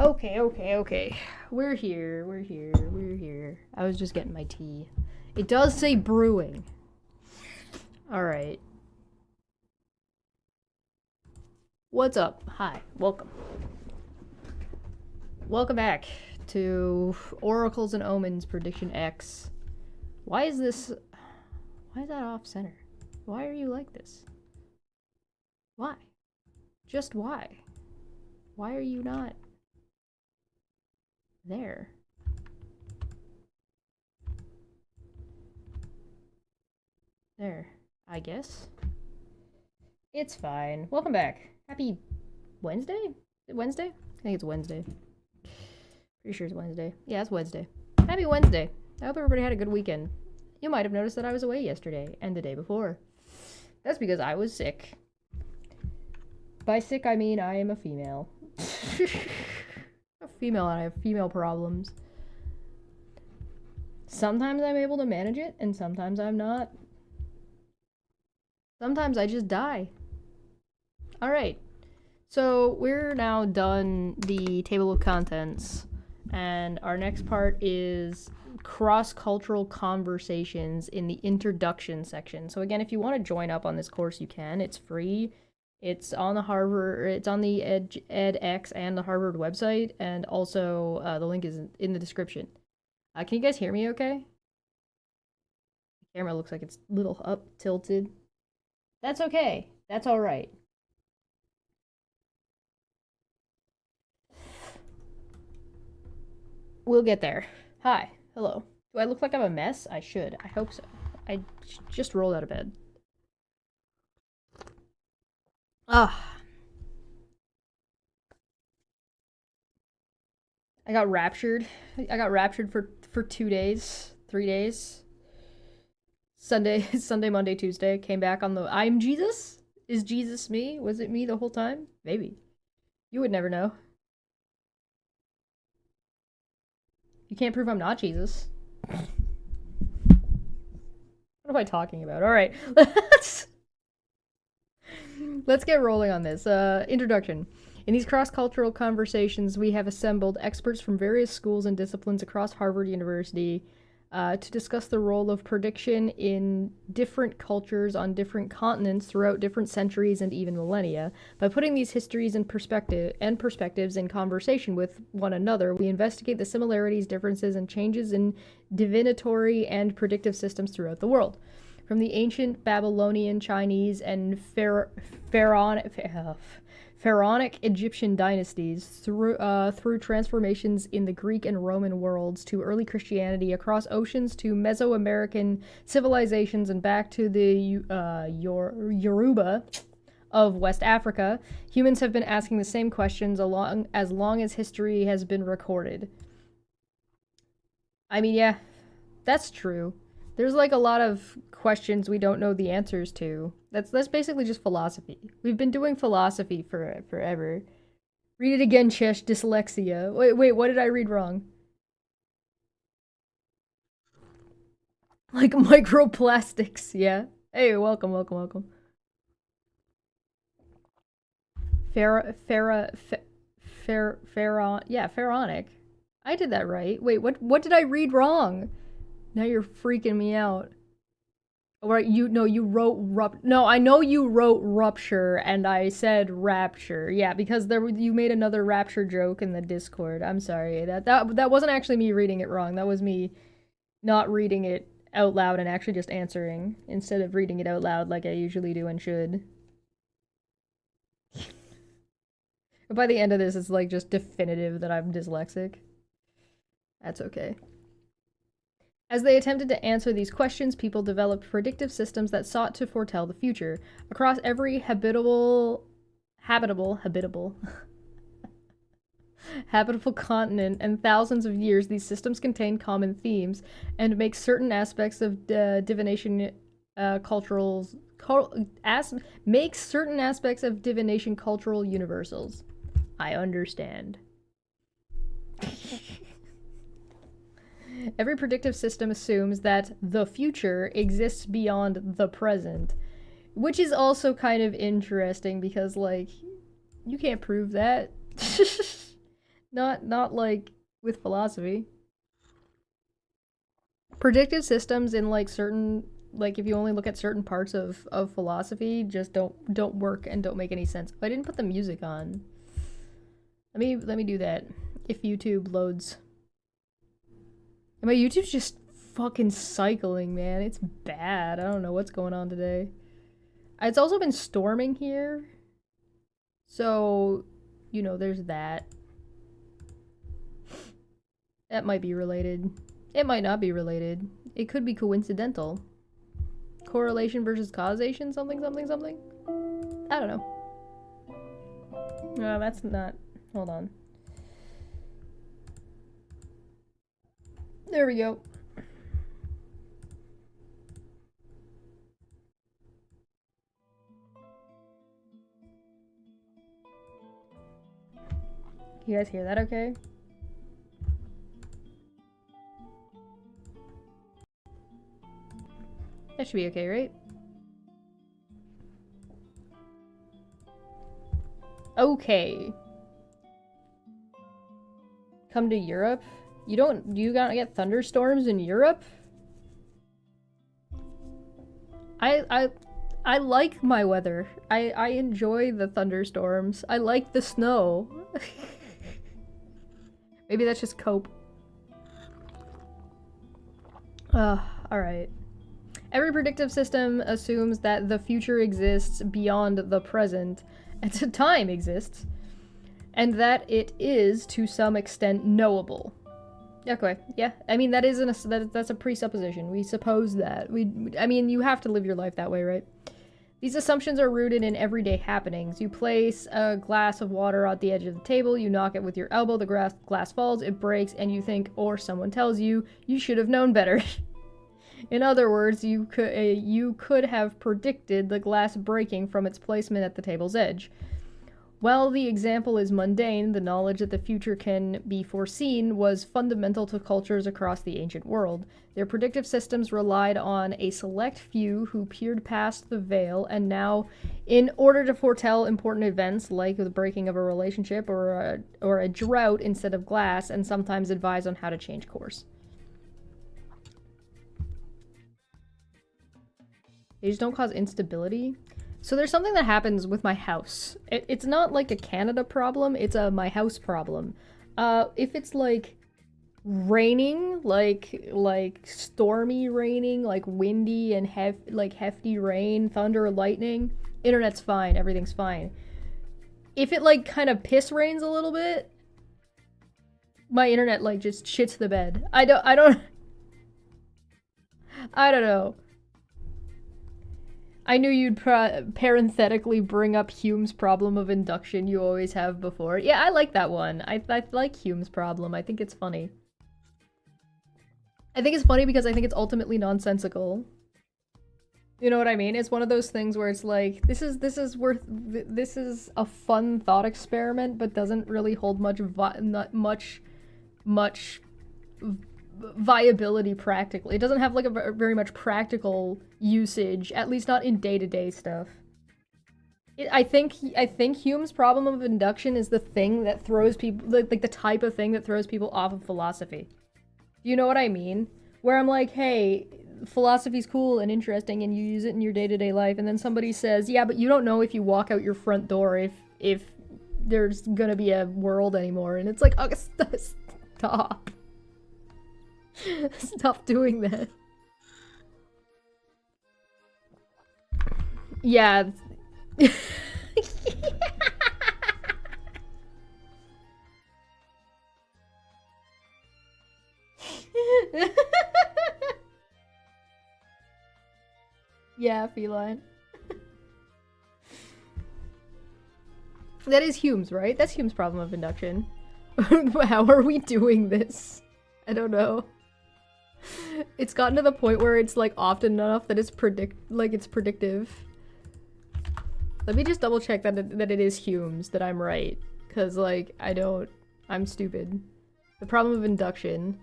Okay. We're here. I was just getting my tea. It does say brewing. Alright. What's up? Hi. Welcome. Welcome back to Oracles and Omens PredictionX. Why is that off center? Why are you like this? Why? Just why? Why are you not there? There, I guess. It's fine. Welcome back. Happy Wednesday? Is it Wednesday? I think it's Wednesday. Pretty sure it's Wednesday. Yeah, it's Wednesday. Happy Wednesday. I hope everybody had a good weekend. You might have noticed that I was away yesterday and the day before. That's because I was sick. By sick, I mean I am a female. A female and I have female problems. Sometimes I'm able to manage it, and sometimes I'm not. Sometimes I just die. Alright. So we're now done the table of contents, and our next part is cross-cultural conversations in the introduction section. So again, if you want to join up on this course, you can. It's free. It's on the edX and the Harvard website, and also the link is in the description. Can you guys hear me okay? The camera looks like it's a little up tilted. That's okay. That's all right. We'll get there. Hi. Hello. Do I look like I'm a mess? I should. I hope so. I just rolled out of bed. Ah. I got raptured. I got raptured for 2 days. 3 days. Sunday, Monday, Tuesday. Came back on the... I'm Jesus? Is Jesus me? Was it me the whole time? Maybe. You would never know. You can't prove I'm not Jesus. What am I talking about? Alright. Let's get rolling on this. Introduction. In these cross-cultural conversations, we have assembled experts from various schools and disciplines across Harvard University to discuss the role of prediction in different cultures on different continents throughout different centuries and even millennia. By putting these histories in perspectives in conversation with one another, we investigate the similarities, differences, and changes in divinatory and predictive systems throughout the world. From the ancient Babylonian, Chinese, and pharaonic Egyptian dynasties through transformations in the Greek and Roman worlds to early Christianity, across oceans to Mesoamerican civilizations, and back to the Yoruba of West Africa, humans have been asking the same questions as long as history has been recorded. I mean, yeah, that's true. There's like a lot of questions we don't know the answers to. That's basically just philosophy. We've been doing philosophy for forever. Read it again, Chesh. Dyslexia. Wait, what did I read wrong? Like microplastics, yeah. Hey, welcome. Pharaonic. I did that right. Wait, what did I read wrong? Now you're freaking me out. Right, you wrote no, I know you wrote rupture and I said rapture. Yeah, because you made another rapture joke in the Discord. I'm sorry. That wasn't actually me reading it wrong. That was me not reading it out loud and actually just answering instead of reading it out loud like I usually do and should. But by the end of this, it's like just definitive that I'm dyslexic. That's okay. As they attempted to answer these questions, people developed predictive systems that sought to foretell the future. Across every habitable continent and thousands of years, these systems contain common themes and make certain aspects of divination cultural universals. I understand. Every predictive system assumes that the future exists beyond the present, which is also kind of interesting because, like, you can't prove that. Not like with philosophy. Predictive systems in like certain, like if you only look at certain parts of philosophy, just don't work and don't make any sense. Oh, I didn't put the music on. Let me do that. If YouTube loads. And my YouTube's just fucking cycling, man. It's bad. I don't know what's going on today. It's also been storming here. So, you know, there's that. That might be related. It might not be related. It could be coincidental. Correlation versus causation, something, something, something. I don't know. No, that's not. Hold on. There we go. You guys hear that okay? That should be okay, right? Okay. Come to Europe? You gotta get thunderstorms in Europe? I like my weather. I enjoy the thunderstorms. I like the snow. Maybe that's just cope. Alright. Every predictive system assumes that the future exists beyond the present, and so time exists, and that it is, to some extent, knowable. Okay, yeah. I mean, that's a presupposition. We suppose that. I mean, you have to live your life that way, right? These assumptions are rooted in everyday happenings. You place a glass of water at the edge of the table, you knock it with your elbow, the glass falls, it breaks, and you think, or someone tells you, you should have known better. In other words, you could have predicted the glass breaking from its placement at the table's edge. While the example is mundane, the knowledge that the future can be foreseen was fundamental to cultures across the ancient world. Their predictive systems relied on a select few who peered past the veil, and now, in order to foretell important events like the breaking of a relationship or a drought instead of glass, and sometimes advise on how to change course. They just don't cause instability. So there's something that happens with my house. It's not like a Canada problem, it's a my house problem. If it's like raining, like stormy raining, like windy and hefty rain, thunder, lightning, internet's fine, everything's fine. If it like kind of piss rains a little bit, my internet like just shits the bed. I don't know. I knew you'd parenthetically bring up Hume's problem of induction you always have before. Yeah, I like that one. I like Hume's problem. I think it's funny. I think it's funny because I think it's ultimately nonsensical. You know what I mean? It's one of those things where it's like, this is a fun thought experiment, but doesn't really hold much viability practically. It doesn't have like a very much practical usage, at least not in day-to-day stuff. I think Hume's problem of induction is the thing that throws people, like the type of thing that throws people off of philosophy. Do you know what I mean? Where I'm like, hey, philosophy's cool and interesting and you use it in your day-to-day life, and then somebody says, yeah, but you don't know if you walk out your front door if there's gonna be a world anymore, and it's like, oh, stop. Stop doing that. Yeah. Yeah, feline. That is Hume's, right? That's Hume's problem of induction. How are we doing this? I don't know. It's gotten to the point where it's like often enough that it's predictive. Let me just double check that it is Hume's, that I'm right. Cause like, I'm stupid. The problem of induction.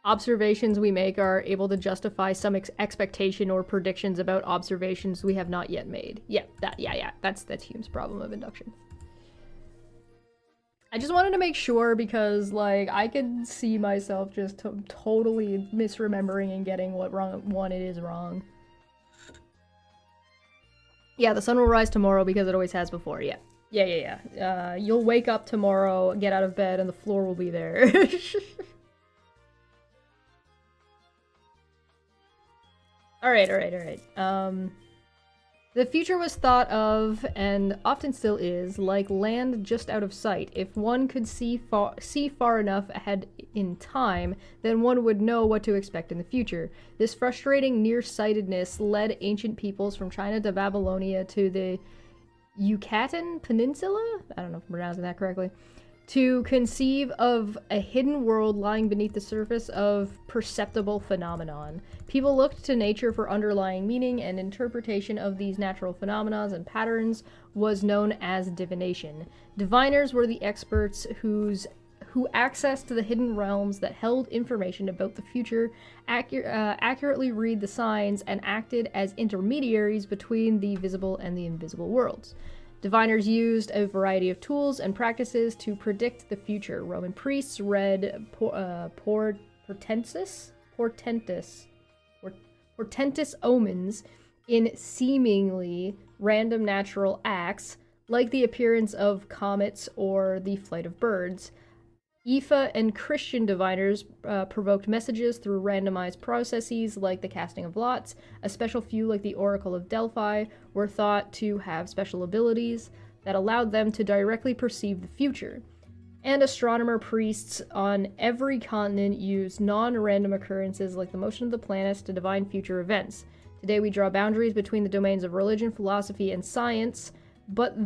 Observations we make are able to justify some expectation or predictions about observations we have not yet made. Yeah, that's Hume's problem of induction. I just wanted to make sure because, like, I could see myself just totally misremembering and getting what one it is wrong. Yeah, the sun will rise tomorrow because it always has before. Yeah. Yeah. You'll wake up tomorrow, get out of bed, and the floor will be there. Alright. The future was thought of, and often still is, like land just out of sight. If one could see far enough ahead in time, then one would know what to expect in the future. This frustrating nearsightedness led ancient peoples from China to Babylonia to the Yucatan Peninsula? I don't know if I'm pronouncing that correctly. To conceive of a hidden world lying beneath the surface of perceptible phenomenon. People looked to nature for underlying meaning, and interpretation of these natural phenomena and patterns was known as divination. Diviners were the experts who accessed the hidden realms that held information about the future, accurately read the signs, and acted as intermediaries between the visible and the invisible worlds. Diviners used a variety of tools and practices to predict the future. Roman priests read portentous omens in seemingly random natural acts, like the appearance of comets or the flight of birds. Ifa and Christian diviners provoked messages through randomized processes like the casting of lots. A special few, like the Oracle of Delphi, were thought to have special abilities that allowed them to directly perceive the future. And astronomer priests on every continent used non-random occurrences like the motion of the planets to divine future events. Today we draw boundaries between the domains of religion, philosophy, and science, but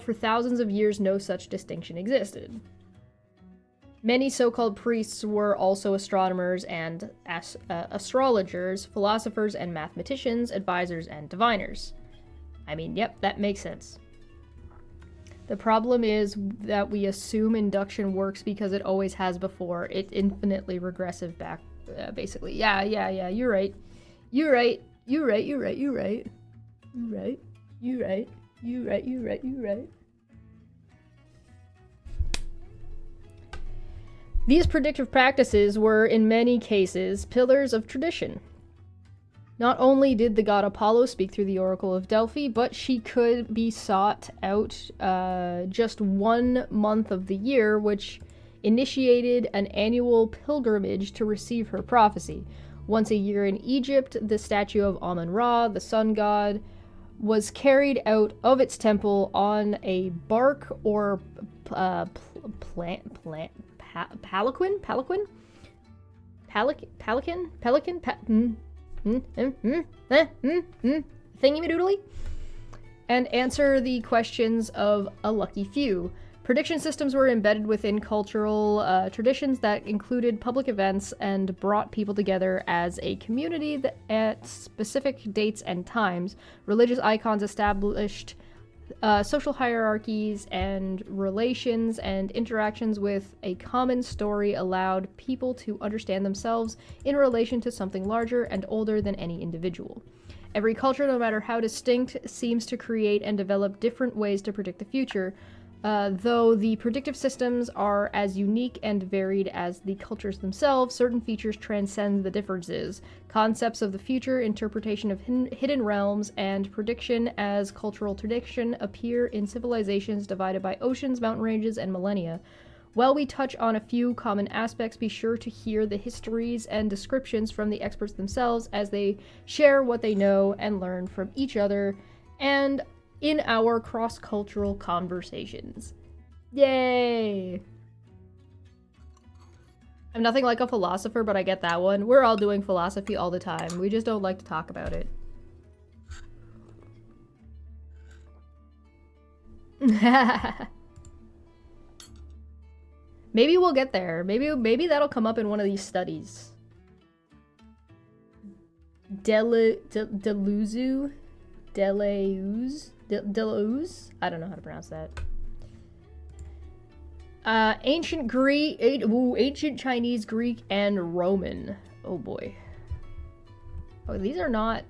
for thousands of years no such distinction existed. Many so-called priests were also astronomers and astrologers, philosophers and mathematicians, advisors and diviners. I mean, yep, that makes sense. The problem is that we assume induction works because it always has before. It's infinitely regressive back, basically. Yeah, you're right. You're right. These predictive practices were, in many cases, pillars of tradition. Not only did the god Apollo speak through the Oracle of Delphi, but she could be sought out just 1 month of the year, which initiated an annual pilgrimage to receive her prophecy. Once a year in Egypt, the statue of Amun-Ra, the sun god, was carried out of its temple on a bark or pelican? Thingy-madoodly? And answer the questions of a lucky few. Prediction systems were embedded within cultural traditions that included public events and brought people together as a community at specific dates and times. Religious icons established social hierarchies and relations, and interactions with a common story allowed people to understand themselves in relation to something larger and older than any individual. Every culture, no matter how distinct, seems to create and develop different ways to predict the future, though the predictive systems are as unique and varied as the cultures themselves. Certain features transcend the differences. Concepts of the future, interpretation of hidden realms, and prediction as cultural tradition appear in civilizations divided by oceans, mountain ranges, and millennia. While we touch on a few common aspects, be sure to hear the histories and descriptions from the experts themselves as they share what they know and learn from each other and in our cross-cultural conversations. Yay! I'm nothing like a philosopher, but I get that one. We're all doing philosophy all the time. We just don't like to talk about it. Maybe we'll get there. Maybe that'll come up in one of these studies. Deleuze? I don't know how to pronounce that. Ancient Chinese, Greek, and Roman. Oh boy. Oh, these are not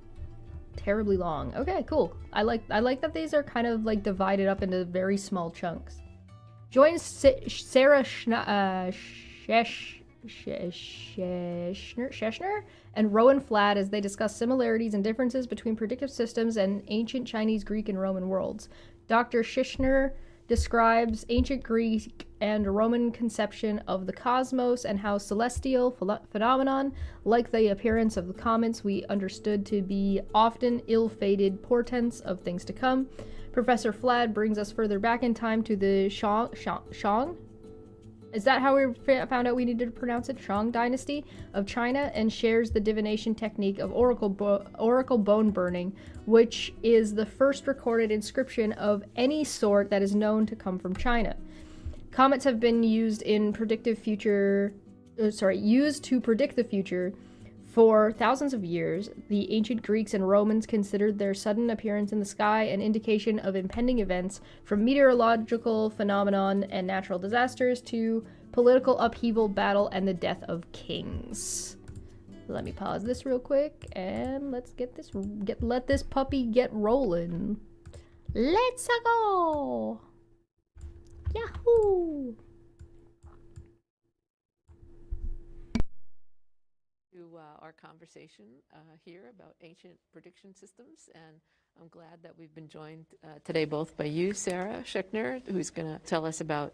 terribly long. Okay, cool. I like that these are kind of like divided up into very small chunks. Join Sarah Schechner and Rowan Flad as they discuss similarities and differences between predictive systems and ancient Chinese, Greek, and Roman worlds. Dr. Schechner describes ancient Greek and Roman conception of the cosmos and how celestial phenomenon, like the appearance of the comets, we understood to be often ill-fated portents of things to come. Professor Flad brings us further back in time to the Shang? Is that how we found out we needed to pronounce it? Shang dynasty of China, and shares the divination technique of oracle bone burning, which is the first recorded inscription of any sort that is known to come from China. Comets have been used to predict the future for thousands of years. The ancient Greeks and Romans considered their sudden appearance in the sky an indication of impending events, from meteorological phenomenon and natural disasters to political upheaval, battle, and the death of kings. Let me pause this real quick and let's let this puppy get rolling. Let's go! Yahoo! Our conversation here about ancient prediction systems, and I'm glad that we've been joined today both by you, Sarah Schechner, who's going to tell us about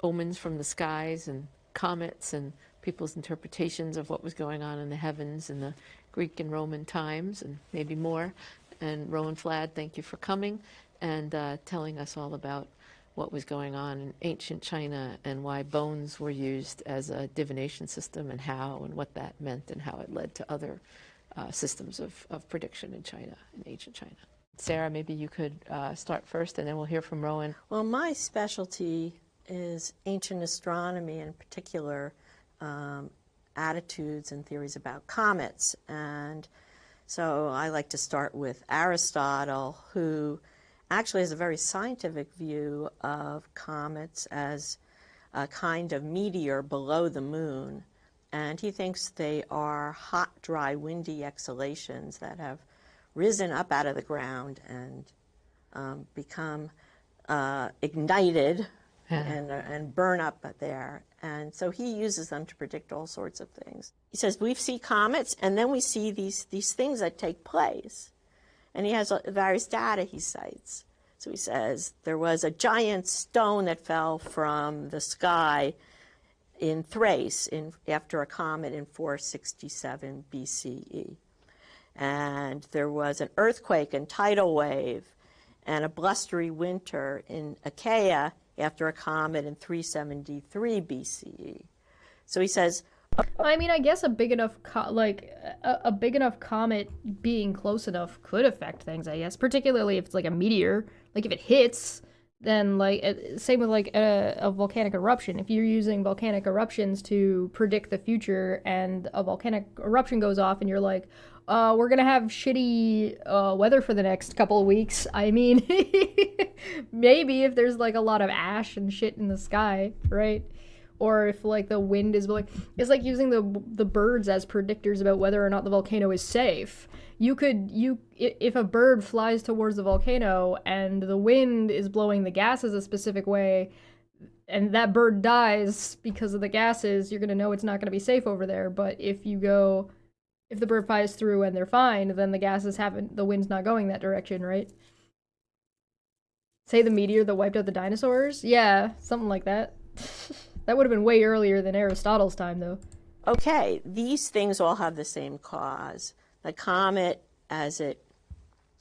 omens from the skies and comets and people's interpretations of what was going on in the heavens in the Greek and Roman times, and maybe more. And Rowan Flad, thank you for coming and telling us all about what was going on in ancient China and why bones were used as a divination system and how and what that meant and how it led to other systems of prediction in China, in ancient China. Sarah, maybe you could start first and then we'll hear from Rowan. Well, my specialty is ancient astronomy, in particular attitudes and theories about comets. And so I like to start with Aristotle, who actually has a very scientific view of comets as a kind of meteor below the moon. And he thinks they are hot, dry, windy exhalations that have risen up out of the ground and become ignited and burn up there. And so he uses them to predict all sorts of things. He says, we see comets, and then we see these things that take place. And he has various data he cites. So he says there was a giant stone that fell from the sky in Thrace after a comet in 467 BCE. And there was an earthquake and tidal wave and a blustery winter in Achaia after a comet in 373 BCE. So he says, I mean, I guess a big enough a big enough comet being close enough could affect things, I guess, particularly if it's like a meteor. Like if it hits, then like same with like a volcanic eruption. If you're using volcanic eruptions to predict the future and a volcanic eruption goes off and you're like, we're gonna have shitty weather for the next couple of weeks. I mean, maybe if there's like a lot of ash and shit in the sky, right? Or if like the wind is blowing, it's like using the birds as predictors about whether or not the volcano is safe. If a bird flies towards the volcano and the wind is blowing the gases a specific way, and that bird dies because of the gases, you're gonna know it's not gonna be safe over there. But if the bird flies through and they're fine, then the wind's not going that direction, right? Say the meteor that wiped out the dinosaurs? Yeah, something like that. That would have been way earlier than Aristotle's time, though. Okay, these things all have the same cause. The comet, as it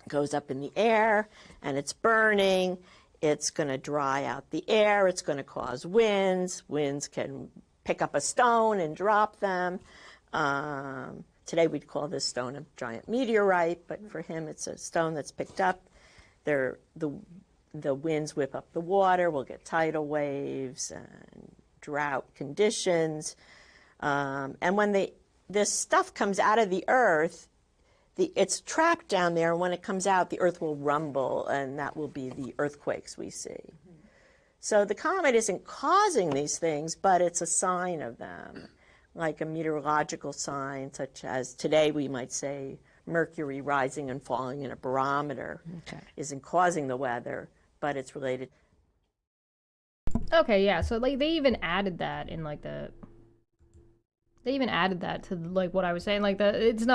goes up in the air and it's burning, it's going to dry out the air, it's going to cause winds. Winds can pick up a stone and drop them. Today we'd call this stone a giant meteorite, but for him it's a stone that's picked up. The winds whip up the water, we'll get tidal waves and drought conditions. And when this stuff comes out of the earth, it's trapped down there, and when it comes out, the earth will rumble, and that will be the earthquakes we see. Mm-hmm. So the comet isn't causing these things, but it's a sign of them, like a meteorological sign, such as today we might say mercury rising and falling in a barometer isn't causing the weather, but it's related. Okay, yeah. So like they even added that in like the. They even added that to like what I was saying. Like that, it's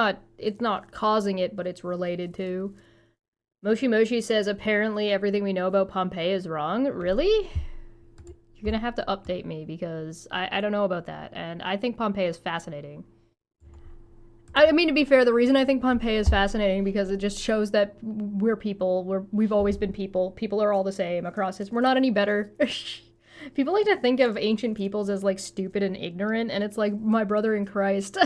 not causing it, but it's related to. Moshi Moshi says apparently everything we know about Pompeii is wrong. Really? You're gonna have to update me because I don't know about that, and I think Pompeii is fascinating. I mean, to be fair, the reason I think Pompeii is fascinating because it just shows that we're people. We've always been people. People are all the same across this. We're not any better. People like to think of ancient peoples as like stupid and ignorant, and it's like my brother in Christ.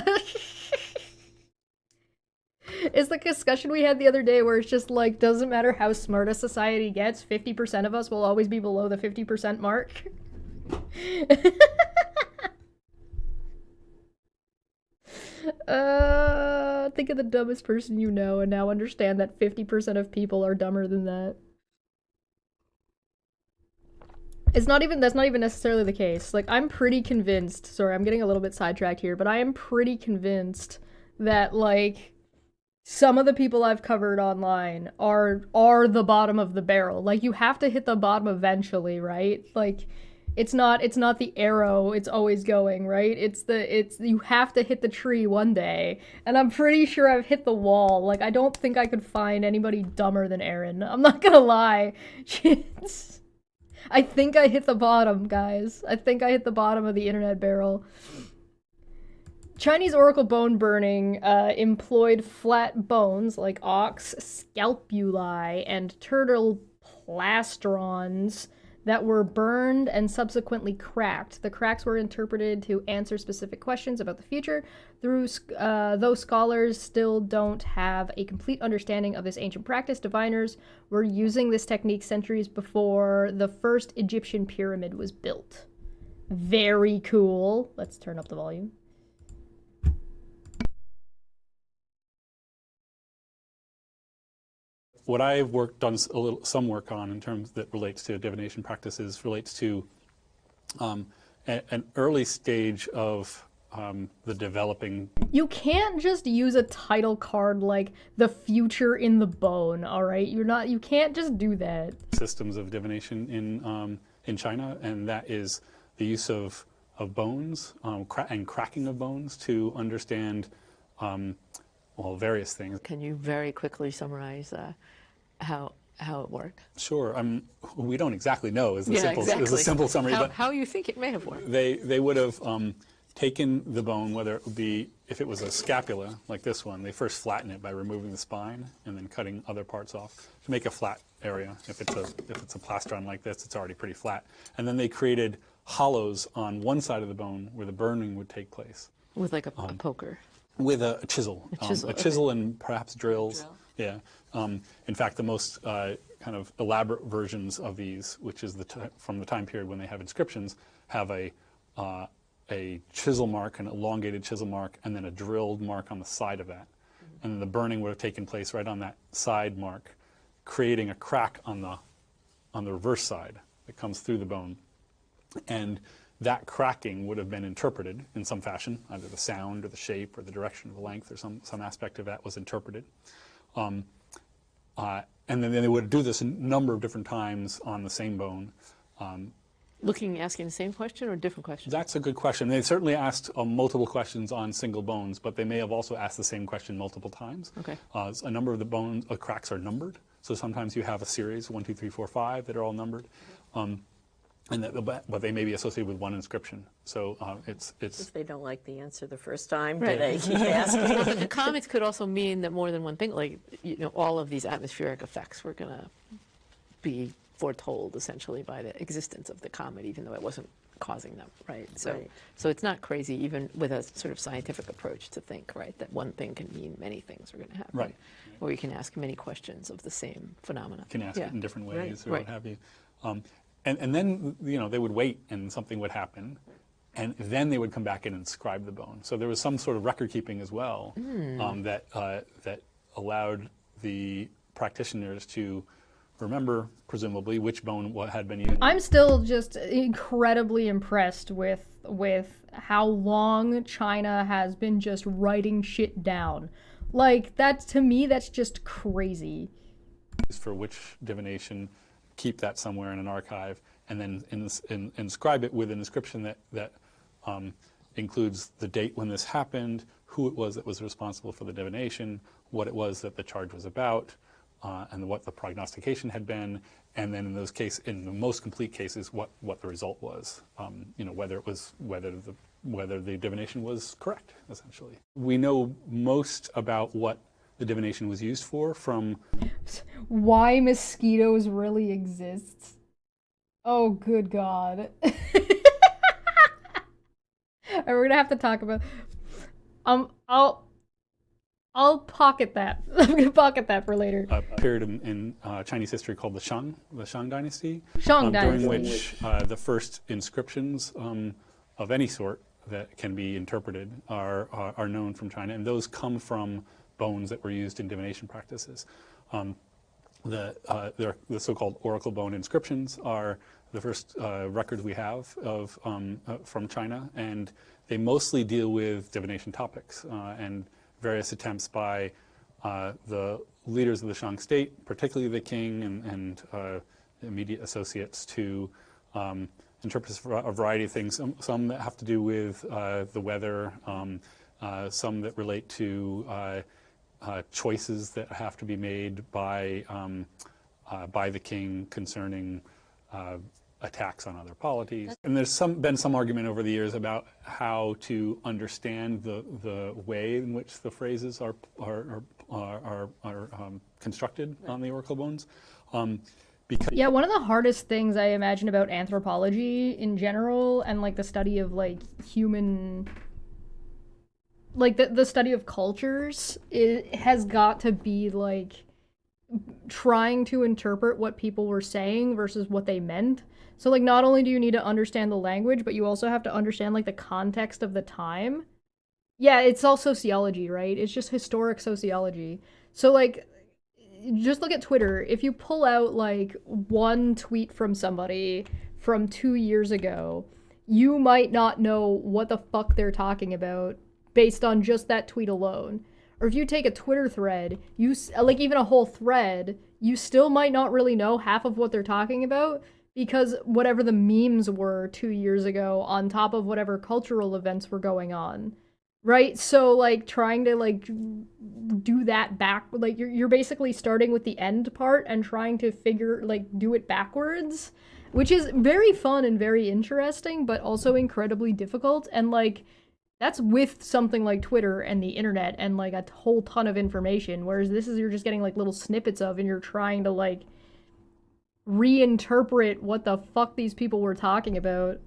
It's the discussion we had the other day where it's just like, doesn't matter how smart a society gets, 50% of us will always be below the 50% mark. Think of the dumbest person you know and now understand that 50% of people are dumber than that. That's not even necessarily the case. Like, I'm pretty convinced, sorry, I'm getting a little bit sidetracked here, but I am pretty convinced that like some of the people I've covered online are the bottom of the barrel. Like, you have to hit the bottom eventually, right? Like, it's not the arrow it's always going, right? It's you have to hit the tree one day. And I'm pretty sure I've hit the wall. Like, I don't think I could find anybody dumber than Erin. I'm not gonna lie. I think I hit the bottom, guys. I think I hit the bottom of the internet barrel. Chinese oracle bone burning employed flat bones like ox scalpuli and turtle plastrons that were burned and subsequently cracked. The cracks were interpreted to answer specific questions about the future, though scholars still don't have a complete understanding of this ancient practice. Diviners were using this technique centuries before the first Egyptian pyramid was built. Very cool. Let's turn up the volume. What I've worked on some work on in terms that relates to divination practices relates to an early stage of the developing. You can't just use a title card like the future in the bone, all right? You can't just do that. Systems of divination in China, and that is the use of bones and cracking of bones to understand well, various things. Can you very quickly summarize how it worked? Sure. We don't exactly know is the Exactly. is a simple summary. But how you think it may have worked. They would have taken the bone, whether it would be, if it was a scapula like this one, they first flatten it by removing the spine and then cutting other parts off to make a flat area. If it's a plastron like this, it's already pretty flat. And then they created hollows on one side of the bone where the burning would take place. With like a poker. With a chisel. A chisel and perhaps drills. Yeah. In fact, the most kind of elaborate versions of these, which is from the time period when they have inscriptions, have a chisel mark, an elongated chisel mark, and then a drilled mark on the side of that. Mm-hmm. And then the burning would have taken place right on that side mark, creating a crack on the reverse side that comes through the bone. And that cracking would have been interpreted in some fashion, either the sound or the shape or the direction of the length or some aspect of that was interpreted. And then they would do this a number of different times on the same bone. Asking the same question or different questions? That's a good question. They certainly asked multiple questions on single bones, but they may have also asked the same question multiple times. Okay. A number of the cracks are numbered, so sometimes you have a series, 1, 2, 3, 4, 5, that are all numbered. But they may be associated with one inscription. So it's. If they don't like the answer the first time, Right. do they keep asking? Well, the comments could also mean that more than one thing, like, all of these atmospheric effects were going to be foretold essentially by the existence of the comet, even though it wasn't causing them, right? So it's not crazy, even with a sort of scientific approach, to think, right, that one thing can mean many things are going to happen. Right. Or you can ask many questions of the same phenomena. You can ask it in different ways or Right. what have you. And then, they would wait and something would happen. And then they would come back and inscribe the bone. So there was some sort of record keeping as well that allowed the practitioners to remember, presumably, which bone had been used. I'm still just incredibly impressed with how long China has been just writing shit down. Like, that, to me, that's just crazy. For which divination, keep that somewhere in an archive, and then inscribe it with an inscription that includes the date when this happened, who it was that was responsible for the divination, what it was that the charge was about, and what the prognostication had been, and then in those cases, in the most complete cases, what the result was. Whether the divination was correct, essentially. We know most about what the divination was used for from why mosquitoes really exist. Oh, good God. We're gonna have to talk about. I'll pocket that. I'm gonna pocket that for later. a period in Chinese history called the Shang Dynasty, Shang Dynasty. during which the first inscriptions of any sort that can be interpreted are known from China, and those come from bones that were used in divination practices. The so-called oracle bone inscriptions are the first records we have of from China, and they mostly deal with divination topics and various attempts by the leaders of the Shang state, particularly the king and immediate associates, to interpret a variety of things. Some that have to do with the weather, some that relate to choices that have to be made by the king concerning attacks on other polities. And there's been some argument over the years about how to understand the way in which the phrases are constructed on the oracle bones. Because yeah, one of the hardest things I imagine about anthropology in general, and like the study of like human, like the study of cultures, it has got to be like trying to interpret what people were saying versus what they meant. So like not only do you need to understand the language, but you also have to understand like the context of the time. Yeah, it's all sociology, right? It's just historic sociology. So like just look at Twitter. If you pull out like one tweet from somebody from 2 years ago, you might not know what the fuck they're talking about based on just that tweet alone. Or if you take a Twitter thread, you like even a whole thread, you still might not really know half of what they're talking about because whatever the memes were 2 years ago on top of whatever cultural events were going on. Right? So like trying to like do that back, like you're basically starting with the end part and trying to do it backwards, which is very fun and very interesting, but also incredibly difficult. And like that's with something like Twitter and the internet and like a whole ton of information, whereas this is you're just getting like little snippets of, and you're trying to like reinterpret what the fuck these people were talking about.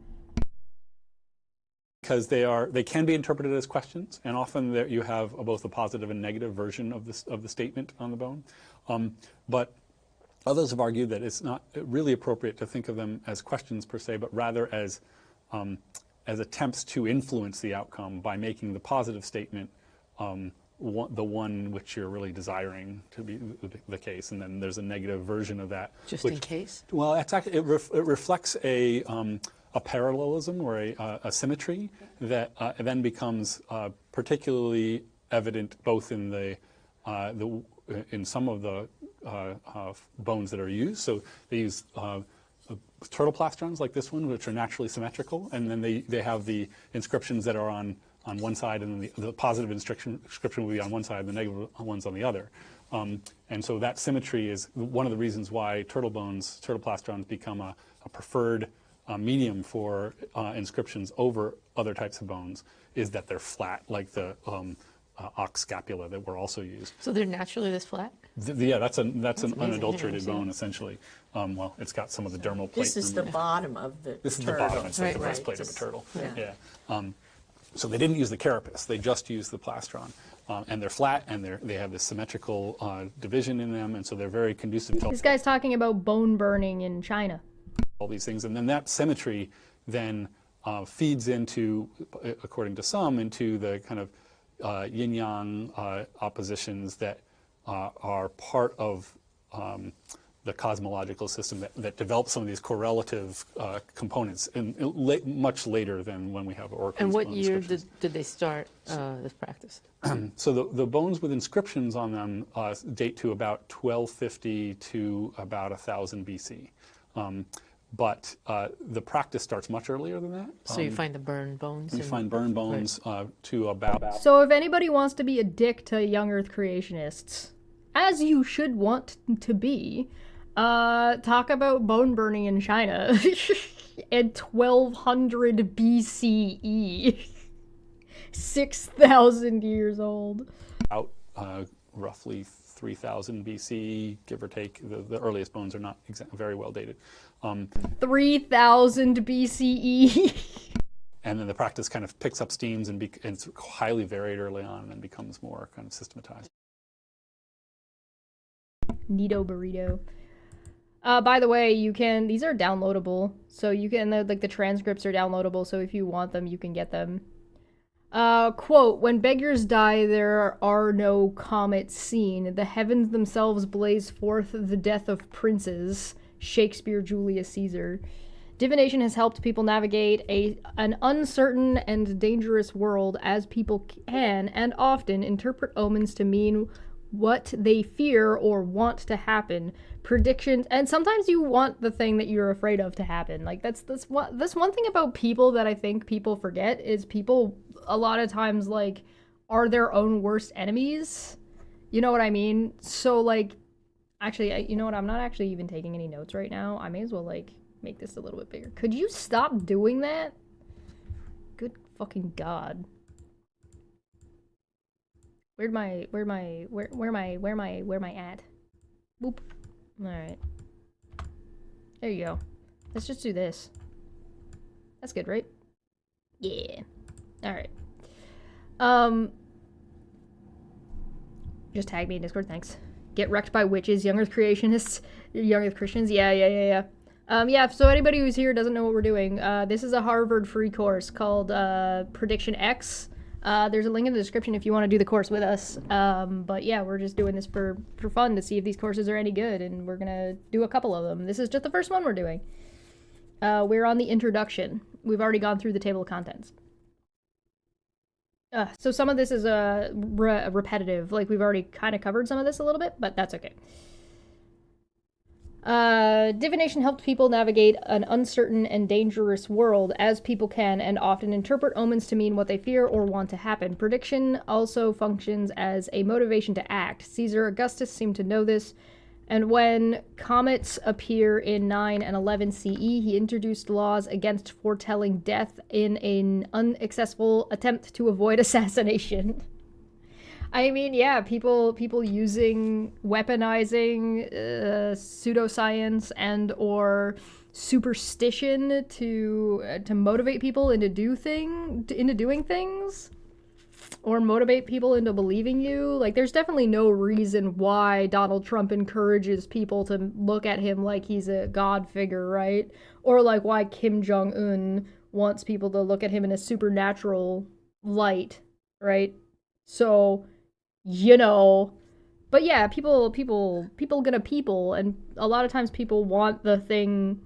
Because they can be interpreted as questions, and often you have both a positive and negative version of the statement on the bone. But others have argued that it's not really appropriate to think of them as questions per se, but rather as attempts to influence the outcome by making the positive statement the one which you're really desiring to be the case, and then there's a negative version of that. Just in case? Well, it's actually, it reflects a parallelism or a symmetry that then becomes particularly evident both in in some of the bones that are used. So they use turtle plastrons like this one, which are naturally symmetrical, and then they have the inscriptions that are on one side, and then the positive inscription will be on one side, and the negative ones on the other. And so that symmetry is one of the reasons why turtle plastrons become a preferred medium for inscriptions over other types of bones, is that they're flat, like the ox scapula that were also used. So they're naturally this flat? Yeah, that's an unadulterated bone, essentially. Well, it's got some of the dermal plate. This is the bottom of the This is turtle. the bottom. It's like the breastplate of a turtle. Yeah. So they didn't use the carapace. They just used the plastron. And they're flat, and they have this symmetrical division in them, and so they're very conducive to This guy's talking about bone burning in China. all these things. And then that symmetry then feeds into, according to some, into the kind of yin-yang oppositions that are part of the cosmological system that develops some of these correlative components much later than when we have oracles. And what year did they start this practice? So the bones with inscriptions on them date to about 1250 to about 1000 BC. but the practice starts much earlier than that. So you find the burned bones? You find burned bones to about... So if anybody wants to be a dick to young Earth creationists, as you should want to be, talk about bone burning in China in 1200 BCE. 6,000 years old. Out roughly 3000 BC, give or take. The earliest bones are not very well dated. 3000 BCE. And then the practice kind of picks up steams and it's highly varied early on and becomes more kind of systematized. Neato burrito. By the way, these are downloadable, so you can, the transcripts are downloadable, so if you want them, you can get them. Quote, when beggars die, there are no comets seen. The heavens themselves blaze forth the death of princes. Shakespeare, Julius Caesar. Divination has helped people navigate an uncertain and dangerous world, as people can and often interpret omens to mean what they fear or want to happen. Predictions, and sometimes you want the thing that you're afraid of to happen. Like that's one thing about people that I think people forget is people a lot of times like are their own worst enemies. You know what I mean? So like, actually, you know what? I'm not actually even taking any notes right now. I may as well like make this a little bit bigger. Could you stop doing that? Good fucking God. Where am I at? Boop. Alright. There you go. Let's just do this. That's good, right? Yeah. Alright. Just tag me in Discord, thanks. Get wrecked by witches, young Earth creationists, young Earth Christians. Yeah, so anybody who's here doesn't know what we're doing. This is a Harvard free course called PredictionX. There's a link in the description if you want to do the course with us. But yeah, we're just doing this for fun to see if these courses are any good, and we're gonna do a couple of them. This is just the first one we're doing. We're on the introduction. We've already gone through the table of contents. So some of this is repetitive. Like, we've already kind of covered some of this a little bit, but that's okay. Divination helped people navigate an uncertain and dangerous world, as people can and often interpret omens to mean what they fear or want to happen. Prediction also functions as a motivation to act. Caesar Augustus seemed to know this, and when comets appear in 9 and 11 CE, he introduced laws against foretelling death in an unaccessible attempt to avoid assassination. I mean, yeah, people using weaponizing pseudoscience and or superstition to motivate people into doing things, or motivate people into believing you. Like, there's definitely no reason why Donald Trump encourages people to look at him like he's a god figure, right? Or like why Kim Jong-un wants people to look at him in a supernatural light, right? So, you know, but yeah, people gonna people, and a lot of times people want the thing.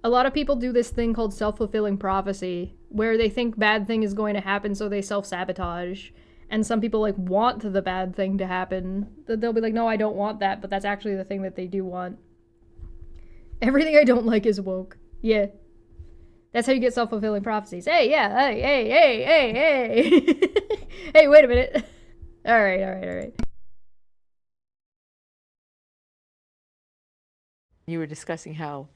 A lot of people do this thing called self-fulfilling prophecy, where they think bad thing is going to happen, so they self-sabotage. And some people like want the bad thing to happen. They'll be like, no, I don't want that, but that's actually the thing that they do want. Everything I don't like is woke. Yeah. That's how you get self-fulfilling prophecies. Hey, yeah, hey. Hey, wait a minute. All right. You were discussing how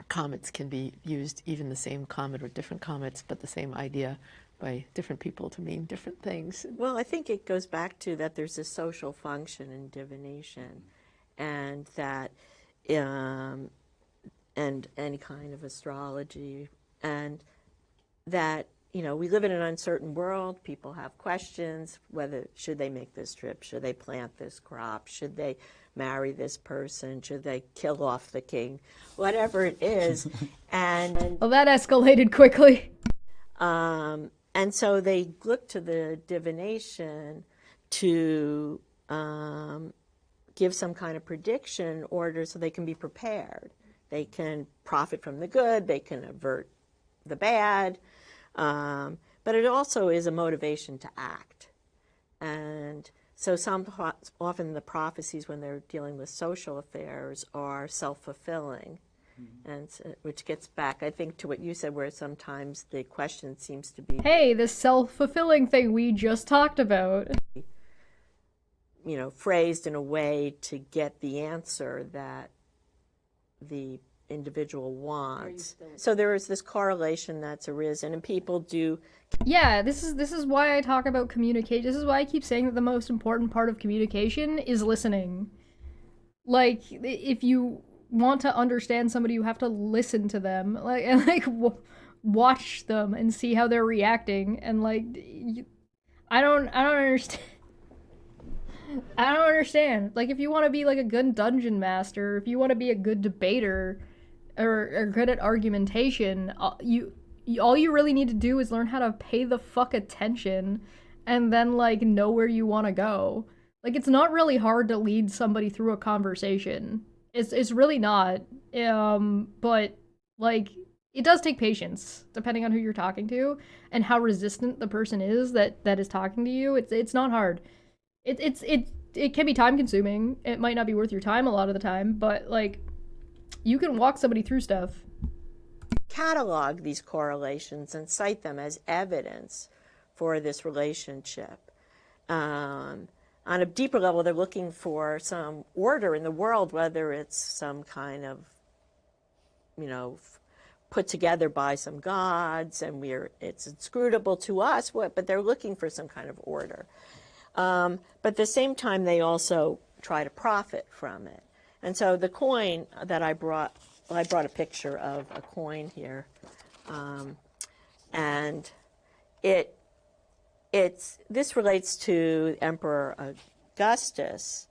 comets can be used, even the same comet or different comets, but the same idea by different people to mean different things. Well, I think it goes back to that there's a social function in divination, and that, and any kind of astrology, and that, you know, we live in an uncertain world. People have questions, whether should they make this trip, should they plant this crop, should they marry this person, should they kill off the king, whatever it is. And well, that escalated quickly. And so they look to the divination to give some kind of prediction order so they can be prepared. They can profit from the good, they can avert the bad, but it also is a motivation to act. And so often the prophecies, when they're dealing with social affairs, are self-fulfilling. And so, which gets back, I think, to what you said, where sometimes the question seems to be, Hey, this self-fulfilling thing we just talked about. Phrased in a way to get the answer that the individual wants. So there is this correlation that's arisen, and people do. Yeah, this is why I talk about communicate. This is why I keep saying that the most important part of communication is listening. Like, if you want to understand somebody, you have to listen to them, watch them and see how they're reacting. And I don't understand. I don't understand. Like, if you want to be like a good dungeon master, if you want to be a good debater, or good at argumentation, all you really need to do is learn how to pay the fuck attention, and then know where you want to go. Like, it's not really hard to lead somebody through a conversation. It's really not. But it does take patience, depending on who you're talking to and how resistant the person is that is talking to you. It's not hard. It can be time consuming. It might not be worth your time a lot of the time, but you can walk somebody through stuff. Catalog these correlations and cite them as evidence for this relationship. On a deeper level, they're looking for some order in the world, whether it's some kind of, put together by some gods, and it's inscrutable to us, but they're looking for some kind of order. But at the same time, they also try to profit from it. And so the coin that I brought a picture of a coin here, and this relates to Emperor Augustus,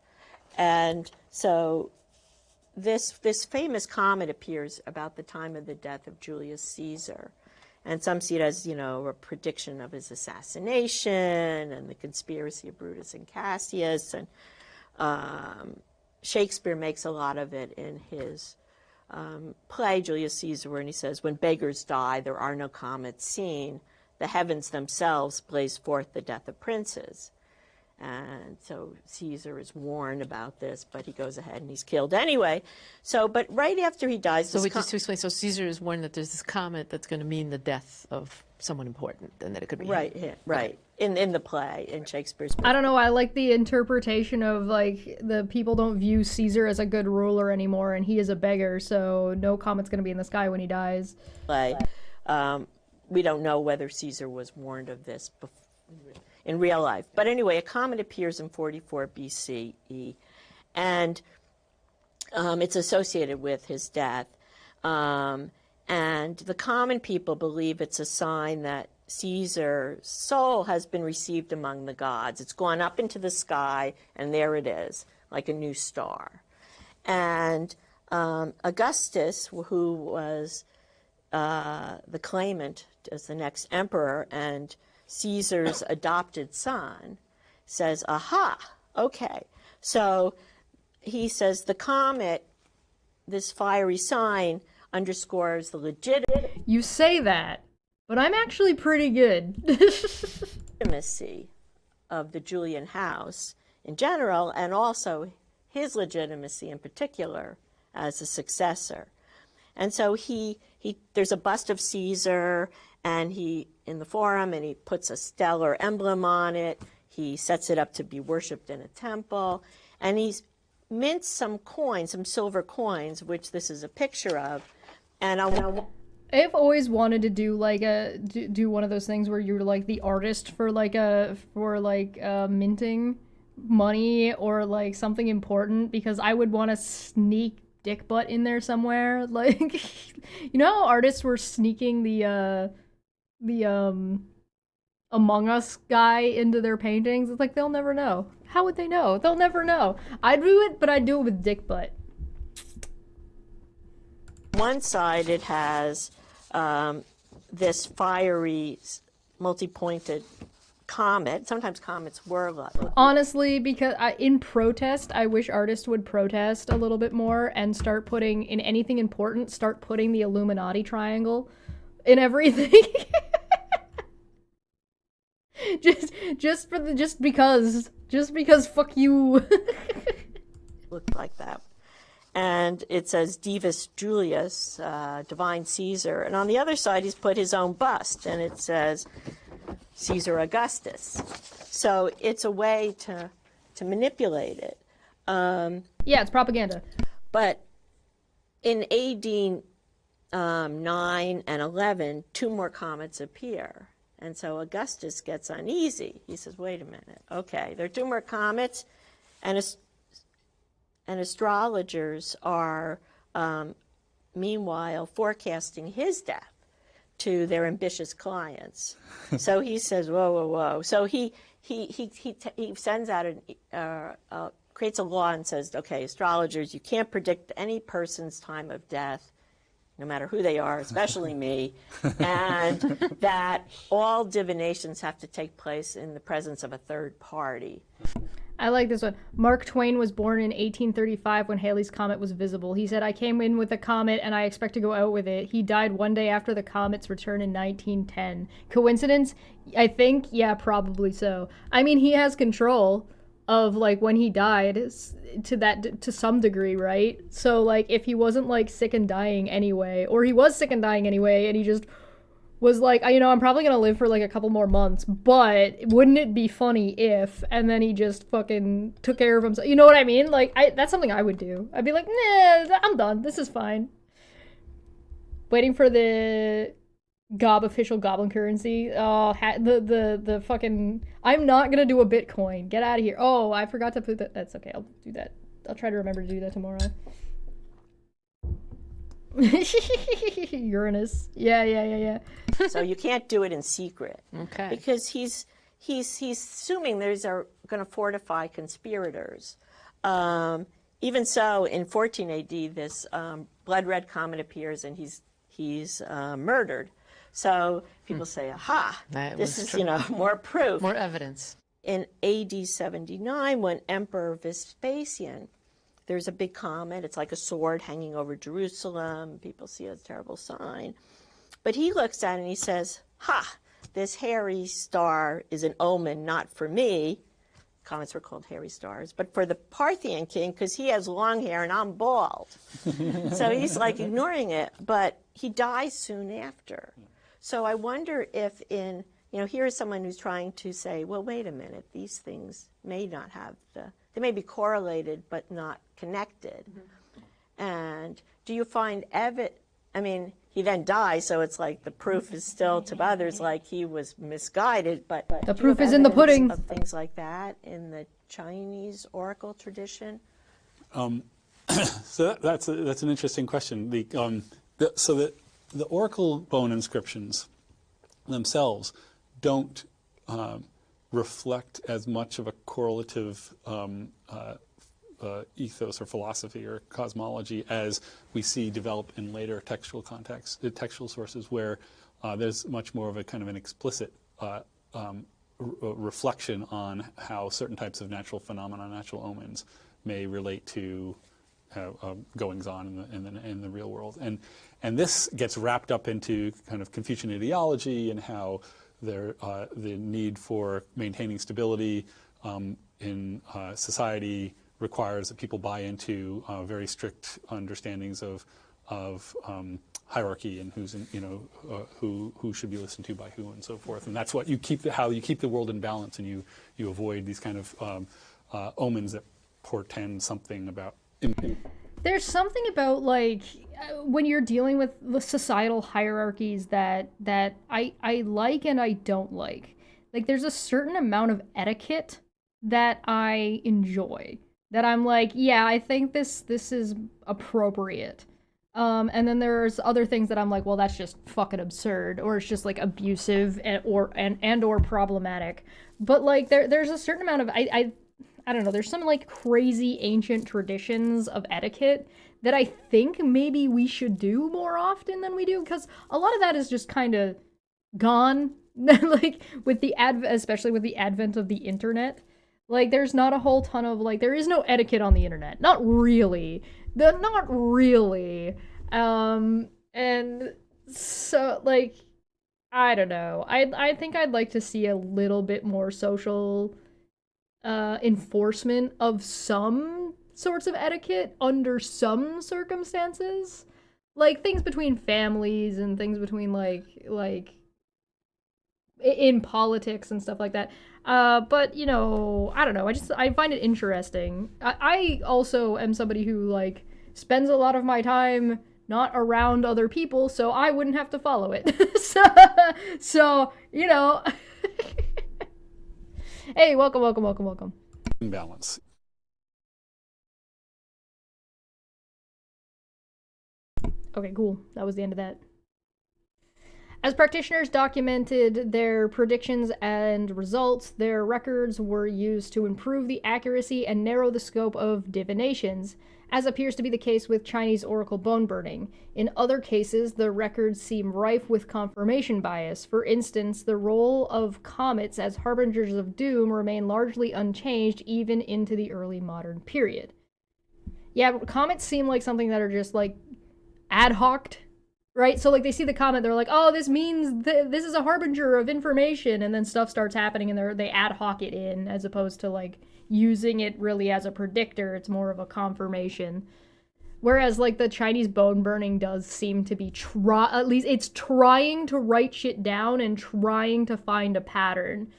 and so this famous comet appears about the time of the death of Julius Caesar. And some see it as, a prediction of his assassination and the conspiracy of Brutus and Cassius. And Shakespeare makes a lot of it in his play, Julius Caesar, where he says, when beggars die, there are no comets seen. The heavens themselves blaze forth the death of princes. And so Caesar is warned about this, but he goes ahead and he's killed anyway. But right after he dies... So just to explain, so Caesar is warned that there's this comet that's going to mean the death of someone important, and that it could be right, him. Right. In the play, in Shakespeare's play. I don't know, I like the interpretation of, the people don't view Caesar as a good ruler anymore, and he is a beggar, so no comet's gonna be in the sky when he dies. We don't know whether Caesar was warned of this in real life. But anyway, a comet appears in 44 BCE, and it's associated with his death. And the common people believe it's a sign that Caesar's soul has been received among the gods. It's gone up into the sky, and there it is, like a new star. And Augustus, who was the claimant as the next emperor and Caesar's adopted son, says, aha, okay. So he says the comet, this fiery sign, underscores the legitimate... You say that, but I'm actually pretty good. ...legitimacy of the Julian house in general, and also his legitimacy in particular as a successor. And so there's a bust of Caesar, and in the forum, and he puts a stellar emblem on it. He sets it up to be worshipped in a temple, and he's mints some coins, some silver coins, which this is a picture of. And I've always wanted to do do one of those things where you're the artist for minting money or something important, because I would want to sneak dick butt in there somewhere. How artists were sneaking the Among Us guy into their paintings? It's they'll never know. How would they know? They'll never know. I'd do it, but I'd do it with dick butt. One side it has this fiery, multi-pointed comet. Sometimes comets were honestly, because in protest, I wish artists would protest a little bit more and start putting, in anything important, start putting the Illuminati triangle in everything. just because fuck you. Looked like that. and it says Divus Julius, Divine Caesar. And on the other side, he's put his own bust, and it says Caesar Augustus. So it's a way to manipulate it. Yeah, it's propaganda. But in AD 9 and 11, 2 more comets appear. And so Augustus gets uneasy. He says, wait a minute. Okay, there are 2 more comets, and astrologers are, meanwhile, forecasting his death to their ambitious clients. So he says, whoa, whoa, whoa. So he sends out creates a law and says, okay, astrologers, you can't predict any person's time of death, no matter who they are, especially me, and that all divinations have to take place in the presence of a third party. I like this one. Mark Twain was born in 1835 when Halley's Comet was visible. He said, I came in with a comet and I expect to go out with it. He died one day after the comet's return in 1910. Coincidence? I think, yeah, probably so. I mean, he has control of, like, when he died to some degree, right? So, like, if he wasn't, like, sick and dying anyway, or he was sick and dying anyway, and he just was like, you know, I'm probably gonna live for, like, a couple more months, but wouldn't it be funny if, and then he just fucking took care of himself. You know what I mean? Like, that's something I would do. I'd be like, nah, I'm done. This is fine. Waiting for the official Goblin currency. Oh, the fucking... I'm not gonna do a Bitcoin. Get out of here. Oh, I forgot to put that. That's okay. I'll do that. I'll try to remember to do that tomorrow. Uranus. Yeah. So you can't do it in secret. Okay. Because he's assuming there's going to fortify conspirators. Even so, in 14 AD, this blood red comet appears and he's murdered. So people say, aha, this is, more proof. More evidence. In AD 79, when Emperor Vespasian, there's a big comet. It's like a sword hanging over Jerusalem. People see it as a terrible sign. But he looks at it and he says, ha, this hairy star is an omen not for me. Comets were called hairy stars, but for the Parthian king, because he has long hair and I'm bald. So he's like ignoring it, but he dies soon after. So I wonder if here is someone who's trying to say, well, wait a minute, these things may not have they may be correlated but not connected. Mm-hmm. And do you find he then dies, so it's like the proof is still to others like he was misguided, but the proof is in the pudding. Of things like that in the Chinese oracle tradition. So that's an interesting question. The oracle bone inscriptions themselves don't reflect as much of a correlative ethos or philosophy or cosmology as we see develop in later textual contexts, textual sources, where there's much more of a kind of an explicit reflection on how certain types of natural phenomena, natural omens, may relate to goings on in the real world. And this gets wrapped up into kind of Confucian ideology and how the need for maintaining stability in society requires that people buy into very strict understandings of hierarchy and who should be listened to by who and so forth. And that's what how you keep the world in balance, and you avoid these kind of omens that portend something about. There's something about, like, when you're dealing with the societal hierarchies that I like and I don't like. Like, there's a certain amount of etiquette that I enjoy. That I'm like, yeah, I think this is appropriate. And then there's other things that I'm like, well, that's just fucking absurd, or it's just like abusive or problematic. But like, there's a certain amount of I don't know, there's some like crazy ancient traditions of etiquette that I think maybe we should do more often than we do, because a lot of that is just kind of gone. Like with especially with the advent of the internet. Like, there's not a whole ton of, like, there is no etiquette on the internet. Not really. Not really. And so, like, I don't know. I think I'd like to see a little bit more social enforcement of some sorts of etiquette under some circumstances. Like things between families and things between like in politics and stuff like that. But you know, I don't know. I find it interesting. I also am somebody who like spends a lot of my time not around other people, so I wouldn't have to follow it. so you know. Hey, welcome. Balance. Okay, cool. That was the end of that. As practitioners documented their predictions and results, their records were used to improve the accuracy and narrow the scope of divinations, as appears to be the case with Chinese oracle bone burning. In other cases, the records seem rife with confirmation bias. For instance, the role of comets as harbingers of doom remain largely unchanged even into the early modern period. Yeah, comets seem like something that are just like ad hoc, right? So like they see the comet, they're like, oh, this means this is a harbinger of information, and then stuff starts happening and they ad hoc it in, as opposed to like using it really as a predictor. It's more of a confirmation. Whereas like the Chinese bone burning does seem to be at least it's trying to write shit down and trying to find a pattern.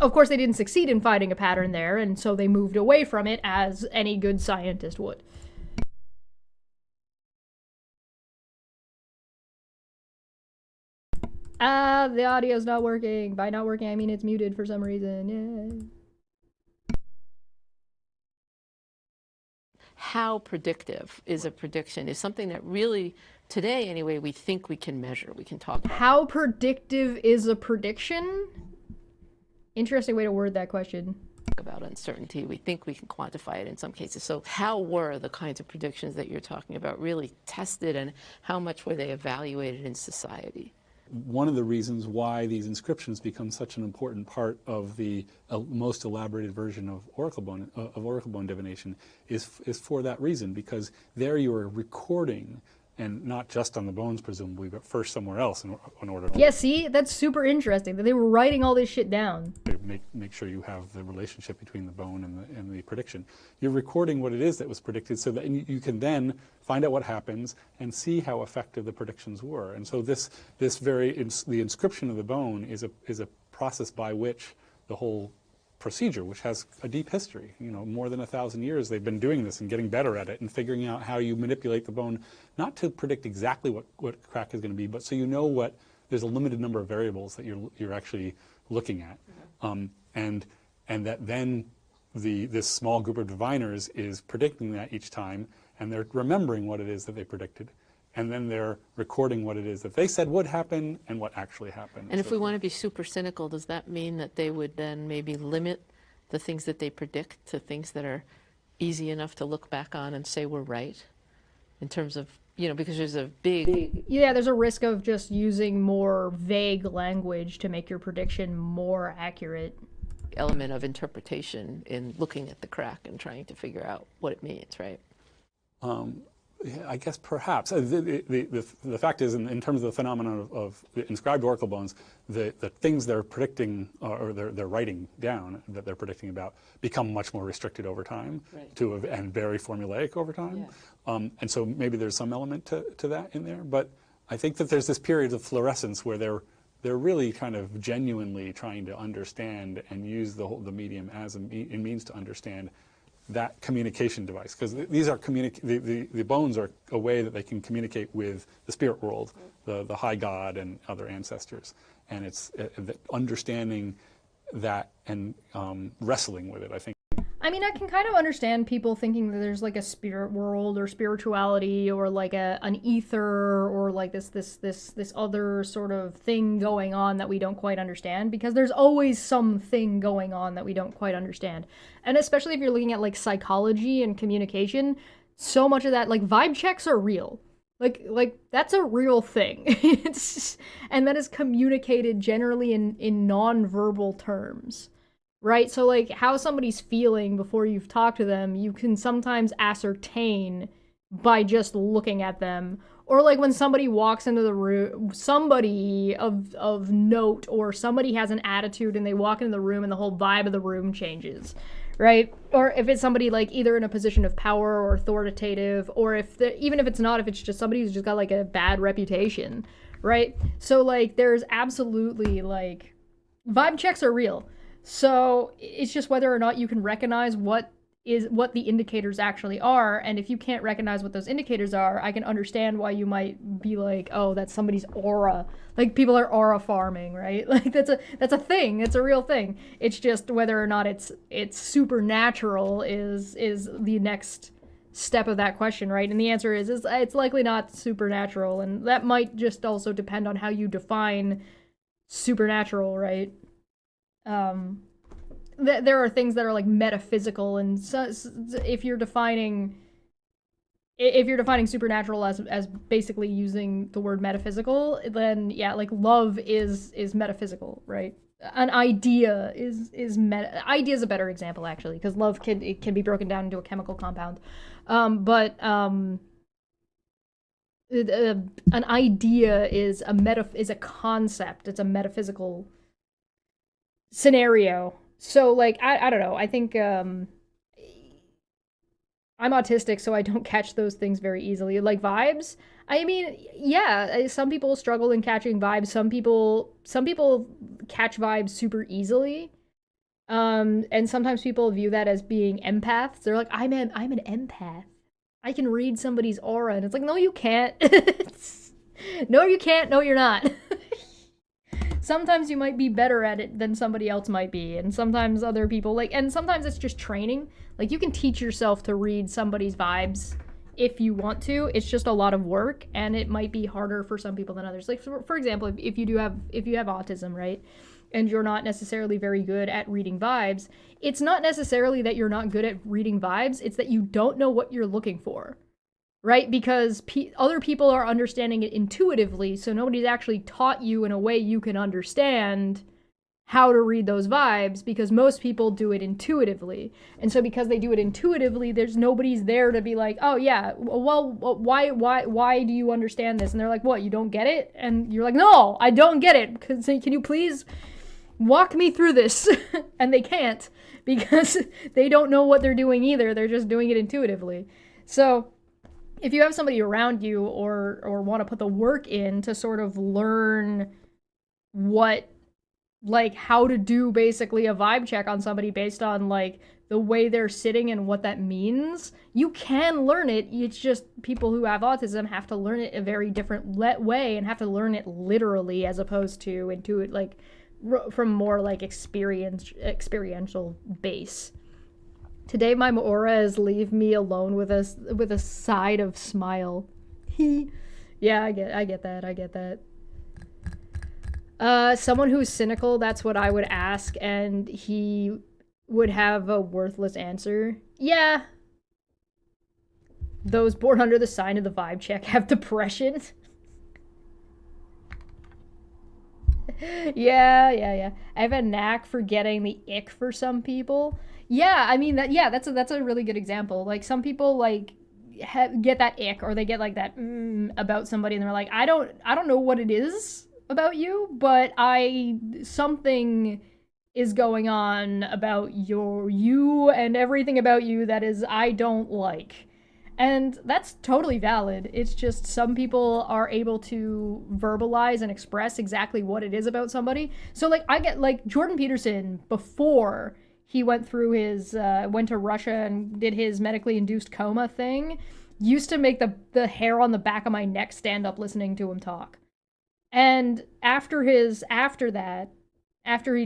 Of course, they didn't succeed in finding a pattern there, and so they moved away from it, as any good scientist would. The audio's not working. By not working, I mean it's muted for some reason. Yeah. How predictive is a prediction is something that really, today anyway, we think we can measure, we can talk about. How predictive is a prediction? Interesting way to word that question. About uncertainty, we think we can quantify it in some cases. So how were the kinds of predictions that you're talking about really tested, and how much were they evaluated in society? One of the reasons why these inscriptions become such an important part of the most elaborated version of oracle bone divination is for that reason, because there you are recording, and not just on the bones presumably, but first somewhere else in order to... Yeah, see? That's super interesting, that they were writing all this shit down. Make sure you have the relationship between the bone and the prediction. You're recording what it is that was predicted, so that you can then find out what happens and see how effective the predictions were. And so the inscription of the bone is a process by which the whole procedure, which has a deep history, you know, more than 1,000 years they've been doing this and getting better at it and figuring out how you manipulate the bone, not to predict exactly what crack is going to be, but so you know there's a limited number of variables that you're actually looking at. And that then this small group of diviners is predicting that each time, and they're remembering what it is that they predicted, and then they're recording what it is that they said would happen and what actually happened. And if we want to be super cynical, does that mean that they would then maybe limit the things that they predict to things that are easy enough to look back on and say we're right? In terms of, you know, because there's a big... Yeah, there's a risk of just using more vague language to make your prediction more accurate. Element of interpretation in looking at the crack and trying to figure out what it means, right? I guess perhaps. The fact is, in terms of the phenomenon of inscribed oracle bones, the things they're predicting or they're writing down that they're predicting about become much more restricted over time, right, and very formulaic over time. Yeah. And so maybe there's some element to that in there. But I think that there's this period of fluorescence where they're really kind of genuinely trying to understand and use the medium as a means to understand that communication device, because these are the bones are a way that they can communicate with the spirit world, the high god and other ancestors, and it's understanding that and wrestling with it, I think. I mean, I can kind of understand people thinking that there's like a spirit world or spirituality or like an ether or like this other sort of thing going on that we don't quite understand, because there's always something going on that we don't quite understand. And especially if you're looking at like psychology and communication, so much of that, like vibe checks are real. Like that's a real thing. And that is communicated generally in non-verbal terms. Right? So like how somebody's feeling before you've talked to them, you can sometimes ascertain by just looking at them. Or like when somebody walks into the room, somebody of note, or somebody has an attitude and they walk into the room and the whole vibe of the room changes, right? Or if it's somebody like either in a position of power or authoritative, or even if it's not, if it's just somebody who's just got like a bad reputation, right? So like there's absolutely like vibe checks are real. So it's just whether or not you can recognize what the indicators actually are. And if you can't recognize what those indicators are, I can understand why you might be like, oh, that's somebody's aura. Like people are aura farming, right? Like that's a thing. It's a real thing. It's just whether or not it's supernatural is the next step of that question, right? And the answer is it's likely not supernatural, and that might just also depend on how you define supernatural, right? There are things that are like metaphysical, and so if you're defining supernatural as basically using the word metaphysical, then yeah, like love is metaphysical, right? An idea is idea is a better example actually, because love can be broken down into a chemical compound, but an idea is a concept. It's a metaphysical scenario. So like I don't know. I think I'm autistic, so I don't catch those things very easily. Like vibes. I mean, yeah, some people struggle in catching vibes. Some people catch vibes super easily. And sometimes people view that as being empaths. They're like, I'm an empath. I can read somebody's aura, and it's like, no, you can't. No, you can't. No, you're not. Sometimes you might be better at it than somebody else might be, and sometimes other people and sometimes it's just training. Like you can teach yourself to read somebody's vibes if you want to. It's just a lot of work, and it might be harder for some people than others. Like for example, if you have autism, right? And you're not necessarily very good at reading vibes, it's not necessarily that you're not good at reading vibes, it's that you don't know what you're looking for. Right? Because other people are understanding it intuitively, so nobody's actually taught you in a way you can understand how to read those vibes, because most people do it intuitively. And so because they do it intuitively, there's nobody's there to be like, oh yeah, well, why do you understand this? And they're like, what, you don't get it? And you're like, no, I don't get it. Can you please walk me through this? And they can't, because they don't know what they're doing either. They're just doing it intuitively. So if you have somebody around you or want to put the work in to sort of learn how to do basically a vibe check on somebody based on like the way they're sitting and what that means, you can learn it. It's just people who have autism have to learn it a very different way, and have to learn it literally as opposed to intuit, like from more like experiential base. Today my aura is leave me alone with a side of smile. Yeah, I get that. Someone who's cynical, that's what I would ask, and he would have a worthless answer. Yeah. Those born under the sign of the vibe check have depression. Yeah. I have a knack for getting the ick for some people. Yeah, I mean that's a really good example. Like some people like get that ick, or they get like that about somebody, and they're like, I don't know what it is about you, but something is going on about you and everything about you that is I don't like. And that's totally valid. It's just some people are able to verbalize and express exactly what it is about somebody. So like I get like Jordan Peterson, before he went through his went to Russia and did his medically induced coma thing, used to make the hair on the back of my neck stand up listening to him talk. And after he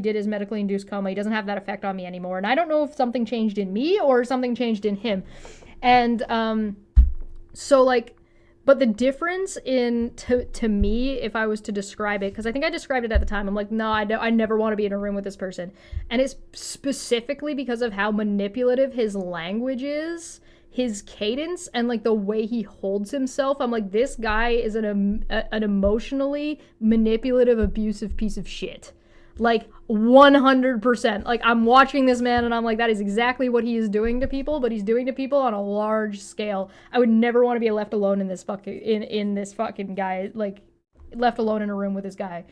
did his medically induced coma, he doesn't have that effect on me anymore. And I don't know if something changed in me or something changed in him. And so like, but the difference to me, if I was to describe it, because I think I described it at the time, I'm like, no, I never want to be in a room with this person. And it's specifically because of how manipulative his language is, his cadence, and like the way he holds himself. I'm like, this guy is an emotionally manipulative, abusive piece of shit. Like 100%. Like I'm watching this man and I'm like, that is exactly what he is doing to people, but he's doing to people on a large scale. I would never want to be left alone in this fucking in this fucking guy, like left alone in a room with this guy.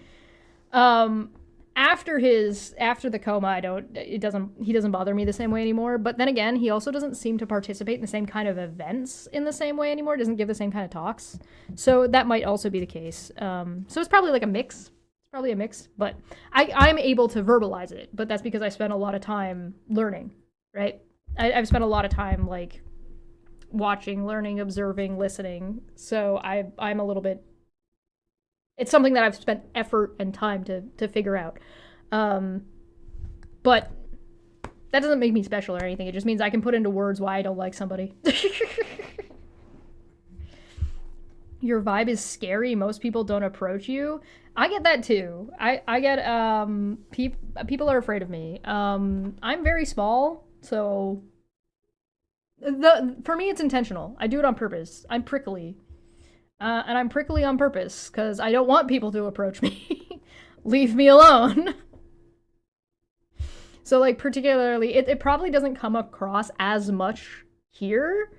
After the coma, he doesn't bother me the same way anymore. But then again, he also doesn't seem to participate in the same kind of events in the same way anymore. Doesn't give the same kind of talks. So that might also be the case. So it's probably like a mix. Probably a mix, but I'm able to verbalize it, but that's because I spent a lot of time learning, right? I've spent a lot of time like watching, learning, observing, listening. So I'm a little bit, it's something that I've spent effort and time to figure out. But that doesn't make me special or anything. It just means I can put into words why I don't like somebody. Your vibe is scary. Most people don't approach you. I get that too. I get people are afraid of me. I'm very small, so for me it's intentional. I do it on purpose. I'm prickly, and I'm prickly on purpose because I don't want people to approach me. Leave me alone. So like particularly, it probably doesn't come across as much here.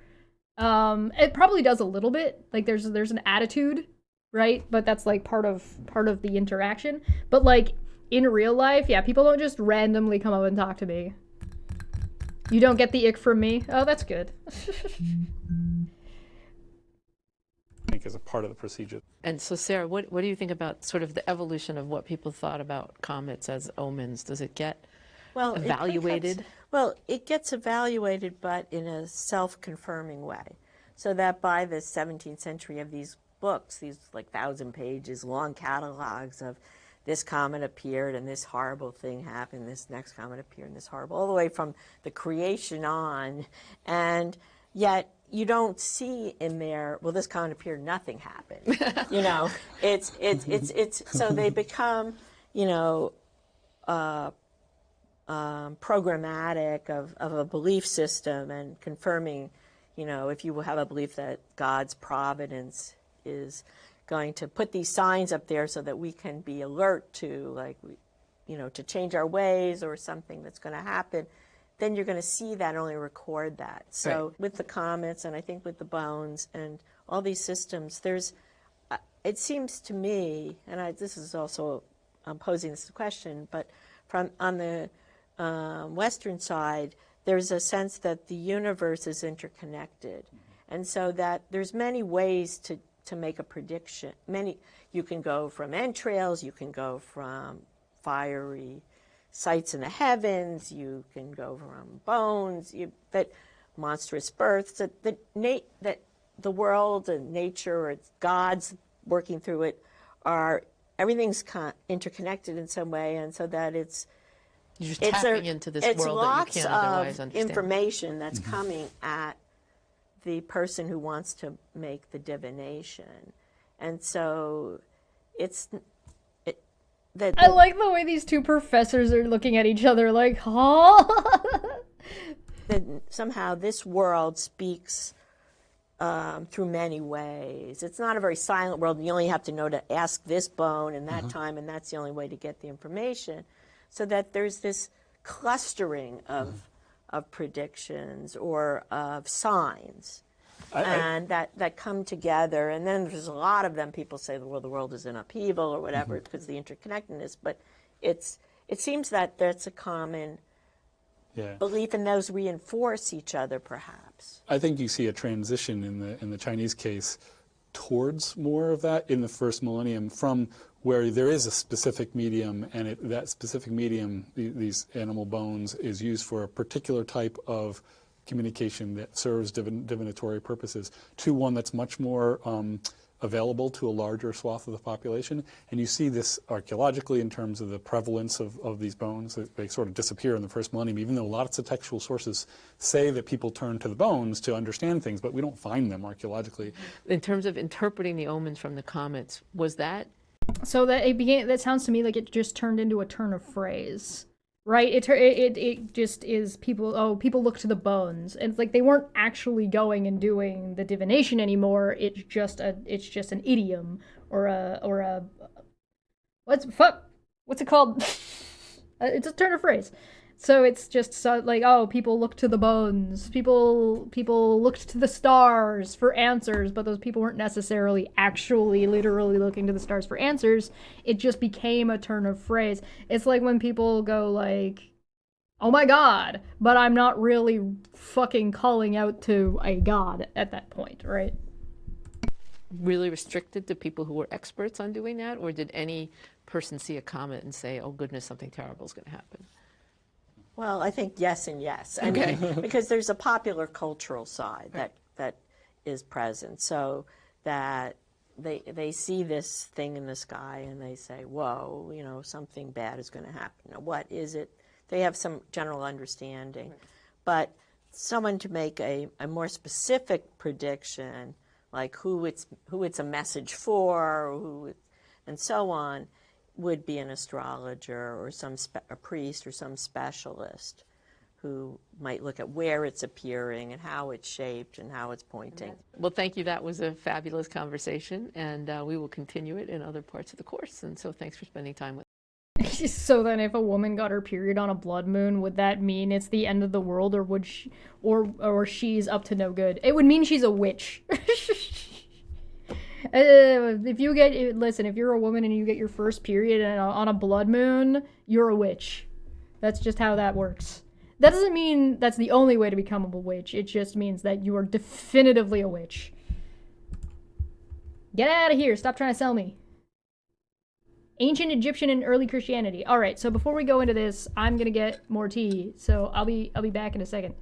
It probably does a little bit. Like there's an attitude, right? But that's like part of the interaction. But like in real life, yeah, people don't just randomly come up and talk to me. You don't get the ick from me. Oh, that's good. I think is a part of the procedure. And so, Sarah, what do you think about sort of the evolution of what people thought about comets as omens? Does it get evaluated? It gets evaluated, but in a self-confirming way. So that by the 17th century you have these books, these like 1,000 pages, long catalogs of this comet appeared and this horrible thing happened, this next comet appeared and this horrible, all the way from the creation on. And yet you don't see in there, well, this comet appeared, nothing happened. You know, it's so they become, you know, programmatic of a belief system and confirming, you know, if you have a belief that God's providence is going to put these signs up there so that we can be alert to, like, you know, to change our ways or something that's going to happen, then you're going to see that and only record that. So with the comets and I think with the bones and all these systems, there's, it seems to me, and this is also, I'm posing this question, but from on the Western side, there's a sense that the universe is interconnected. And so that there's many ways to make a prediction. You can go from entrails, you can go from fiery sights in the heavens, you can go from bones, that monstrous births, that the world and nature or God's working through it everything's interconnected in some way, and so that it's tapping into this world that you can't otherwise understand. It's lots of information that's coming at the person who wants to make the divination. And so I like the way these two professors are looking at each other like, huh? That somehow this world speaks through many ways. It's not a very silent world. You only have to know to ask this bone in that time, and that's the only way to get the information. So that there's this clustering of predictions or of signs, that come together. And then there's a lot of them. People say, well, the world is in upheaval or whatever because of the interconnectedness. But it seems that that's a common belief, and those reinforce each other, perhaps. I think you see a transition in the Chinese case towards more of that in the first millennium, from where there is a specific medium, and that specific medium, these animal bones, is used for a particular type of communication that serves divinatory purposes, to one that's much more available to a larger swath of the population. And you see this archaeologically in terms of the prevalence of these bones. They sort of disappear in the first millennium, even though lots of textual sources say that people turn to the bones to understand things, but we don't find them archaeologically. In terms of interpreting the omens from the comets, was that? So that sounds to me like it just turned into a turn of phrase. Right, it just is people look to the bones, and it's like they weren't actually going and doing the divination anymore. It's just an idiom or a what's what's it called? It's a turn of phrase. So it's just so, like, oh, people look to the bones. People looked to the stars for answers, but those people weren't necessarily actually literally looking to the stars for answers. It just became a turn of phrase. It's like when people go like, "Oh my god," but I'm not really fucking calling out to a god at that point, right? Really restricted to people who were experts on doing that, or did any person see a comet and say, "Oh goodness, something terrible is going to happen"? Well, I think yes and yes. I mean, because there's a popular cultural side that is present. So that they see this thing in the sky and they say, whoa, you know, something bad is going to happen. Now, what is it? They have some general understanding. Right. But someone to make a more specific prediction, like who it's a message for, and so on, would be an astrologer or a priest or some specialist who might look at where it's appearing and how it's shaped and how it's pointing. Well, thank you. That was a fabulous conversation, and we will continue it in other parts of the course. And so thanks for spending time with us. So then if a woman got her period on a blood moon, would that mean it's the end of the world, or would she, or she's up to no good? It would mean she's a witch. If you're a woman and you get your first period on a blood moon, you're a witch. That's just how that works. That doesn't mean that's the only way to become a witch. It just means that you are definitively a witch. Get out of here. Stop trying to sell me. Ancient Egyptian and early Christianity. All right, so before we go into this, I'm going to get more tea. So I'll be back in a second.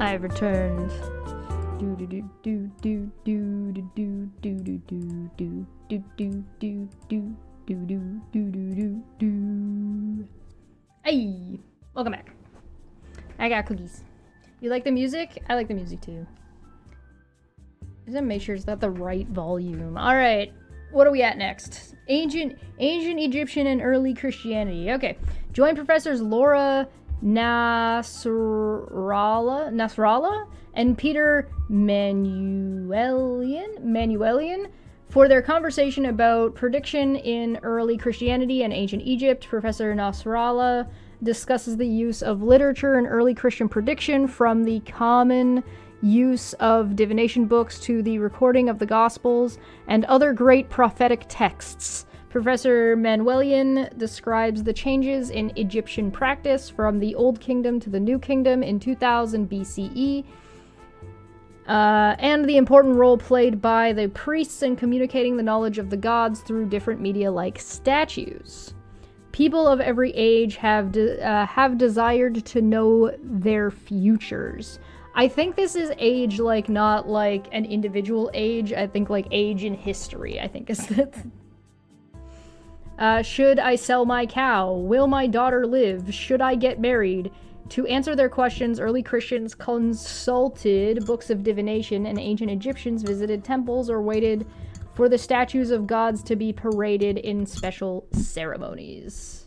I have returned. Do do do do do do do do do do do do do do do do do do do do. Hey, welcome back. I got cookies. You like the music? I like the music too. Just gonna make sure it's at the right volume. All right, what are we at next? Ancient Egyptian and early Christianity. Okay, join professors Laura Nasrallah and Peter Manuelian for their conversation about prediction in early Christianity and ancient Egypt. Professor Nasrallah discusses the use of literature in early Christian prediction, from the common use of divination books to the recording of the Gospels and other great prophetic texts. Professor Manuelian describes the changes in Egyptian practice from the Old Kingdom to the New Kingdom in 2000 BCE, and the important role played by the priests in communicating the knowledge of the gods through different media like statues. People of every age have desired to know their futures. I think this is age, like, not like an individual age. I think like age in history, I think is that. Should I sell my cow? Will my daughter live? Should I get married? To answer their questions, early Christians consulted books of divination, and ancient Egyptians visited temples or waited for the statues of gods to be paraded in special ceremonies.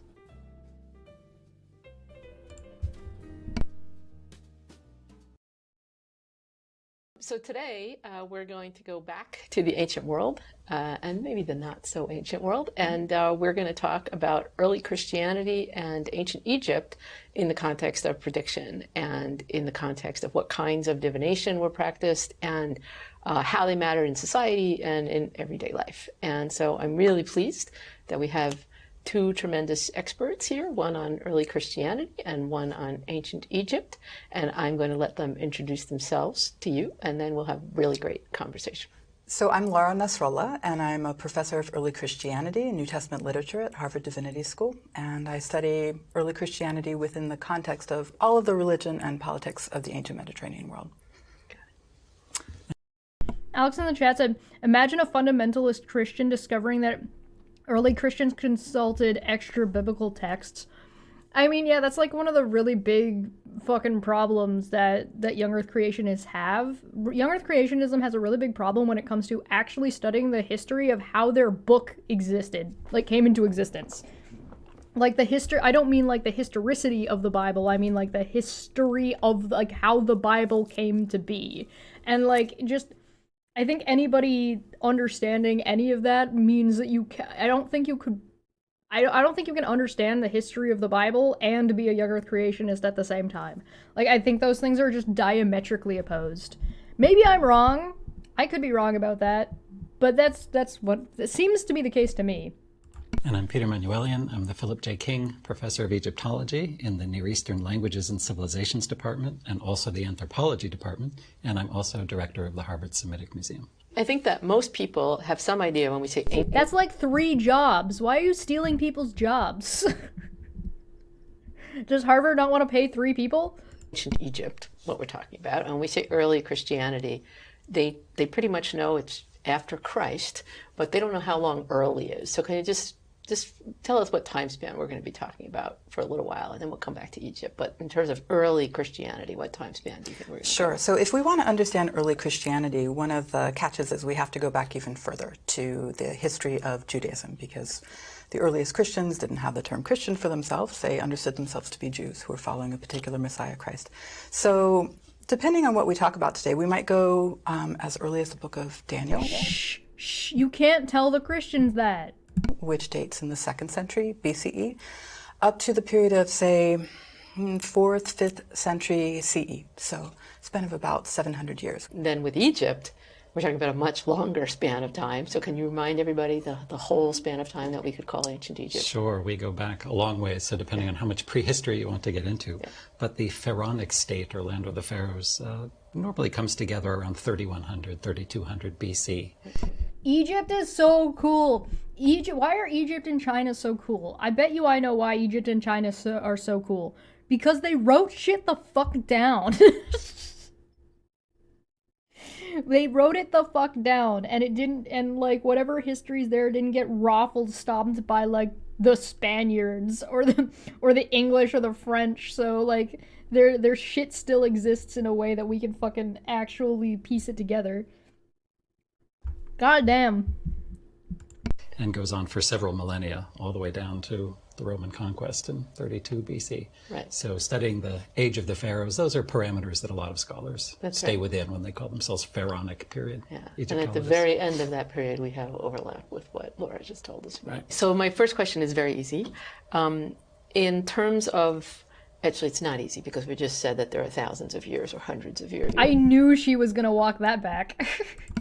So today we're going to go back to the ancient world, and maybe the not so ancient world, and we're going to talk about early Christianity and ancient Egypt in the context of prediction and in the context of what kinds of divination were practiced and how they mattered in society and in everyday life. And so I'm really pleased that we have two tremendous experts here, one on early Christianity and one on ancient Egypt, and I'm going to let them introduce themselves to you, and then we'll have really great conversation. So I'm Laura Nasrallah, and I'm a professor of early Christianity and New Testament literature at Harvard Divinity School, and I study early Christianity within the context of all of the religion and politics of the ancient Mediterranean world. Alex in the chat said, imagine a fundamentalist Christian discovering that early Christians consulted extra biblical texts. I mean, yeah, that's like one of the really big fucking problems that young earth creationists have. Young earth creationism has a really big problem when it comes to actually studying the history of how their book existed, like came into existence. Like the history, I don't mean like the historicity of the Bible, I mean like the history of like how the Bible came to be. And like just, I think anybody understanding any of that means that I don't think you can understand the history of the Bible and be a young earth creationist at the same time. Like, I think those things are just diametrically opposed. Maybe I'm wrong. I could be wrong about that. But that's what it seems to be the case to me. And I'm Peter Manuelian. I'm the Philip J. King Professor of Egyptology in the Near Eastern Languages and Civilizations Department and also the Anthropology Department. And I'm also director of the Harvard Semitic Museum. I think that most people have some idea when we say ancient. That's like 3 jobs. Why are you stealing people's jobs? Does Harvard not want to pay 3 people? Ancient Egypt, what we're talking about. And when we say early Christianity, they pretty much know it's after Christ, but they don't know how long early is. So can you just tell us what time span we're going to be talking about for a little while, and then we'll come back to Egypt. But in terms of early Christianity, what time span do you think we're going to Sure. So if we want to understand early Christianity, one of the catches is we have to go back even further to the history of Judaism, because the earliest Christians didn't have the term Christian for themselves. They understood themselves to be Jews who were following a particular Messiah Christ. So depending on what we talk about today, we might go as early as the book of Daniel. Shh, you can't tell the Christians that. Which dates in the 2nd century BCE, up to the period of, say, 4th, 5th century CE. So a span of about 700 years. Then with Egypt, we're talking about a much longer span of time. So can you remind everybody the whole span of time that we could call ancient Egypt? Sure, we go back a long way, so depending on how much prehistory you want to get into. Yeah. But the pharaonic state, or land of the pharaohs, normally comes together around 3100, 3200 BC. Egypt is so cool. Why are Egypt and China so cool? I bet you I know why Egypt and China are so cool. Because they wrote shit the fuck down. They wrote it the fuck down, and it didn't, and like whatever history's there didn't get raffled stomped by like the Spaniards or the English or the French. So like their shit still exists in a way that we can fucking actually piece it together. God damn. And goes on for several millennia, all the way down to the Roman conquest in 32 BC. Right. So studying the age of the pharaohs, those are parameters that a lot of scholars stay within when they call themselves pharaonic period. Yeah. And at the very end of that period, we have overlap with what Laura just told us. Right. So my first question is very easy. In terms of, actually it's not easy because we just said that there are thousands of years or hundreds of years. I knew she was gonna walk that back.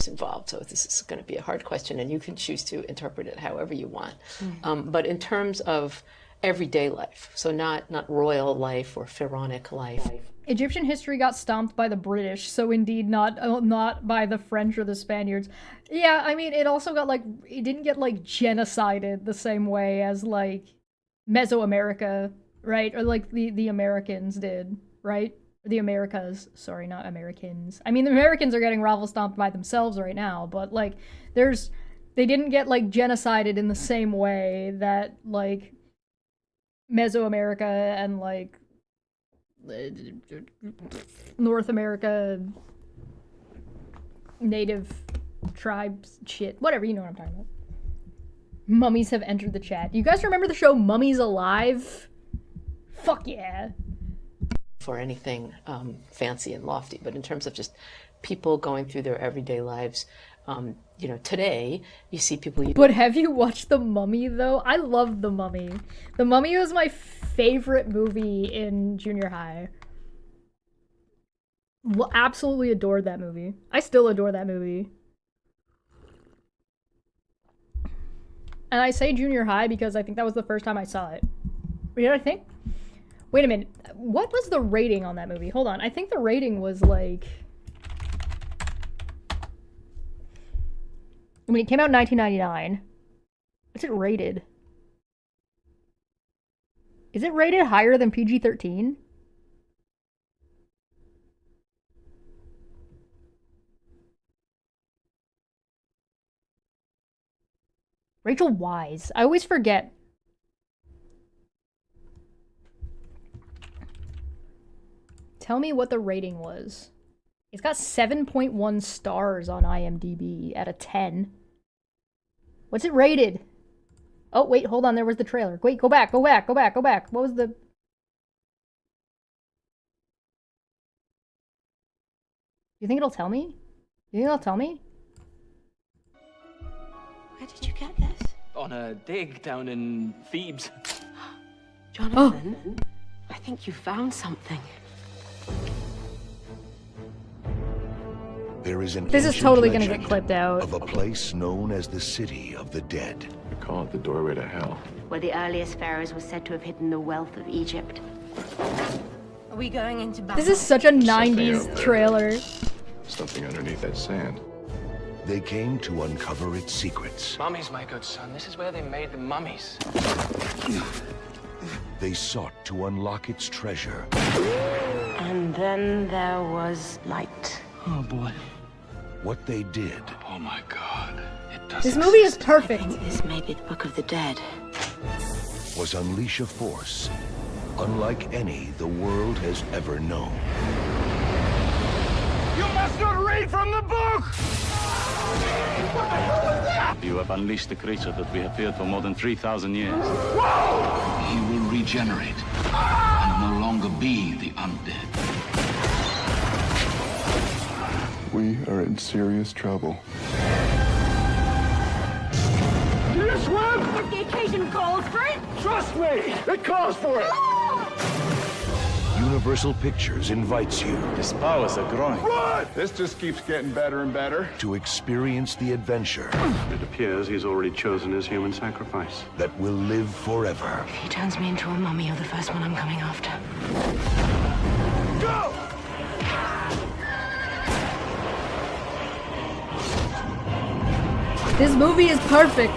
Involved, so this is going to be a hard question, and you can choose to interpret it however you want. But in terms of everyday life, so not royal life or pharaonic life. Egyptian history got stomped by the British, so indeed not by the French or the Spaniards. Yeah, I mean, it also got like, it didn't get like genocided the same way as like Mesoamerica, right? Or like the Americans did, right? The Americas, sorry, not Americans. I mean, the Americans are getting raffle stomped by themselves right now, but like, they didn't get like genocided in the same way that like Mesoamerica and like North America, native tribes, shit, whatever, you know what I'm talking about. Mummies have entered the chat. You guys remember the show Mummies Alive? Fuck yeah. For anything fancy and lofty, but in terms of just people going through their everyday lives, you know, today you see people. But have you watched The Mummy though? I love The Mummy. The Mummy was my favorite movie in junior high. Absolutely adored that movie. I still adore that movie. And I say junior high because I think that was the first time I saw it. You know what I think? Wait a minute. What was the rating on that movie? Hold on. I think the rating was like... I mean, it came out in 1999. What's it rated? Is it rated higher than PG-13? Rachel Wise. I always forget. Tell me what the rating was. It's got 7.1 stars on IMDb out of 10. What's it rated? Oh, wait, hold on. There was the trailer. Wait, go back. What was the... You think it'll tell me? Where did you get this? On a dig down in Thebes. Jonathan, I think you found something. There is an This is ancient totally gonna get legend clipped out. of a place known as the City of the Dead. We call it the doorway to hell. Where the earliest pharaohs were said to have hidden the wealth of Egypt. Are we going into battle? This is such a Something 90s out there. trailer. Something underneath that sand. They came to uncover its secrets. Mummies, my good son. This is where they made the mummies. They sought to unlock its treasure. And then there was light. Oh, boy. What they did Oh my god. It doesn't. This movie is perfect. This may be the Book of the Dead. was unleash a force unlike any the world has ever known. You must not read from the book! You have unleashed the creature that we have feared for more than 3,000 years. He will regenerate and no longer be the undead. We are in serious trouble. This one! If the occasion calls for it. Trust me! It calls for it! Universal Pictures invites you His powers are growing. This just keeps getting better and better. to experience the adventure It appears he's already chosen his human sacrifice. that will live forever. If he turns me into a mummy, you're the first one I'm coming after. Go! This movie is perfect.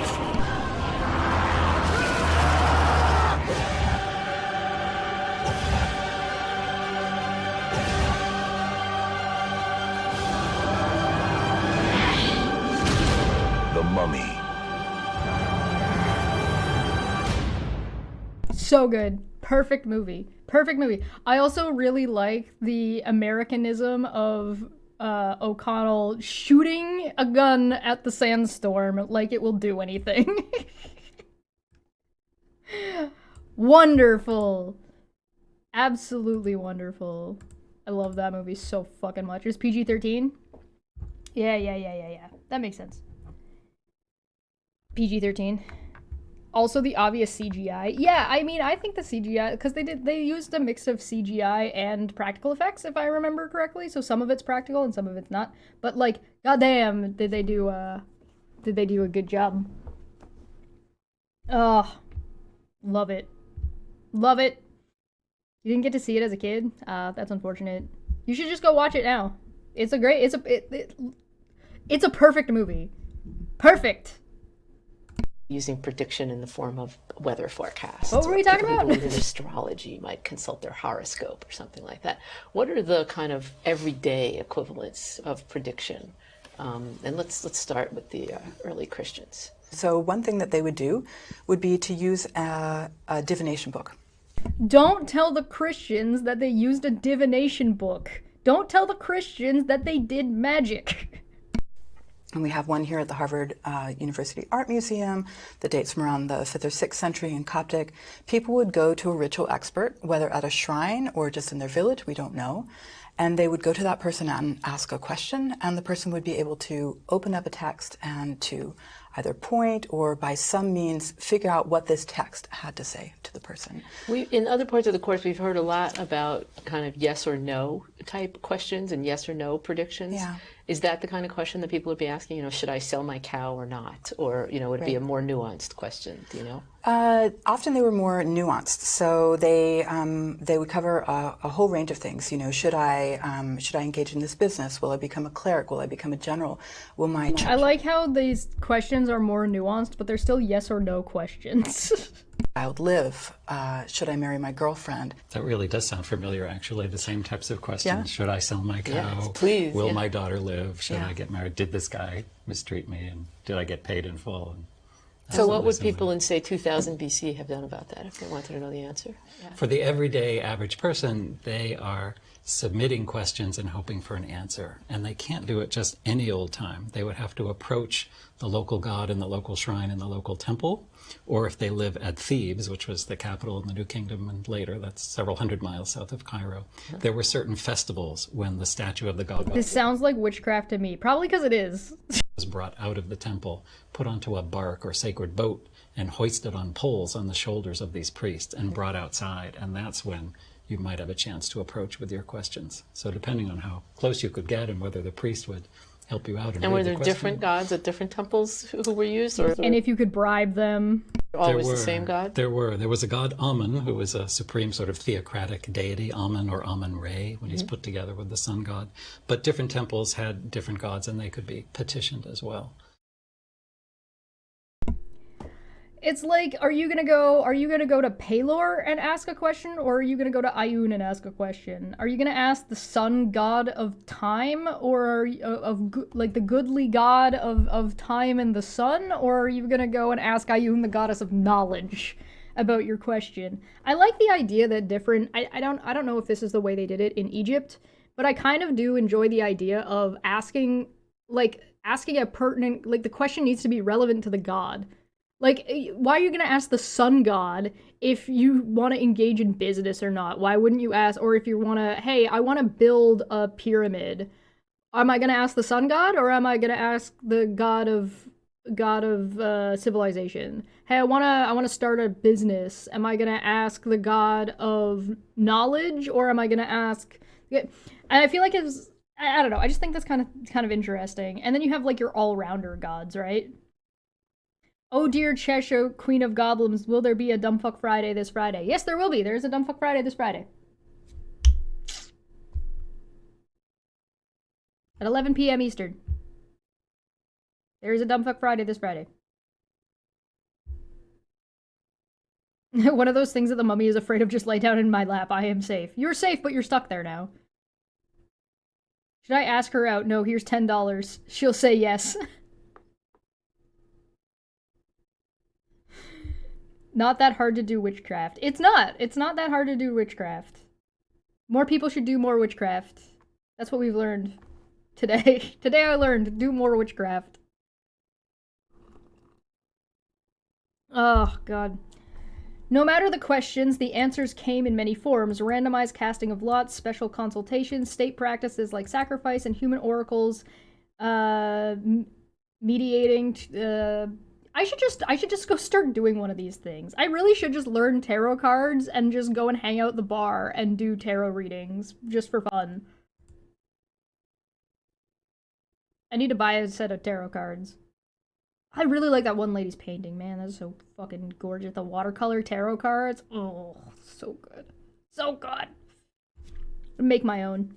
So good. Perfect movie. Perfect movie. I also really like the Americanism of O'Connell shooting a gun at the sandstorm like it will do anything. Wonderful. Absolutely wonderful. I love that movie so fucking much. It's PG-13? Yeah. That makes sense. PG-13. Also the obvious CGI. Yeah, I mean, I think the CGI, because they used a mix of CGI and practical effects, if I remember correctly. So some of it's practical and some of it's not. But like, goddamn, did they do a good job? Oh, love it. Love it. You didn't get to see it as a kid? That's unfortunate. You should just go watch it now. It's a great, it's a perfect movie. Perfect. Using prediction in the form of weather forecasts. What were we talking about? People in astrology might consult their horoscope or something like that. What are the kind of everyday equivalents of prediction? And let's start with the early Christians. So one thing that they would do would be to use a divination book. Don't tell the Christians that they used a divination book. Don't tell the Christians that they did magic. And we have one here at the Harvard University Art Museum that dates from around the 5th or 6th century in Coptic. People would go to a ritual expert, whether at a shrine or just in their village, we don't know. And they would go to that person and ask a question, and the person would be able to open up a text and to either point or by some means figure out what this text had to say to the person. In other parts of the course, we've heard a lot about kind of yes or no type questions and yes or no predictions. Yeah. Is that the kind of question that people would be asking? You know, should I sell my cow or not? Or, you know, would it be a more nuanced question? Do you know? Often they were more nuanced. So they would cover a whole range of things. You know, should I engage in this business? Will I become a cleric? Will I become a general? Will my I like how these questions are more nuanced, but they're still yes or no questions. child live? Should I marry my girlfriend? That really does sound familiar, actually. The same types of questions. Yeah. Should I sell my cow? Yes, please. Will my daughter live? Should Yeah. I get married? Did this guy mistreat me? And did I get paid in full? And So what would people in, say, 2000 BC have done about that if they wanted to know the answer? Yeah. For the everyday average person, they are submitting questions and hoping for an answer. And they can't do it just any old time. They would have to approach the local god in the local shrine in the local temple, or if they live at Thebes, which was the capital in the New Kingdom and later, that's several hundred miles south of Cairo, there were certain festivals when the statue of the god This sounds like witchcraft to me, probably because it is. was brought out of the temple, put onto a bark or sacred boat, and hoisted on poles on the shoulders of these priests and brought outside. And that's when you might have a chance to approach with your questions. So depending on how close you could get and whether the priest would help you out. And were there different gods at different temples who were used? Or And if you could bribe them. Always the same god? There was a god Amen, who was a supreme sort of theocratic deity, Amen or Amen-Re, when he's put together with the sun god. But different temples had different gods, and they could be petitioned as well. It's like, are you gonna go to Pelor and ask a question, or are you gonna go to Ayun and ask a question? Are you gonna ask the sun god of time, or like the goodly god of time and the sun, or are you gonna go and ask Ayun, the goddess of knowledge, about your question? I like the idea that different. I don't know if this is the way they did it in Egypt, but I kind of do enjoy the idea of asking a pertinent, like the question needs to be relevant to the god. Like, why are you going to ask the sun god if you want to engage in business or not? Why wouldn't you ask, or if you want to, hey, I want to build a pyramid. Am I going to ask the sun god, or am I going to ask the god of civilization? Hey, I want to start a business. Am I going to ask the god of knowledge, or am I going to ask? And I feel like I don't know. I just think that's kind of interesting. And then you have like your all-rounder gods, right? Oh dear Chesh, Queen of Goblins, will there be a Dumbfuck Friday this Friday? Yes, there will be. There's a Dumbfuck Friday this Friday. At 11 p.m. Eastern. There is a Dumbfuck Friday this Friday. One of those things that the mummy is afraid of. Just lay down in my lap. I am safe. You're safe, but you're stuck there now. Should I ask her out? No, here's $10. She'll say yes. Not that hard to do witchcraft. It's not. It's not that hard to do witchcraft. More people should do more witchcraft. That's what we've learned today. Today I learned do more witchcraft. Oh, God. No matter the questions, the answers came in many forms. Randomized casting of lots, special consultations, state practices like sacrifice, and human oracles mediating... I should just go start doing one of these things. I really should just learn tarot cards and just go and hang out at the bar and do tarot readings just for fun. I need to buy a set of tarot cards. I really like that one lady's painting, man. That's so fucking gorgeous. The watercolor tarot cards. Oh, so good. So good. Make my own.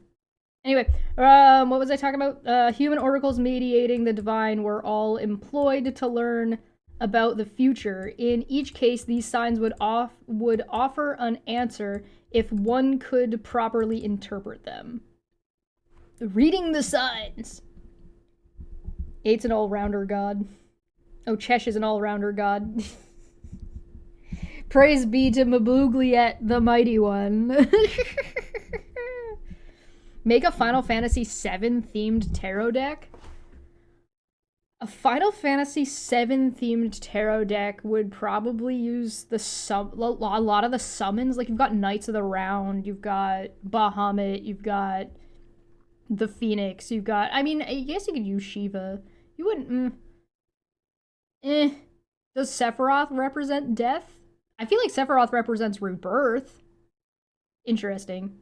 Anyway, what was I talking about? Human oracles mediating the divine were all employed to learn about the future. In each case, these signs would offer an answer if one could properly interpret them. Reading the signs. 8's an all-rounder god. Oh, Chesh is an all-rounder god. Praise be to Mabugliet, the mighty one. Make a Final Fantasy VII themed tarot deck? A Final Fantasy VII themed tarot deck would probably use a lot of the summons. Like, you've got Knights of the Round, you've got Bahamut, you've got the Phoenix, you've got... I mean, I guess you could use Shiva. You wouldn't... Does Sephiroth represent death? I feel like Sephiroth represents rebirth. Interesting.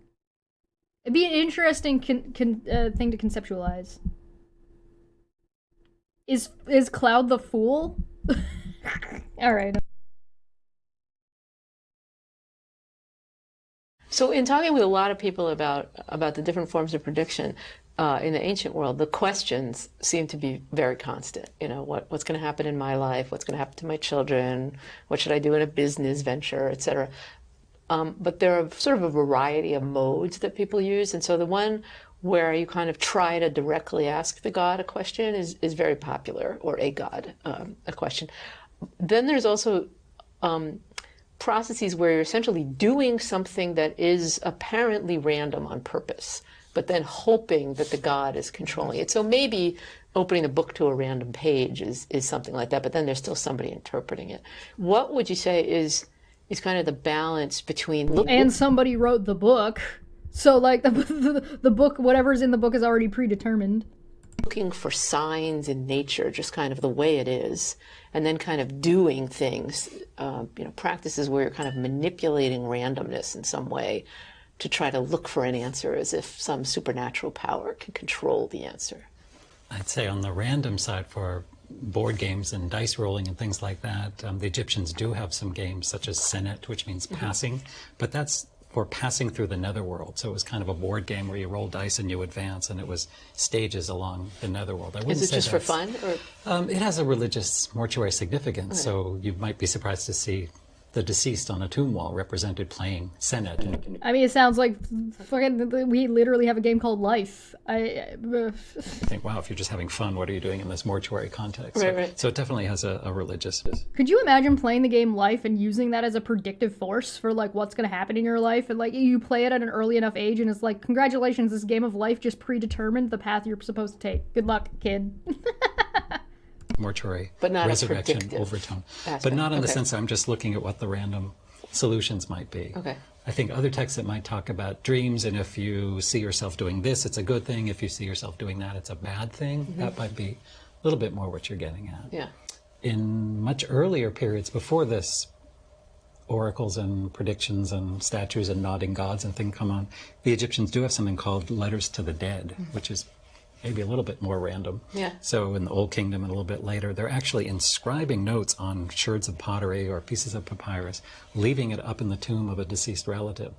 It'd be an interesting thing to conceptualize. Is Cloud the Fool? Alright. So in talking with a lot of people about the different forms of prediction in the ancient world, the questions seem to be very constant. You know, what's going to happen in my life? What's going to happen to my children? What should I do in a business venture, etc. But there are sort of a variety of modes that people use. And so the one where you kind of try to directly ask the god a question is very popular, or a god a question. Then there's also processes where you're essentially doing something that is apparently random on purpose, but then hoping that the god is controlling it. So maybe opening a book to a random page is something like that, but then there's still somebody interpreting it. What would you say is kind of the balance between... And somebody wrote the book. So, like, the book, whatever's in the book is already predetermined. Looking for signs in nature, just kind of the way it is, and then kind of doing things, practices where you're kind of manipulating randomness in some way to try to look for an answer as if some supernatural power can control the answer. I'd say on the random side for board games and dice rolling and things like that, the Egyptians do have some games such as Senet, which means passing, but that's for passing through the netherworld. So it was kind of a board game where you roll dice and you advance, and it was stages along the netherworld. Is it just for fun? Or? It has a religious mortuary significance, so you might be surprised to see the deceased on a tomb wall represented playing Senet. I mean, it sounds like fucking, we literally have a game called Life. I think, wow, if you're just having fun, what are you doing in this mortuary context? Right. So it definitely has a religious... Could you imagine playing the game Life and using that as a predictive force for, like, what's going to happen in your life? And, like, you play it at an early enough age and it's like, congratulations, this game of life just predetermined the path you're supposed to take. Good luck, kid. Mortuary but not resurrection overtone, but not in the sense I'm just looking at what the random solutions might be. I think other texts that might talk about dreams, and if you see yourself doing this, it's a good thing. If you see yourself doing that, it's a bad thing. That might be a little bit more what you're getting at. Yeah. In much earlier periods before this, oracles and predictions and statues and nodding gods and things come on, the Egyptians do have something called letters to the dead, which is maybe a little bit more random. Yeah. So in the Old Kingdom and a little bit later, they're actually inscribing notes on sherds of pottery or pieces of papyrus, leaving it up in the tomb of a deceased relative,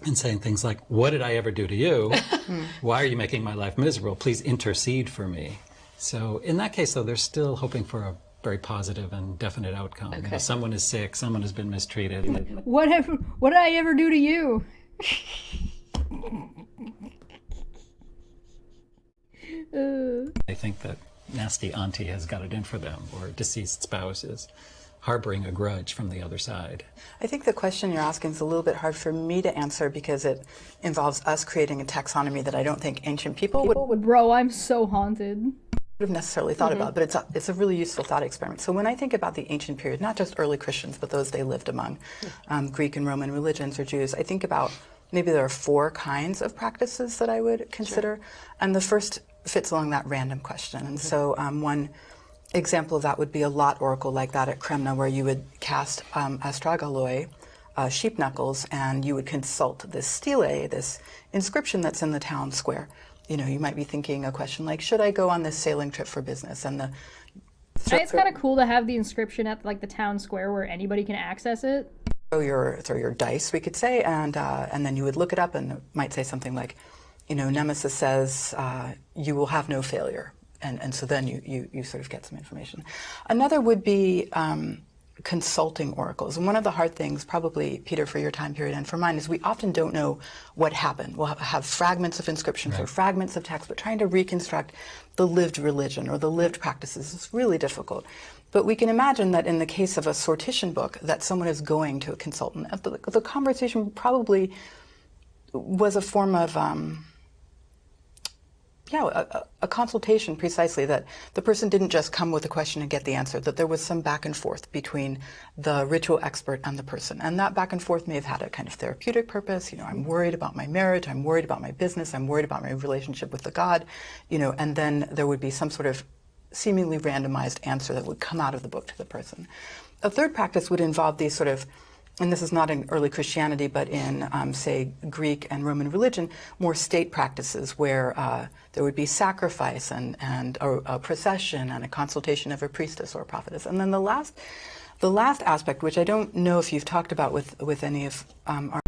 and saying things like, what did I ever do to you? Why are you making my life miserable? Please intercede for me. So in that case, though, they're still hoping for a very positive and definite outcome. You know, someone is sick, someone has been mistreated. What did I ever do to you? They think that nasty auntie has got it in for them, or deceased spouses. harboring a grudge from the other side. I think the question you're asking is a little bit hard for me to answer because it involves us creating a taxonomy that I don't think ancient people would Bro, I'm so haunted. have necessarily thought about, but it's a really useful thought experiment. So when I think about the ancient period, not just early Christians, but those they lived among, Greek and Roman religions or Jews, I think about maybe there are 4 kinds of practices that I would consider. Sure. And the first fits along that random question. And so one example of that would be a lot oracle like that at Kremna, where you would cast astragaloi, sheep knuckles, and you would consult this stele, this inscription that's in the town square. You know, you might be thinking a question like, should I go on this sailing trip for business? And it's kind of cool to have the inscription at like the town square where anybody can access it. Throw your dice, we could say, and then you would look it up, and it might say something like, you know, Nemesis says you will have no failure, and so then you sort of get some information. Another would be consulting oracles, and one of the hard things, probably Peter, for your time period and for mine, is we often don't know what happened. We'll have fragments of inscriptions or fragments of text, but trying to reconstruct the lived religion or the lived practices is really difficult. But we can imagine that in the case of a sortition book, that someone is going to a consultant. The conversation probably was a form of, a consultation, precisely, that the person didn't just come with a question and get the answer, that there was some back and forth between the ritual expert and the person. And that back and forth may have had a kind of therapeutic purpose. You know, I'm worried about my marriage, I'm worried about my business, I'm worried about my relationship with the God, you know, and then there would be some sort of seemingly randomized answer that would come out of the book to the person. A third practice would involve these sort of, and this is not in early Christianity, but in, say, Greek and Roman religion, more state practices where there would be sacrifice and a procession and a consultation of a priestess or a prophetess. And then the last aspect, which I don't know if you've talked about with any of our...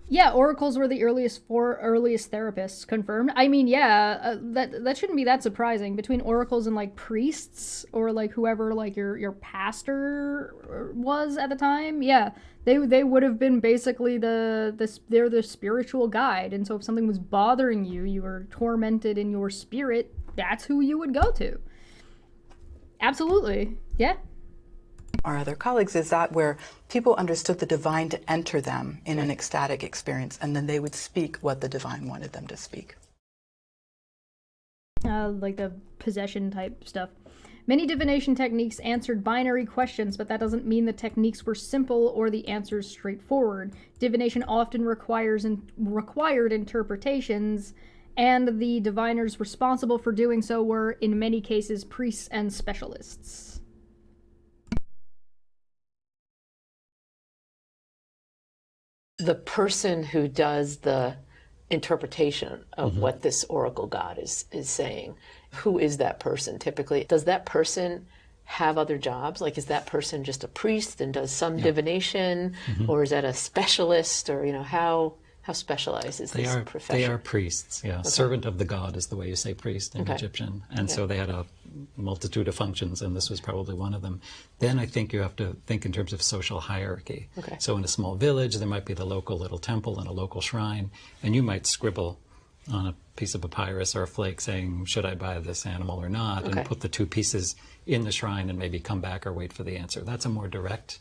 Yeah, oracles were the earliest therapists, confirmed. I mean, yeah, that shouldn't be that surprising. Between oracles and like priests or like whoever like your pastor was at the time, yeah, they would have been basically they're the spiritual guide. And so if something was bothering you, you were tormented in your spirit, that's who you would go to. Absolutely, yeah. Our other colleagues, is that where people understood the divine to enter them in an ecstatic experience, and then they would speak what the divine wanted them to speak. Like the possession type stuff. Many divination techniques answered binary questions, but that doesn't mean the techniques were simple or the answers straightforward. Divination often required interpretations, and the diviners responsible for doing so were, in many cases, priests and specialists. The person who does the interpretation of what this oracle god is saying, who is that person typically? Does that person have other jobs? Like, is that person just a priest and does some divination, or is that a specialist, or, you know, how specialized is this profession? They are priests, yeah. Okay. Servant of the god is the way you say priest in Egyptian. And so they had a multitude of functions, and this was probably one of them. Then I think you have to think in terms of social hierarchy. Okay. So in a small village, there might be the local little temple and a local shrine, and you might scribble on a piece of papyrus or a flake saying, should I buy this animal or not, and put the 2 pieces in the shrine and maybe come back or wait for the answer. That's a more direct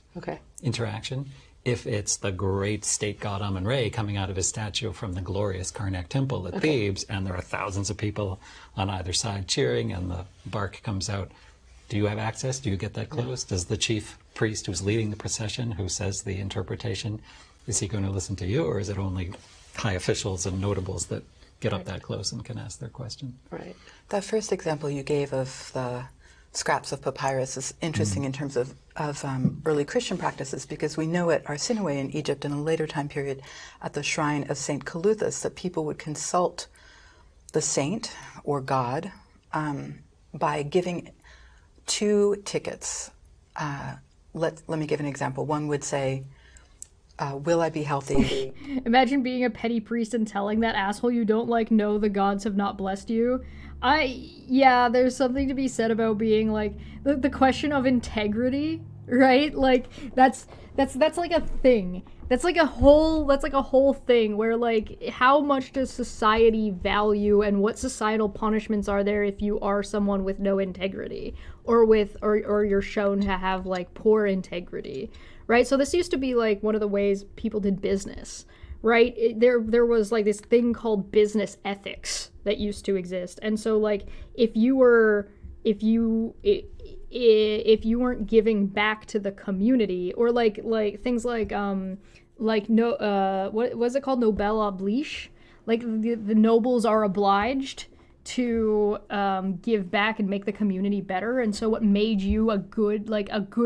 interaction. If it's the great state god Amun-Re coming out of his statue from the glorious Karnak temple at Thebes, and there are thousands of people on either side cheering, and the bark comes out, do you have access? Do you get that close? Does the chief priest who's leading the procession, who says the interpretation, is he going to listen to you, or is it only high officials and notables that get up that close and can ask their question? Right. That first example you gave of the scraps of papyrus is interesting in terms of early Christian practices, because we know at Arsinoe in Egypt in a later time period at the shrine of Saint Caluthus that people would consult the saint or god by giving 2 tickets. Let me give an example. One would say, will I be healthy? Imagine being a petty priest and telling that asshole you don't like, no, the gods have not blessed you. Yeah, there's something to be said about being like, the question of integrity right? Like that's like a thing. That's like a whole thing where like how much does society value and what societal punishments are there if you are someone with no integrity or you're shown to have like poor integrity, right? So this used to be like one of the ways people did business, right? There was like this thing called business ethics that used to exist. And so like if you weren't giving back to the community or like things like no what was it called, Nobel oblige, like the nobles are obliged to give back and make the community better. And so what made you a good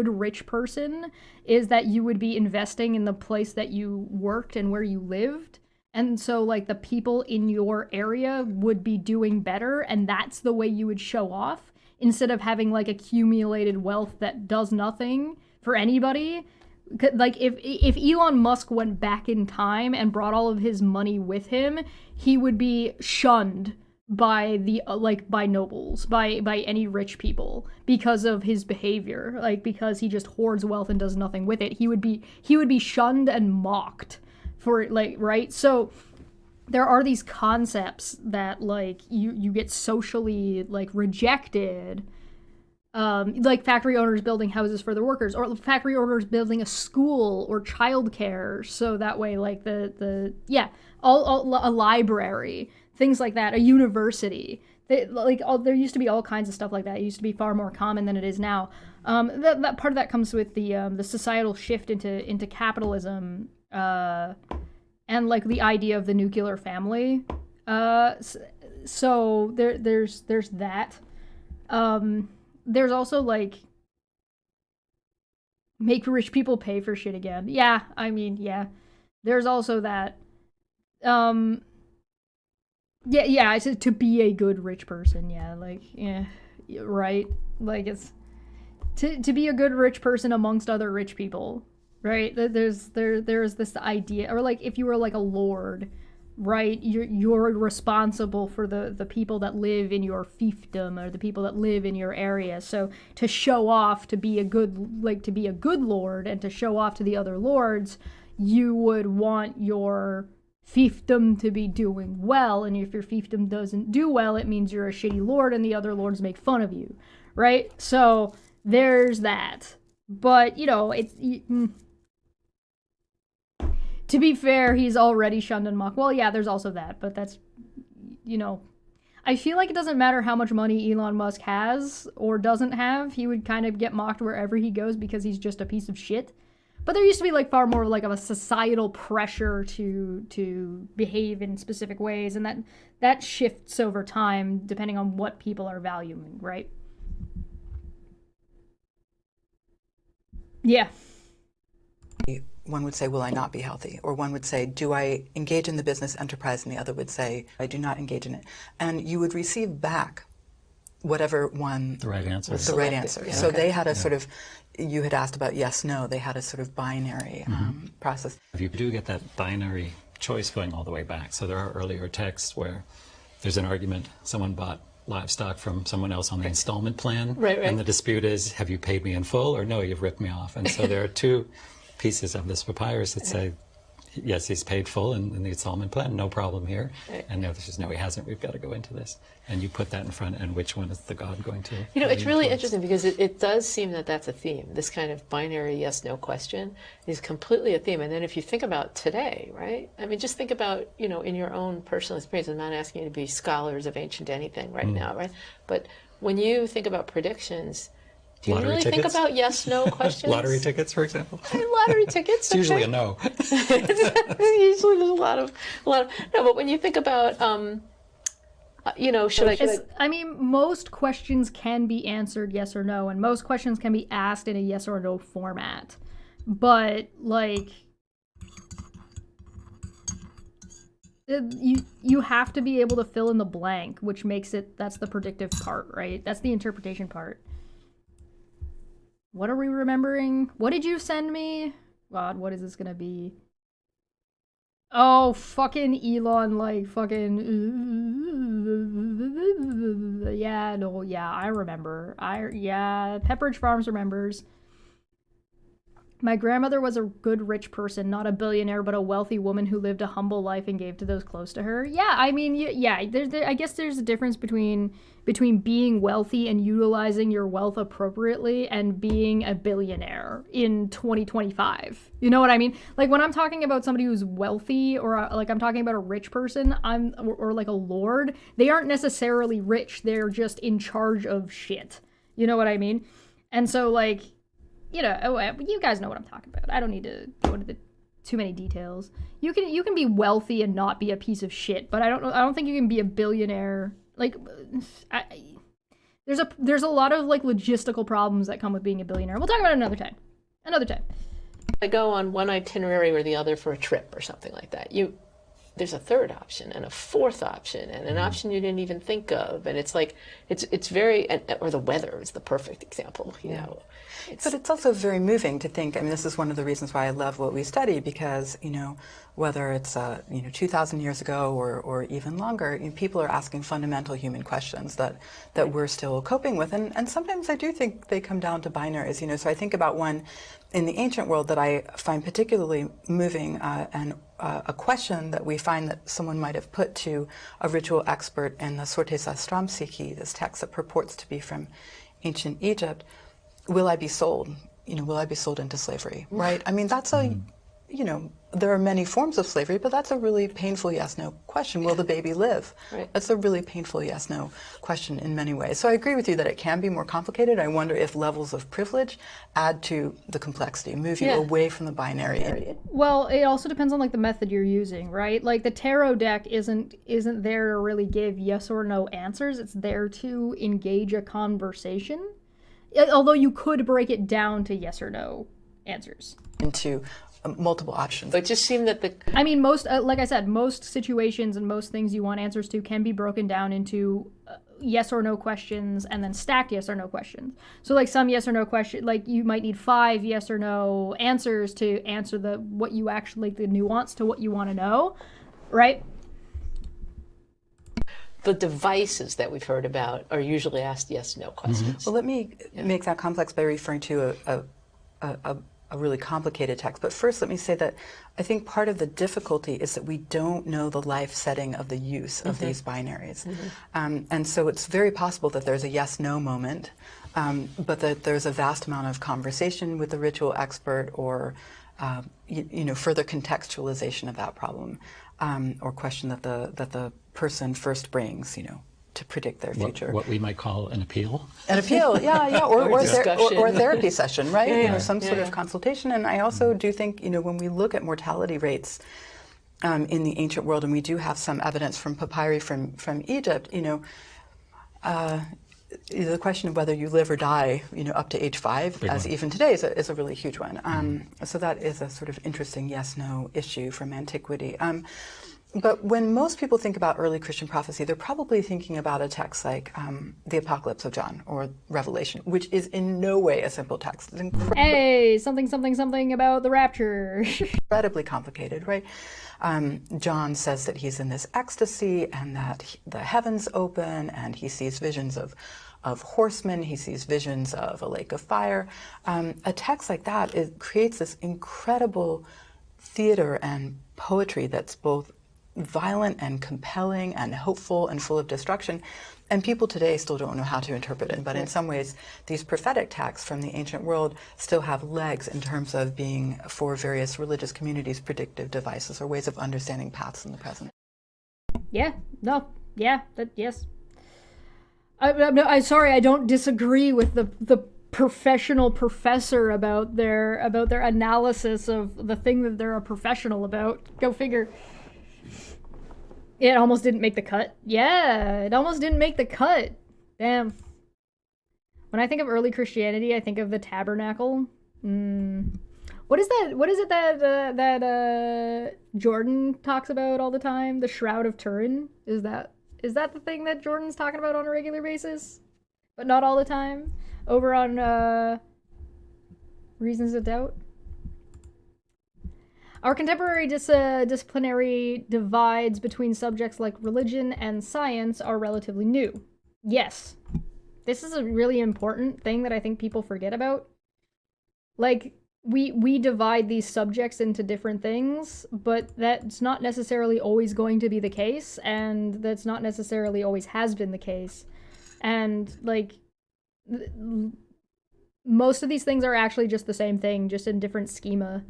rich person is that you would be investing in the place that you worked and where you lived. And so like the people in your area would be doing better, and that's the way you would show off, instead of having like accumulated wealth that does nothing for anybody. Like if Elon Musk went back in time and brought all of his money with him, he would be shunned by the by nobles, by any rich people, because of his behavior, like because he just hoards wealth and does nothing with it. He would be shunned and mocked for it, like, right? So there are these concepts that like you get socially like rejected, like factory owners building houses for their workers, or factory owners building a school or childcare, so that way like a library, things like that, a university. There used to be all kinds of stuff like that. It used to be far more common than it is now. That part of that comes with the societal shift into capitalism, and like the idea of the nuclear family. So there's that. There's also like make rich people pay for shit again. Yeah, I mean, yeah. There's also that. Yeah, I said to be a good rich person. Yeah, like, yeah, right. Like it's to be a good rich person amongst other rich people, right? There's this idea, or like if you were like a lord, right? You're responsible for the people that live in your fiefdom, or the people that live in your area. So to show off, to be a good lord, and to show off to the other lords, you would want your fiefdom to be doing well. And if your fiefdom doesn't do well, it means you're a shitty lord and the other lords make fun of you, right? So there's that. But, you know, to be fair, he's already shunned and mocked. Well, yeah, there's also that, but that's, you know, I feel like it doesn't matter how much money Elon Musk has or doesn't have, he would kind of get mocked wherever he goes because he's just a piece of shit. But there used to be like far more like of a societal pressure to behave in specific ways, and that shifts over time depending on what people are valuing, right? Yeah. One would say, will I not be healthy? Or one would say, do I engage in the business enterprise? And the other would say, I do not engage in it. And you would receive back whatever one the right answer. Was the right answer. Yeah. So Okay. they had a sort of, you had asked about yes, no, they had a sort of binary process. You do get that binary choice going all the way back. So there are earlier texts where there's an argument, someone bought livestock from someone else on the installment plan, right. And the dispute is, have you paid me in full, or no, you've ripped me off? And so there are two pieces of this papyrus that say, yes, he's paid full in the installment plan, no problem here. Right. And no, this is, no, he hasn't, we've got to go into this. And you put that in front, and which one is the God going to? You know, it's really interesting because it does seem that that's a theme. This kind of binary yes-no question is completely a theme. And then if you think about today, right? I mean, just think about, you know, in your own personal experience. I'm not asking you to be scholars of ancient anything right now, right? But when you think about predictions, do you lottery really tickets? think about yes-no questions? Lottery tickets, for example? Lottery tickets? It's usually a no. Usually there's a lot of, no, but when you think about, you know, I mean, most questions can be answered yes or no, and most questions can be asked in a yes or no format. But, like, you have to be able to fill in the blank, which makes it, that's the predictive part, right? That's the interpretation part. What are we remembering? What did you send me? God, what is this gonna be? Oh, fucking Elon, like, fucking... Yeah, no, yeah, I remember. Yeah, Pepperidge Farms remembers. My grandmother was a good rich person, not a billionaire, but a wealthy woman who lived a humble life and gave to those close to her. Yeah, I mean, yeah, I guess there's a difference between being wealthy and utilizing your wealth appropriately and being a billionaire in 2025. You know what I mean? Like when I'm talking about somebody who's wealthy, or like I'm talking about a rich person, or like a lord, they aren't necessarily rich. They're just in charge of shit. You know what I mean? And so like, you know, you guys know what I'm talking about. I don't need to go into too many details. You can be wealthy and not be a piece of shit, but I don't think you can be a billionaire. Like, there's a lot of like logistical problems that come with being a billionaire. We'll talk about it another time. I go on one itinerary or the other for a trip or something like that. There's a third option and a fourth option and an option you didn't even think of, and it's like it's very, or the weather is the perfect example, you know. But it's also very moving to think. I mean, this is one of the reasons why I love what we study, because you know, whether it's 2,000 years ago or even longer, people are asking fundamental human questions that we're still coping with, and sometimes I do think they come down to binaries. You know, so I think about one in the ancient world that I find particularly moving, and a question that we find that someone might have put to a ritual expert in the Sortes Astramsiki, this text that purports to be from ancient Egypt. Will I be sold? You know, will I be sold into slavery? Right? I mean, that's a, you know, there are many forms of slavery, but that's a really painful yes/no question. Will the baby live? Right. That's a really painful yes/no question in many ways. So I agree with you that it can be more complicated. I wonder if levels of privilege add to the complexity, move you away from the binary. Well, it also depends on like the method you're using, right? Like the tarot deck isn't there to really give yes or no answers. It's there to engage a conversation. Although you could break it down to yes or no answers. Into multiple options. But it just seemed that I mean, most, like I said, most situations and most things you want answers to can be broken down into yes or no questions and then stacked yes or no questions. So like some yes or no question, like you might need 5 yes or no answers to answer what you actually, the nuance to what you want to know, right? the devices that we've heard about are usually asked yes/no questions. Well, let me make that complex by referring to a really complicated text. But first, let me say that I think part of the difficulty is that we don't know the life setting of the use of these binaries. And so it's very possible that there's a yes/no moment, but that there's a vast amount of conversation with the ritual expert or further contextualization of that problem or question that the person first brings, to predict their future. What we might call an appeal. An appeal, or a therapy session, right? Some sort of yeah. consultation. And I also do think, when we look at mortality rates in the ancient world, and we do have some evidence from papyri from Egypt, the question of whether you live or die, up to age 5, as even today, is a really huge one. So that is a sort of interesting yes/no issue from antiquity. But when most people think about early Christian prophecy, they're probably thinking about a text like the Apocalypse of John or Revelation, which is in no way a simple text. It's hey, something about the rapture. Incredibly complicated, right? John says that he's in this ecstasy and that the heavens open and he sees visions of horsemen, he sees visions of a lake of fire. A text like that creates this incredible theater and poetry that's both violent and compelling and hopeful and full of destruction. And people today still don't know how to interpret it. But in some ways, these prophetic texts from the ancient world still have legs in terms of being, for various religious communities, predictive devices or ways of understanding paths in the present. Yes. I'm sorry, I don't disagree with the professional professor about their analysis of the thing that they're a professional about. Go figure. It almost didn't make the cut. Yeah, it almost didn't make the cut. Damn. When I think of early Christianity, I think of the tabernacle. What is that? What is it that Jordan talks about all the time? The Shroud of Turin? Is that the thing that Jordan's talking about on a regular basis? But not all the time? Over on Reasons of Doubt? Our contemporary disciplinary divides between subjects like religion and science are relatively new. Yes. This is a really important thing that I think people forget about. Like, we divide these subjects into different things, but that's not necessarily always going to be the case, and that's not necessarily always has been the case. And like most of these things are actually just the same thing, just in different schema.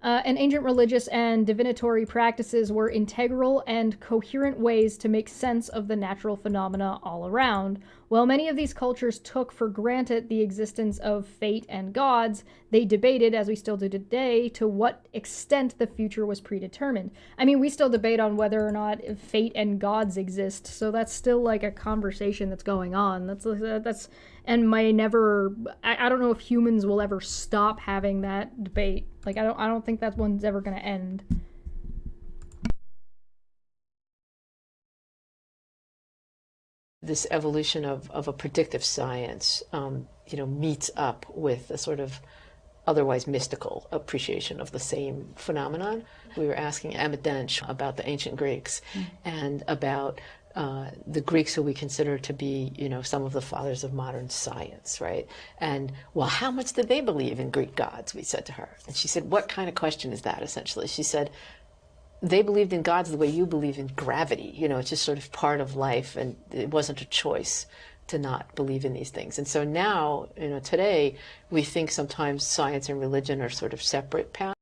And ancient religious and divinatory practices were integral and coherent ways to make sense of the natural phenomena all around. While many of these cultures took for granted the existence of fate and gods, they debated, as we still do today, to what extent the future was predetermined. I mean, we still debate on whether or not fate and gods exist, so that's still like a conversation that's going on. That's and may never. I don't know if humans will ever stop having that debate. Like, I don't think that one's ever going to end. This evolution of a predictive science, meets up with a sort of otherwise mystical appreciation of the same phenomenon. We were asking Emmett Dench about the ancient Greeks and about the Greeks who we consider to be, some of the fathers of modern science, right? And, well, how much did they believe in Greek gods, we said to her. And she said, what kind of question is that, essentially? She said, they believed in gods the way you believe in gravity. It's just sort of part of life, and it wasn't a choice to not believe in these things. And so now, today, we think sometimes science and religion are sort of separate paths.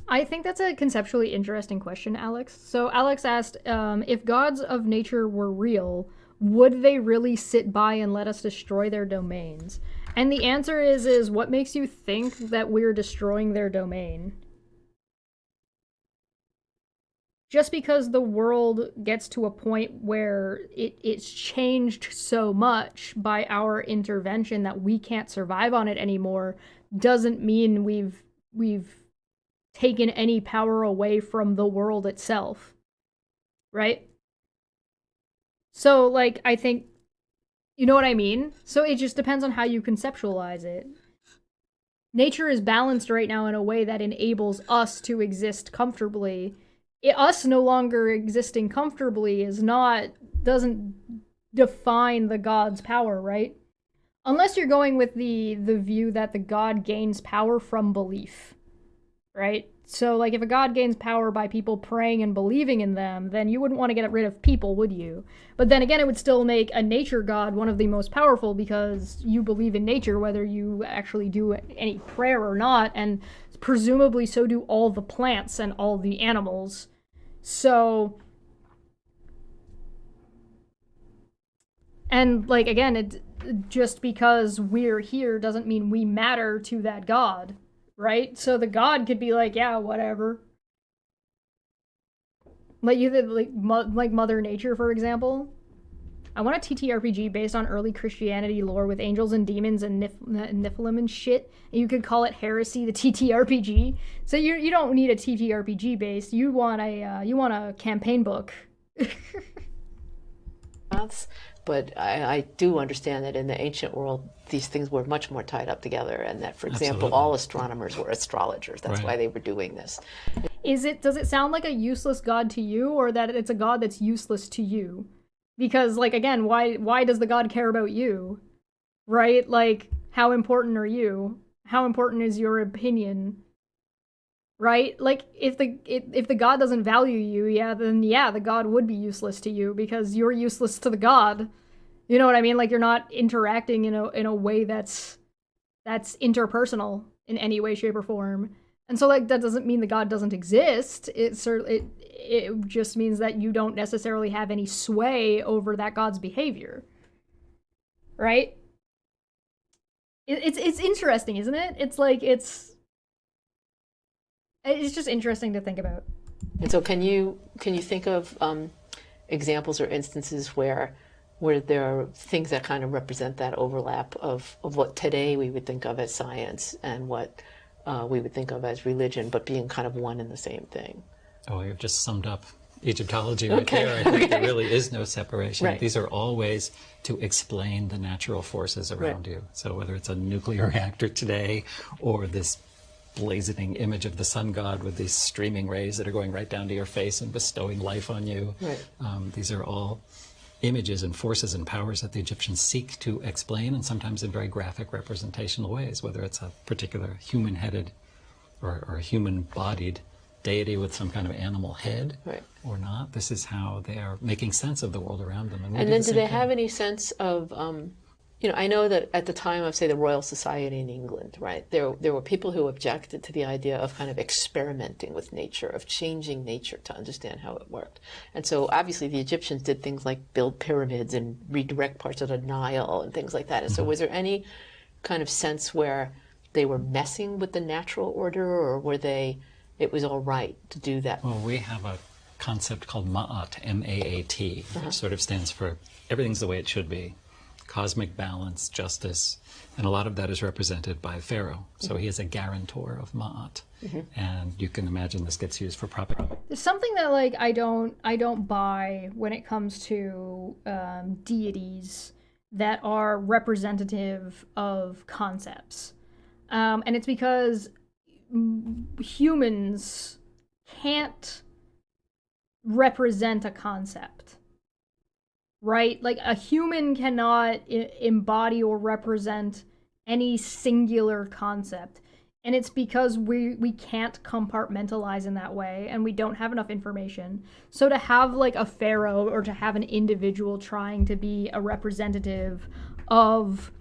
I think that's a conceptually interesting question, Alex. So Alex asked, if gods of nature were real, would they really sit by and let us destroy their domains? And the answer is what makes you think that we're destroying their domain? Just because the world gets to a point where it's changed so much by our intervention that we can't survive on it anymore, doesn't mean we've taken any power away from the world itself, right? So, like, I think, you know what I mean? So it just depends on how you conceptualize it. Nature is balanced right now in a way that enables us to exist comfortably. Us no longer existing comfortably doesn't define the god's power, right? Unless you're going with the view that the god gains power from belief. Right? So, like, if a god gains power by people praying and believing in them, then you wouldn't want to get rid of people, would you? But then again, it would still make a nature god one of the most powerful because you believe in nature, whether you actually do any prayer or not, and presumably so do all the plants and all the animals. So, and, like, again, just because we're here doesn't mean we matter to that god. Right? So the god could be like, yeah, whatever. Like Mother Nature, for example. I want a TTRPG based on early Christianity lore with angels and demons and Nephilim and shit. And you could call it Heresy, the TTRPG. So you don't need a TTRPG base. You want a campaign book. But I do understand that in the ancient world, these things were much more tied up together, and that, for example, all astronomers were astrologers. That's why they were doing this. Does it sound like a useless god to you, or that it's a god that's useless to you? Because, like, again, why does the god care about you? Right? Like, how important are you? How important is your opinion? Right? Like, if the god doesn't value you, then the god would be useless to you because you're useless to the god. You know what I mean? Like, you're not interacting in a way that's interpersonal in any way, shape, or form. And so, like, that doesn't mean the god doesn't exist. It just means that you don't necessarily have any sway over that god's behavior. Right? It's interesting, isn't it? It's like it's just interesting to think about. And so can you think of examples or instances where there are things that kind of represent that overlap of what today we would think of as science and what we would think of as religion, but being kind of one and the same thing? Oh, you've just summed up Egyptology right there. I think there really is no separation. Right. These are all ways to explain the natural forces around you. So whether it's a nuclear reactor today or this blazoning image of the sun god with these streaming rays that are going right down to your face and bestowing life on you. Right. These are all images and forces and powers that the Egyptians seek to explain, and sometimes in very graphic representational ways, whether it's a particular human-headed or a human-bodied deity with some kind of animal head or not. This is how they are making sense of the world around them. And then do they have any sense of, you know, I know that at the time of, say, the Royal Society in England, right, there were people who objected to the idea of kind of experimenting with nature, of changing nature to understand how it worked. And so obviously the Egyptians did things like build pyramids and redirect parts of the Nile and things like that. And so was there any kind of sense where they were messing with the natural order, or were they, it was all right to do that? Well, we have a concept called Ma'at, M-A-A-T, which sort of stands for everything's the way it should be. Cosmic balance, justice, and a lot of that is represented by Pharaoh. So he is a guarantor of Ma'at. And you can imagine this gets used for propaganda. There's something that like I don't buy when it comes to deities that are representative of concepts. And it's because humans can't represent a concept, right? Like a human cannot embody or represent any singular concept. And it's because we can't compartmentalize in that way, and we don't have enough information. So to have like a pharaoh or to have an individual trying to be a representative of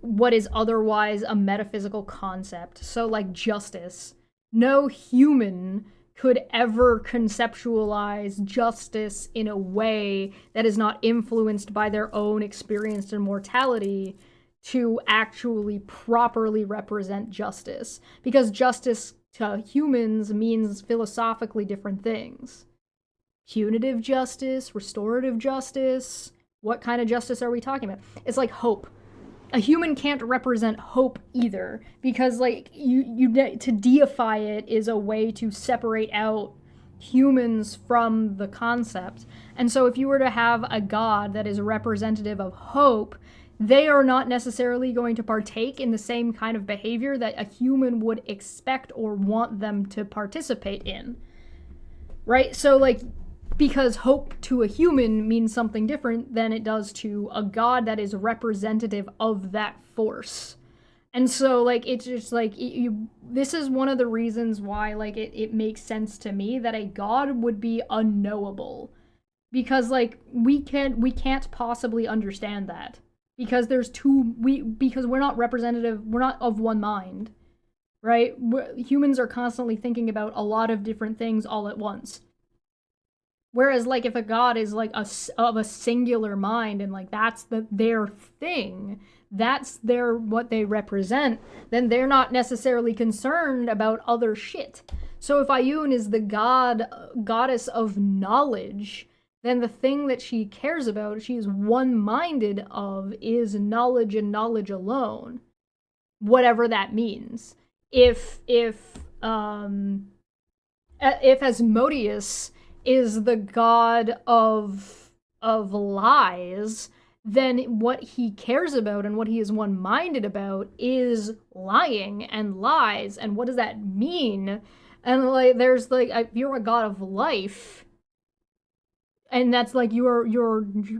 what is otherwise a metaphysical concept, so like justice, no human could ever conceptualize justice in a way that is not influenced by their own experience and mortality to actually properly represent justice. Because justice to humans means philosophically different things. Punitive justice, restorative justice, what kind of justice are we talking about? It's like hope. A human can't represent hope either, because like you to deify it is a way to separate out humans from the concept. And so if you were to have a god that is representative of hope, they are not necessarily going to partake in the same kind of behavior that a human would expect or want them to participate in. Right? So like, because hope to a human means something different than it does to a god that is representative of that force. And so like, it's just like, this is one of the reasons why like it makes sense to me that a god would be unknowable. Because like, we can't possibly understand that. Because because we're not representative, we're not of one mind, right? Humans are constantly thinking about a lot of different things all at once. Whereas like if a god is like of a singular mind and like that's their thing, that's what they represent, then they're not necessarily concerned about other shit. So if Ayun is the goddess of knowledge, then the thing that she cares about, she is one-minded of, is knowledge and knowledge alone. Whatever that means. If Asmodeus is the god of lies, then what he cares about and what he is one-minded about is lying and lies. And what does that mean? And like, there's like, if you're a god of life, and that's like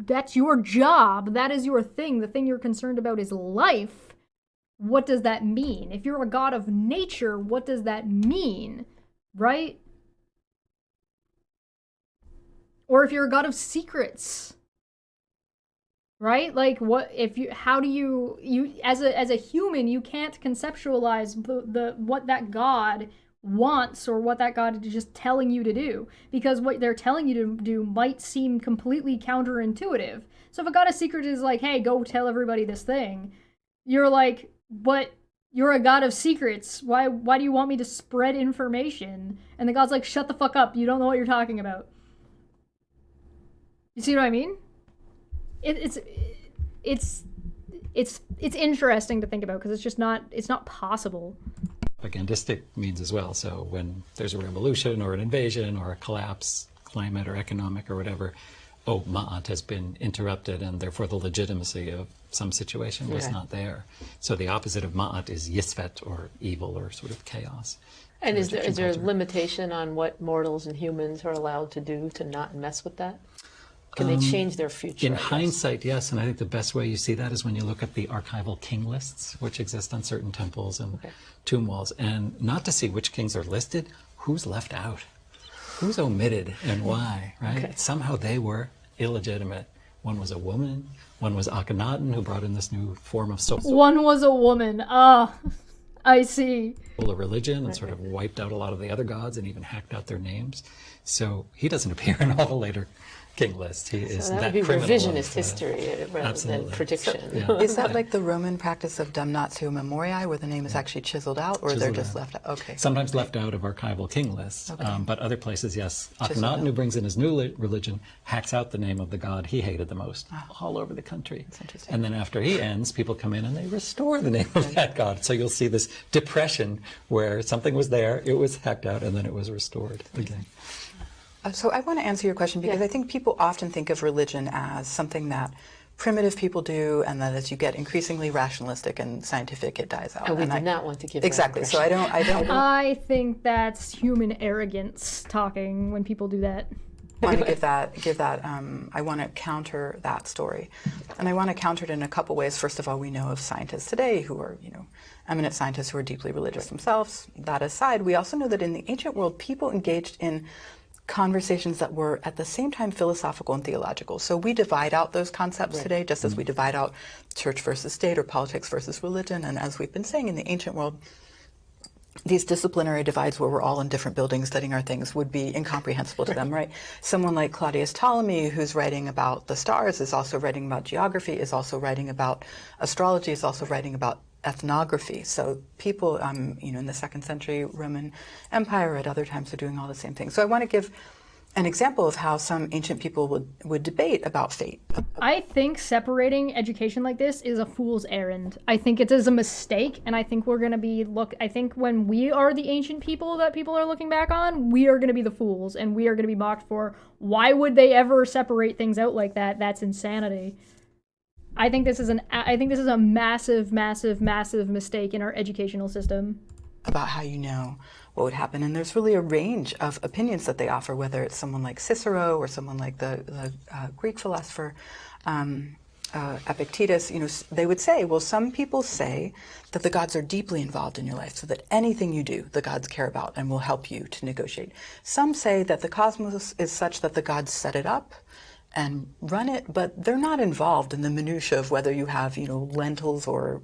that's your job, that is your thing, the thing you're concerned about is life, what does that mean? If you're a god of nature, what does that mean? Right? Or if you're a god of secrets, right? Like how do you as a human, you can't conceptualize what that god wants or what that god is just telling you to do, because what they're telling you to do might seem completely counterintuitive. So if a god of secret is like, hey, go tell everybody this thing, you're like, but you're a god of secrets, why do you want me to spread information? And the god's like, shut the fuck up, you don't know what you're talking about. You see what I mean? It's interesting to think about, because it's not possible. Propagandistic means as well. So when there's a revolution or an invasion or a collapse, climate or economic or whatever, Ma'at has been interrupted, and therefore the legitimacy of some situation was not there. So the opposite of Ma'at is Yisvet, or evil, or sort of chaos. And is there a limitation on what mortals and humans are allowed to do to not mess with that? Can they change their future? In hindsight, yes, and I think the best way you see that is when you look at the archival king lists, which exist on certain temples and tomb walls, and not to see which kings are listed, who's left out, who's omitted, and why, right? Somehow they were illegitimate. One was a woman, one was Akhenaten, who brought in this new form of One was a woman. I see. A religion and sort of wiped out a lot of the other gods and even hacked out their names. So he doesn't appear in all the later king lists. He is that that would be criminal revisionist of, history rather than prediction. Is that like the Roman practice of damnatio memoriae, where the name is actually chiseled out, or they're just left out? Okay. Sometimes left out of archival king lists, but other places, yes. Akhenaten, who brings in his new religion, hacks out the name of the god he hated the most all over the country. That's interesting. And then after he ends, people come in and they restore the name of that god. So you'll see this depression where something was there, it was hacked out, and then it was restored again. So I want to answer your question because I think people often think of religion as something that primitive people do, and that as you get increasingly rationalistic and scientific, it dies out. And we do not want to give exactly. So I don't. I think that's human arrogance talking when people do that. I want to give that. I want to counter that story, and I want to counter it in a couple ways. First of all, we know of scientists today who are, eminent scientists who are deeply religious themselves. That aside, we also know that in the ancient world, people engaged in conversations that were at the same time philosophical and theological. So we divide out those concepts today, just as we divide out church versus state or politics versus religion. And as we've been saying, in the ancient world, these disciplinary divides where we're all in different buildings studying our things would be incomprehensible to them, right? Someone like Claudius Ptolemy, who's writing about the stars, is also writing about geography, is also writing about astrology, is also writing about ethnography. So people, in the 2nd century Roman Empire at other times are doing all the same things. So I want to give an example of how some ancient people would debate about fate. I think separating education like this is a fool's errand. I think it is a mistake, and I think we're going to be I think when we are the ancient people that people are looking back on, we are going to be the fools, and we are going to be mocked for why would they ever separate things out like that? That's insanity. I think this is a massive, massive, massive mistake in our educational system. About how what would happen, and there's really a range of opinions that they offer, whether it's someone like Cicero or someone like the Greek philosopher Epictetus. They would say, well, some people say that the gods are deeply involved in your life, so that anything you do, the gods care about and will help you to negotiate. Some say that the cosmos is such that the gods set it up and run it, but they're not involved in the minutia of whether you have, lentils or,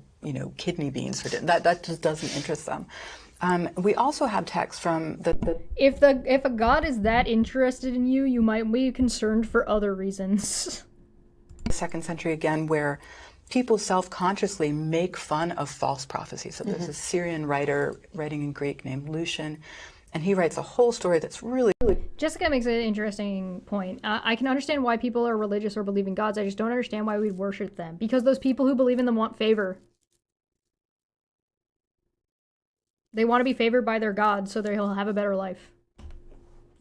kidney beans for dinner. That just doesn't interest them. We also have texts from the If a god is that interested in you, you might be concerned for other reasons. The 2nd century again, where people self-consciously make fun of false prophecies. So there's a Syrian writer writing in Greek named Lucian, and he writes a whole story that's really... Jessica makes an interesting point. I can understand why people are religious or believe in gods. I just don't understand why we'd worship them. Because those people who believe in them want favor. They want to be favored by their god so they'll have a better life.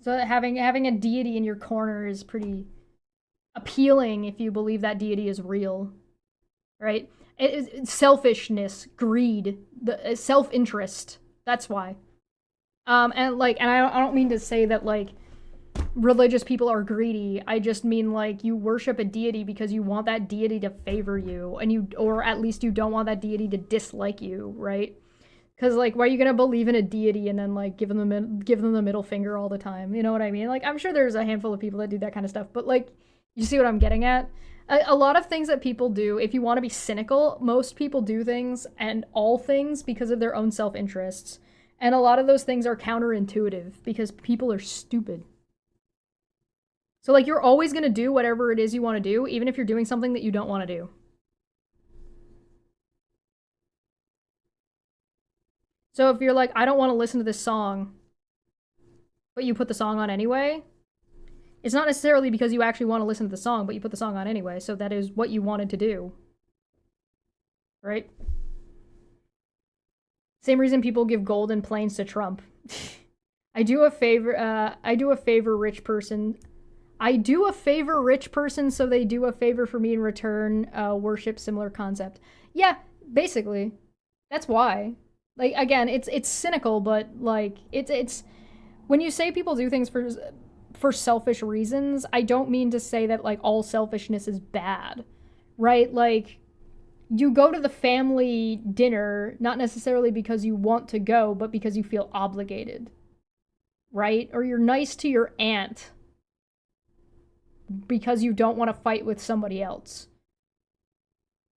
So having a deity in your corner is pretty appealing if you believe that deity is real. Right? It's selfishness, greed, the self-interest. That's why. And I don't mean to say that religious people are greedy. I just mean you worship a deity because you want that deity to favor you, or at least you don't want that deity to dislike you, right? Because why are you gonna believe in a deity and then give them the middle finger all the time? You know what I mean? I'm sure there's a handful of people that do that kind of stuff, but you see what I'm getting at? A lot of things that people do, if you want to be cynical, most people do things and all things because of their own self-interests. And a lot of those things are counterintuitive because people are stupid. So you're always going to do whatever it is you want to do, even if you're doing something that you don't want to do. So if you're I don't want to listen to this song, but you put the song on anyway, it's not necessarily because you actually want to listen to the song, but you put the song on anyway, so that is what you wanted to do. Right? Same reason people give golden planes to Trump. I do a favor rich person so they do a favor for me in return, worship similar concept. Yeah, basically. That's why. Again, it's cynical, but it's when you say people do things for selfish reasons, I don't mean to say that like all selfishness is bad, right? Like, you go to the family dinner not necessarily because you want to go, but because you feel obligated, right? Or you're nice to your aunt because you don't want to fight with somebody else,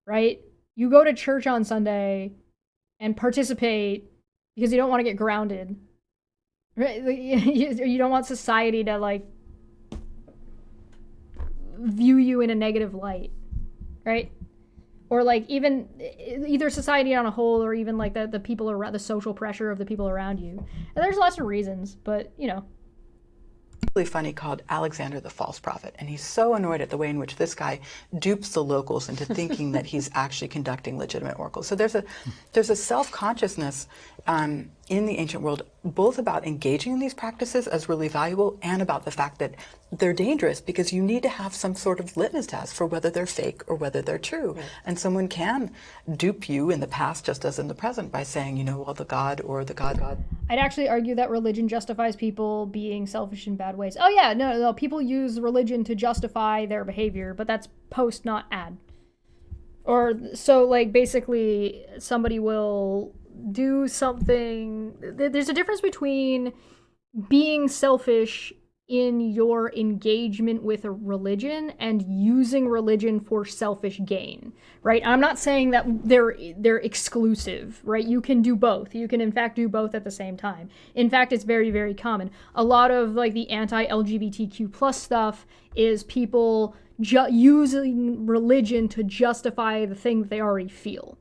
right? You go to church on Sunday and participate because you don't want to get grounded, right? You don't want society to like view you in a negative light, right? Or like even either society on a whole, or even like the people around, the social pressure of the people around you. And there's lots of reasons, but you know. Really funny called Alexander the False Prophet, and he's so annoyed at the way in which this guy dupes the locals into thinking that he's actually conducting legitimate oracles. So there's a self-consciousness in the ancient world, both about engaging in these practices as really valuable and about the fact that they're dangerous, because you need to have some sort of litmus test for whether they're fake or whether they're true. Right. And someone can dupe you in the past just as in the present by saying, you know, well, the God or the God. I'd actually argue that religion justifies people being selfish in bad ways. Oh yeah, no, people use religion to justify their behavior, but that's post, not ad. Or so like basically somebody will do something. There's a difference between being selfish in your engagement with a religion and using religion for selfish gain, right? I'm not saying that they're exclusive, right? You can do both. You can in fact do both at the same time. In fact, it's very, very common. A lot of like the anti-LGBTQ plus stuff is people using religion to justify the thing that they already feel,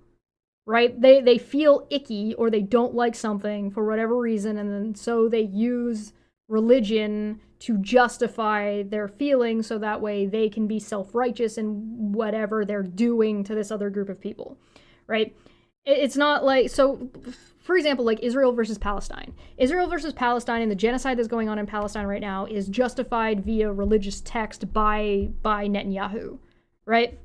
right? They feel icky or they don't like something for whatever reason, and then so they use religion to justify their feelings so that way they can be self-righteous in whatever they're doing to this other group of people, right? It's not like, so for example, like Israel versus Palestine. Israel versus Palestine and the genocide that's going on in Palestine right now is justified via religious text by Netanyahu, right?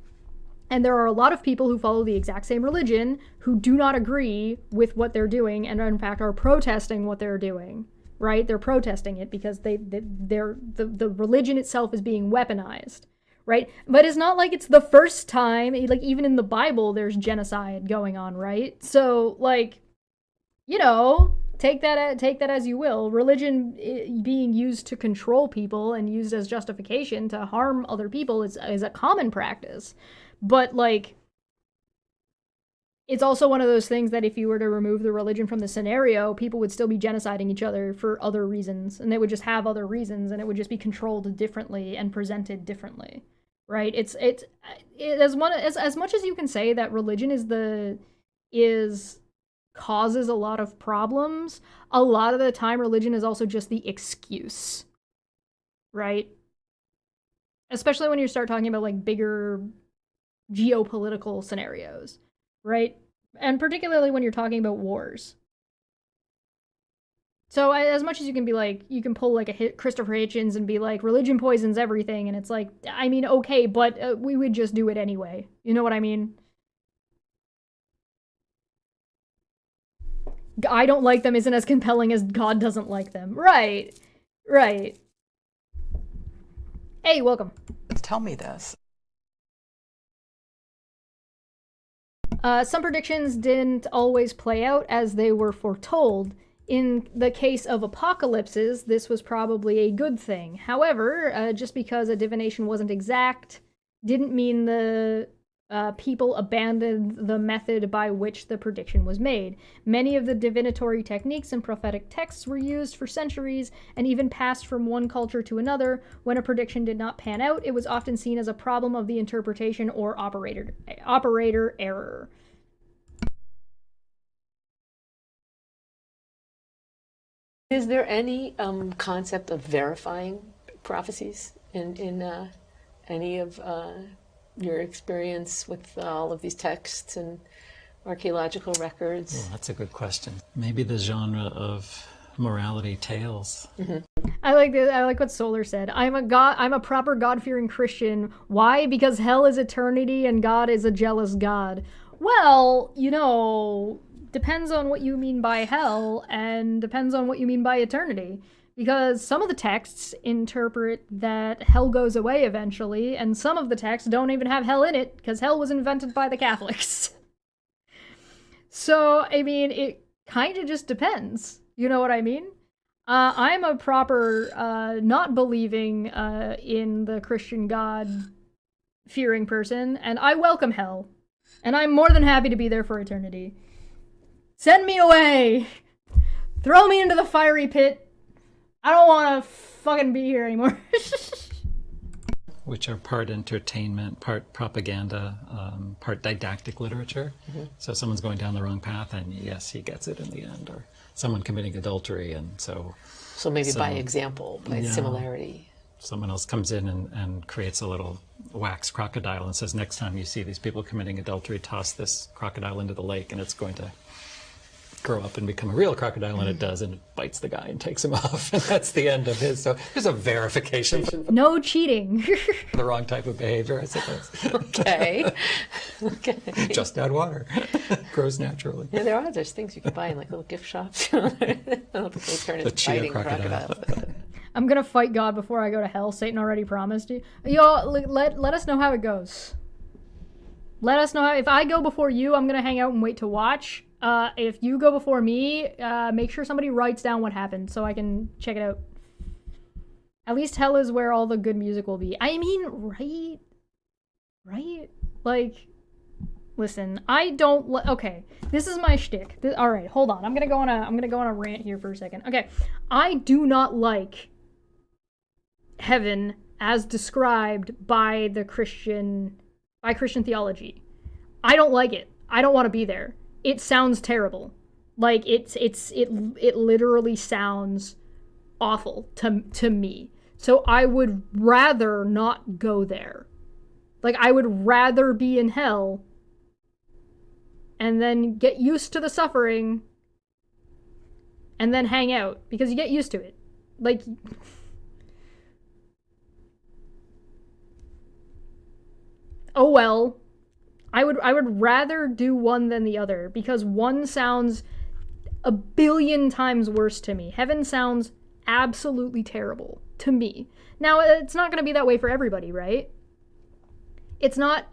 And there are a lot of people who follow the exact same religion who do not agree with what they're doing and in fact are protesting what they're doing, right? They're protesting it because the religion itself is being weaponized, right? But it's not like it's the first time, like even in the Bible, there's genocide going on, right? So like, you know, take that as you will. Religion being used to control people and used as justification to harm other people is a common practice. But like, it's also one of those things that if you were to remove the religion from the scenario, people would still be genociding each other for other reasons, and they would just have other reasons, and it would just be controlled differently and presented differently, right? It's as much as you can say that religion causes a lot of problems. A lot of the time, religion is also just the excuse, right? Especially when you start talking about like bigger geopolitical scenarios, right? And particularly when you're talking about wars. So as much as you can be like, you can pull like a Christopher Hitchens and be like, religion poisons everything, and it's like, I mean, okay, but we would just do it anyway. You know what I mean? I don't like them isn't as compelling as God doesn't like them. Right. Right. Hey, welcome. Tell me this. Some predictions didn't always play out as they were foretold. In the case of apocalypses, this was probably a good thing. However, just because a divination wasn't exact didn't mean the people abandoned the method by which the prediction was made. Many of the divinatory techniques and prophetic texts were used for centuries and even passed from one culture to another. When a prediction did not pan out, it was often seen as a problem of the interpretation or operator error. Is there any concept of verifying prophecies in any of your experience with all of these texts and archaeological records? Well, that's a good question. Maybe the genre of morality tales. Mm-hmm. I like what Solar said. I'm a proper God-fearing Christian. Why? Because hell is eternity and God is a jealous God. Well, you know, depends on what you mean by hell and depends on what you mean by eternity. because some of the texts interpret that hell goes away eventually, and some of the texts don't even have hell in it, because hell was invented by the Catholics. So, I mean, it kind of just depends. You know what I mean? I'm a proper, not believing in the Christian God-fearing person, and I welcome hell. And I'm more than happy to be there for eternity. Send me away! Throw me into the fiery pit! I don't want to fucking be here anymore. Which are part entertainment, part propaganda, part didactic literature. So someone's going down the wrong path, and yes, he gets it in the end. Or someone committing adultery, and so maybe by example, by similarity. Someone else comes in and creates a little wax crocodile and says, next time you see these people committing adultery, toss this crocodile into the lake, and it's going to grow up and become a real crocodile, and it does, and it bites the guy and takes him off, and that's the end of his. So there's a verification for no cheating. the wrong type of behavior, I suppose. Okay. Just add water. Grows naturally. Yeah, there's things you can buy in like little gift shops. They turn into fighting crocodiles. I'm gonna fight God before I go to hell. Satan already promised you. Y'all, let us know how it goes. Let us know how. If I go before you, I'm gonna hang out and wait to watch. If you go before me, make sure somebody writes down what happened so I can check it out. At least hell is where all the good music will be. I mean, right? Right? Like, listen, I don't. Okay, this is my shtick. All right, hold on. I'm gonna go on a rant here for a second. Okay, I do not like heaven as described by Christian theology. I don't like it. I don't want to be there. It sounds terrible. Like it literally sounds awful to me. So I would rather not go there. Like I would rather be in hell and then get used to the suffering and then hang out because you get used to it. Like oh well. I would rather do one than the other because one sounds a billion times worse to me. Heaven sounds absolutely terrible to me. Now, it's not going to be that way for everybody, right? It's like,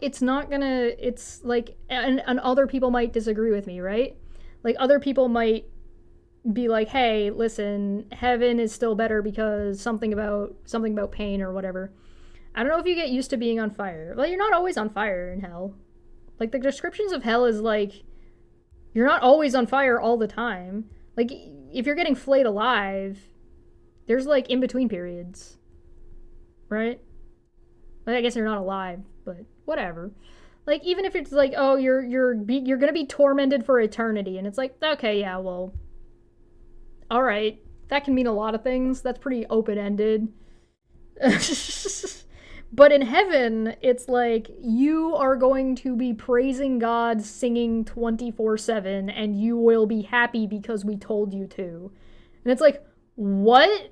and other people might disagree with me, right? Like, other people might be like, hey, listen, heaven is still better because something about pain or whatever. I don't know if you get used to being on fire. Well, you're not always on fire in hell. Like, the descriptions of hell is like, you're not always on fire all the time. Like, if you're getting flayed alive, there's, like, in-between periods. Right? Like, I guess you're not alive, but whatever. Like, even if it's like, oh, you're gonna be tormented for eternity, and it's like, okay, yeah, well, alright. That can mean a lot of things. That's pretty open-ended. But in heaven, it's like, you are going to be praising God, singing 24/7, and you will be happy because we told you to. And it's like, what?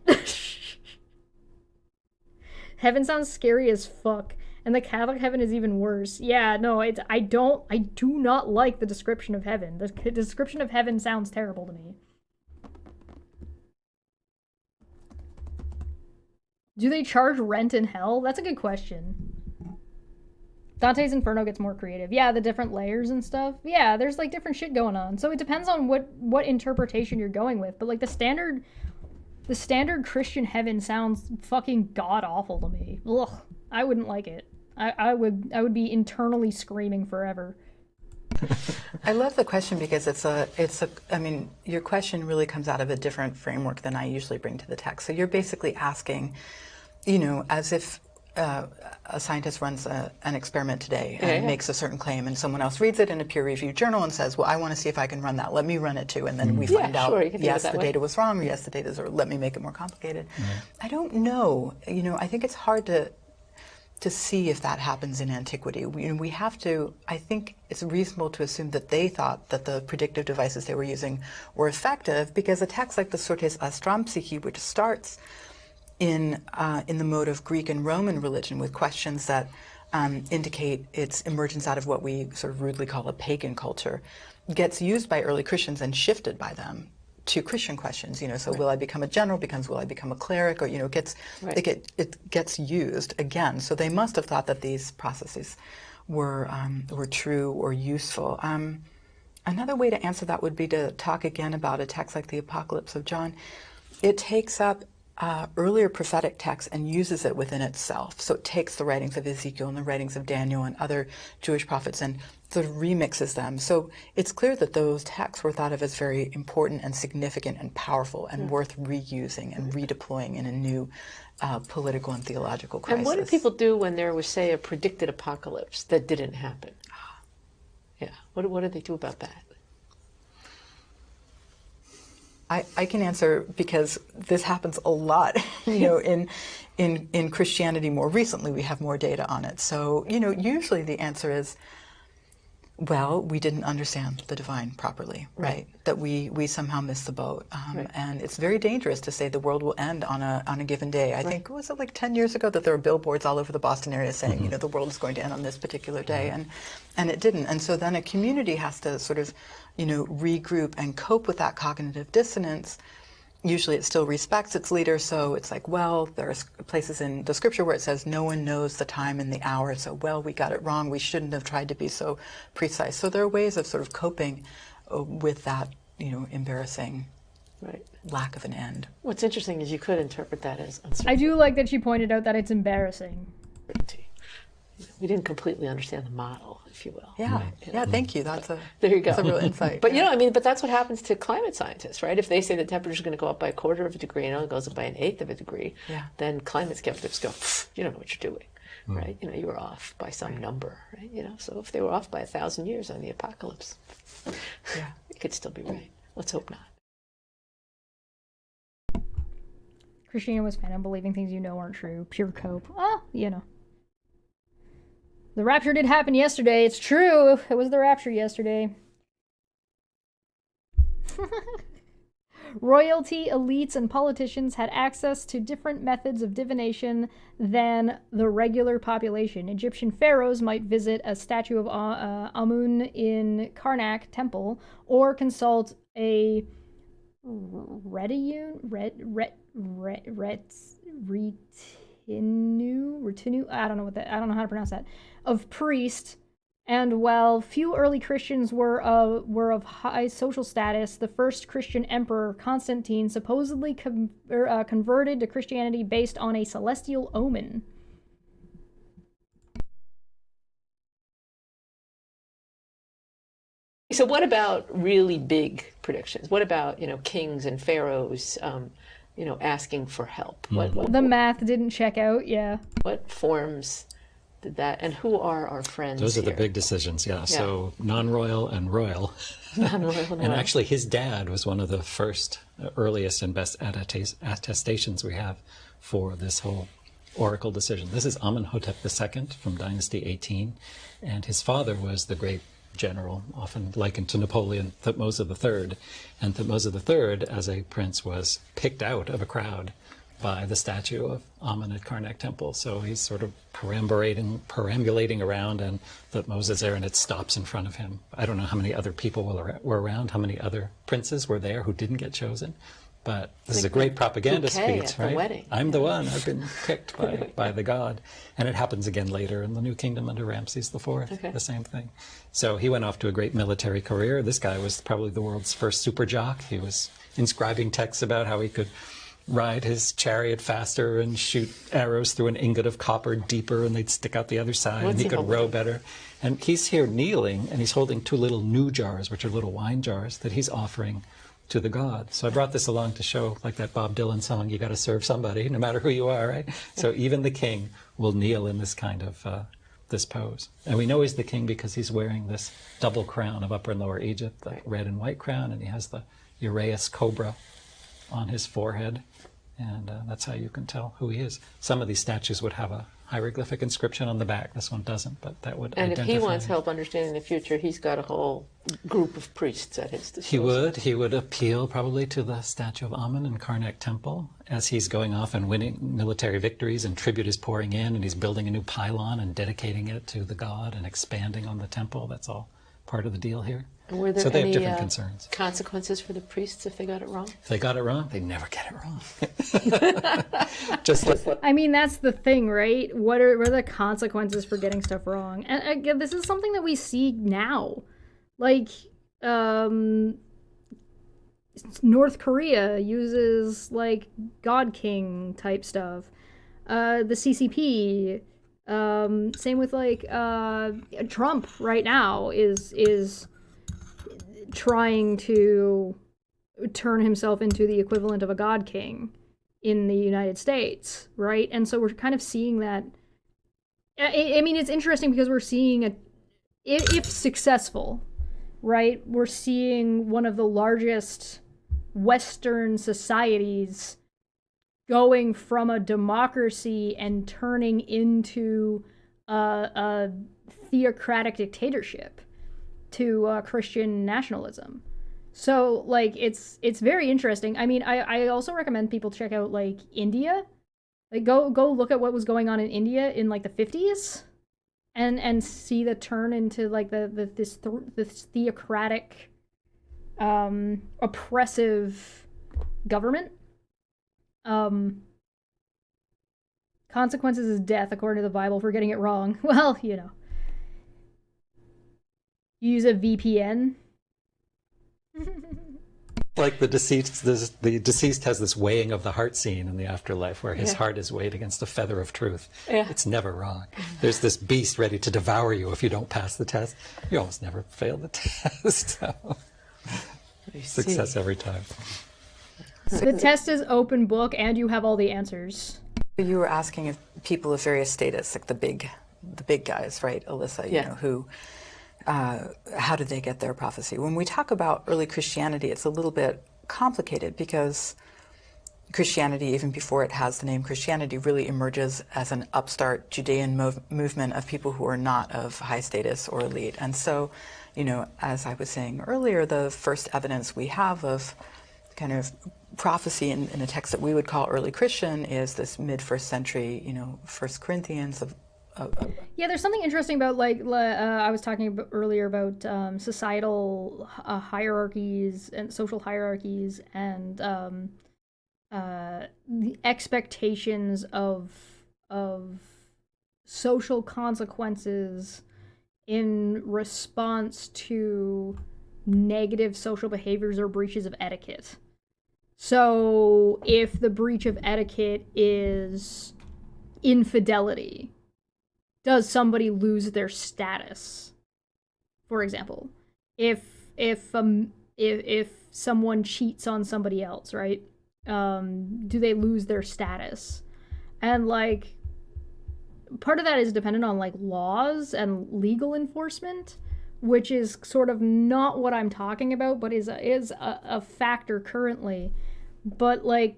Heaven sounds scary as fuck. And the Catholic heaven is even worse. Yeah, no, I do not like the description of heaven. The description of heaven sounds terrible to me. Do they charge rent in hell? That's a good question. Dante's Inferno gets more creative. Yeah, the different layers and stuff. Yeah, there's like different shit going on. So it depends on what interpretation you're going with. But like the standard Christian heaven sounds fucking god awful to me. Ugh, I wouldn't like it. I would be internally screaming forever. I love the question because I mean, your question really comes out of a different framework than I usually bring to the text. So you're basically asking, you know, as if a scientist runs an experiment today and makes a certain claim, and someone else reads it in a peer-reviewed journal and says, well, I want to see if I can run that. Let me run it too. And then we find out, yes, the data was wrong, or yes, the data's, or let me make it more complicated. I don't know. You know, I think it's hard to see if that happens in antiquity. We have to, I think it's reasonable to assume that they thought that the predictive devices they were using were effective, because a text like the Sortes Astram-Psyche, which starts in the mode of Greek and Roman religion with questions that indicate its emergence out of what we sort of rudely call a pagan culture, gets used by early Christians and shifted by them to Christian questions. So will I become a general becomes will I become a cleric, or it gets used again. So they must have thought that these processes were true or useful. Another way to answer that would be to talk again about a text like the Apocalypse of John. It takes up earlier prophetic texts and uses it within itself. So it takes the writings of Ezekiel and the writings of Daniel and other Jewish prophets and sort of remixes them. So it's clear that those texts were thought of as very important and significant and powerful and worth reusing and redeploying in a new political and theological crisis. And what did people do when there was, say, a predicted apocalypse that didn't happen? Yeah, what did they do about that? I can answer, because this happens a lot, in Christianity more recently. We have more data on it. So, usually the answer is, well, we didn't understand the divine properly, right? That we somehow missed the boat. And it's very dangerous to say the world will end on a given day. I think, was it like 10 years ago that there were billboards all over the Boston area saying, the world is going to end on this particular day, and it didn't. And so then a community has to sort of, regroup and cope with that cognitive dissonance. Usually it still respects its leader, so it's like, well, there's places in the scripture where it says no one knows the time and the hour, so, well, we got it wrong, we shouldn't have tried to be so precise. So there are ways of sort of coping with that, embarrassing lack of an end. What's interesting is you could interpret that as uncertainty. I do like that she pointed out that it's embarrassing. We didn't completely understand the model, if you will. Yeah, thank you. That's a real insight. But but that's what happens to climate scientists, right? If they say the temperature is going to go up by 1/4 of a degree and it only goes up by 1/8 of a degree, then climate skeptics go, you don't know what you're doing, right? You were off by some number, right? So if they were off by 1,000 years on the apocalypse, it could still be right. Let's hope not. Christina was fan of believing things aren't true. Pure cope. The rapture did happen yesterday. It's true. It was the rapture yesterday. Royalty, elites, and politicians had access to different methods of divination than the regular population. Egyptian pharaohs might visit a statue of Amun in Karnak Temple or consult a retinue, I don't know how to pronounce that, of priests. And while few early Christians were of high social status, the first Christian emperor, Constantine, supposedly converted to Christianity based on a celestial omen. So what about really big predictions? What about, kings and pharaohs, asking for help? The math didn't check out, What forms did that, and who are our friends Those are here? the big decisions, So non-royal and royal. Non-royal and royal. Actually, his dad was one of the first, earliest and best attestations we have for this whole oracle decision. This is Amenhotep II from Dynasty 18, and his father was the great general, often likened to Napoleon, Thutmose III. And Thutmose III, as a prince, was picked out of a crowd by the statue of Amun at Karnak Temple. So he's sort of perambulating around, and Thutmose is there, and it stops in front of him. I don't know how many other people were around, how many other princes were there who didn't get chosen. But this is a great propaganda speech, right? Wedding. I'm the one. I've been picked by the god. And it happens again later in the New Kingdom under Ramses IV, the same thing. So he went off to a great military career. This guy was probably the world's first super jock. He was inscribing texts about how he could ride his chariot faster and shoot arrows through an ingot of copper deeper, and they'd stick out the other side, and he could row better. And he's here kneeling, and he's holding 2 little new jars, which are little wine jars, that he's offering to the god. So I brought this along to show, like that Bob Dylan song, you got to serve somebody, no matter who you are, right? So even the king will kneel in this kind of, this pose. And we know he's the king because he's wearing this double crown of Upper and Lower Egypt, the red and white crown, and he has the Uraeus cobra on his forehead. And that's how you can tell who he is. Some of these statues would have a hieroglyphic inscription on the back. This one doesn't, but that would And identify if he wants him. help understanding the future, he's got a whole group of priests at his disposal. He would appeal probably to the statue of Amun in Karnak Temple as he's going off and winning military victories, and tribute is pouring in, and he's building a new pylon and dedicating it to the god and expanding on the temple. That's all part of the deal here. And were there So they have any different concerns. consequences for the priests if they got it wrong? If they got it wrong, they never get it wrong. Just like, I mean, that's the thing, right? What are the consequences for getting stuff wrong? And again, this is something that we see now. Like, North Korea uses, like, God King type stuff. The CCP, same with, like, Trump right now is trying to turn himself into the equivalent of a God King in the United States, right? And so we're kind of seeing that. I mean, it's interesting because we're seeing, if successful, right, we're seeing one of the largest Western societies going from a democracy and turning into a theocratic dictatorship to Christian nationalism. So, like, it's very interesting. I mean, I also recommend people check out, like, India. Like, go look at what was going on in India in, like, the 50s and see the turn into, like, this theocratic, oppressive government. Consequences is death, according to the Bible, for getting it wrong. Well, you know. Use a VPN. like the deceased has this weighing of the heart scene in the afterlife where his heart is weighed against a feather of truth. It's never wrong. There's this beast ready to devour you if you don't pass the test. You almost never fail the test. So. Success every time. The test is open book and you have all the answers. You were asking if people of various status, like the big guys, right, Alyssa, you know, who how did they get their prophecy? When we talk about early Christianity, it's a little bit complicated because Christianity, even before it has the name Christianity, really emerges as an upstart Judean movement of people who are not of high status or elite. And so, you know, as I was saying earlier, the first evidence we have of kind of prophecy in a text that we would call early Christian is this mid-first century, you know, 1 Corinthians of yeah, there's something interesting about, like, I was talking about earlier about societal hierarchies and social hierarchies and the expectations of social consequences in response to negative social behaviors or breaches of etiquette. So if the breach of etiquette is infidelity, does somebody lose their status? For example, if someone cheats on somebody else, right? Do they lose their status? And, like, part of that is dependent on, like, laws and legal enforcement, which is sort of not what I'm talking about, but is a factor currently. But, like,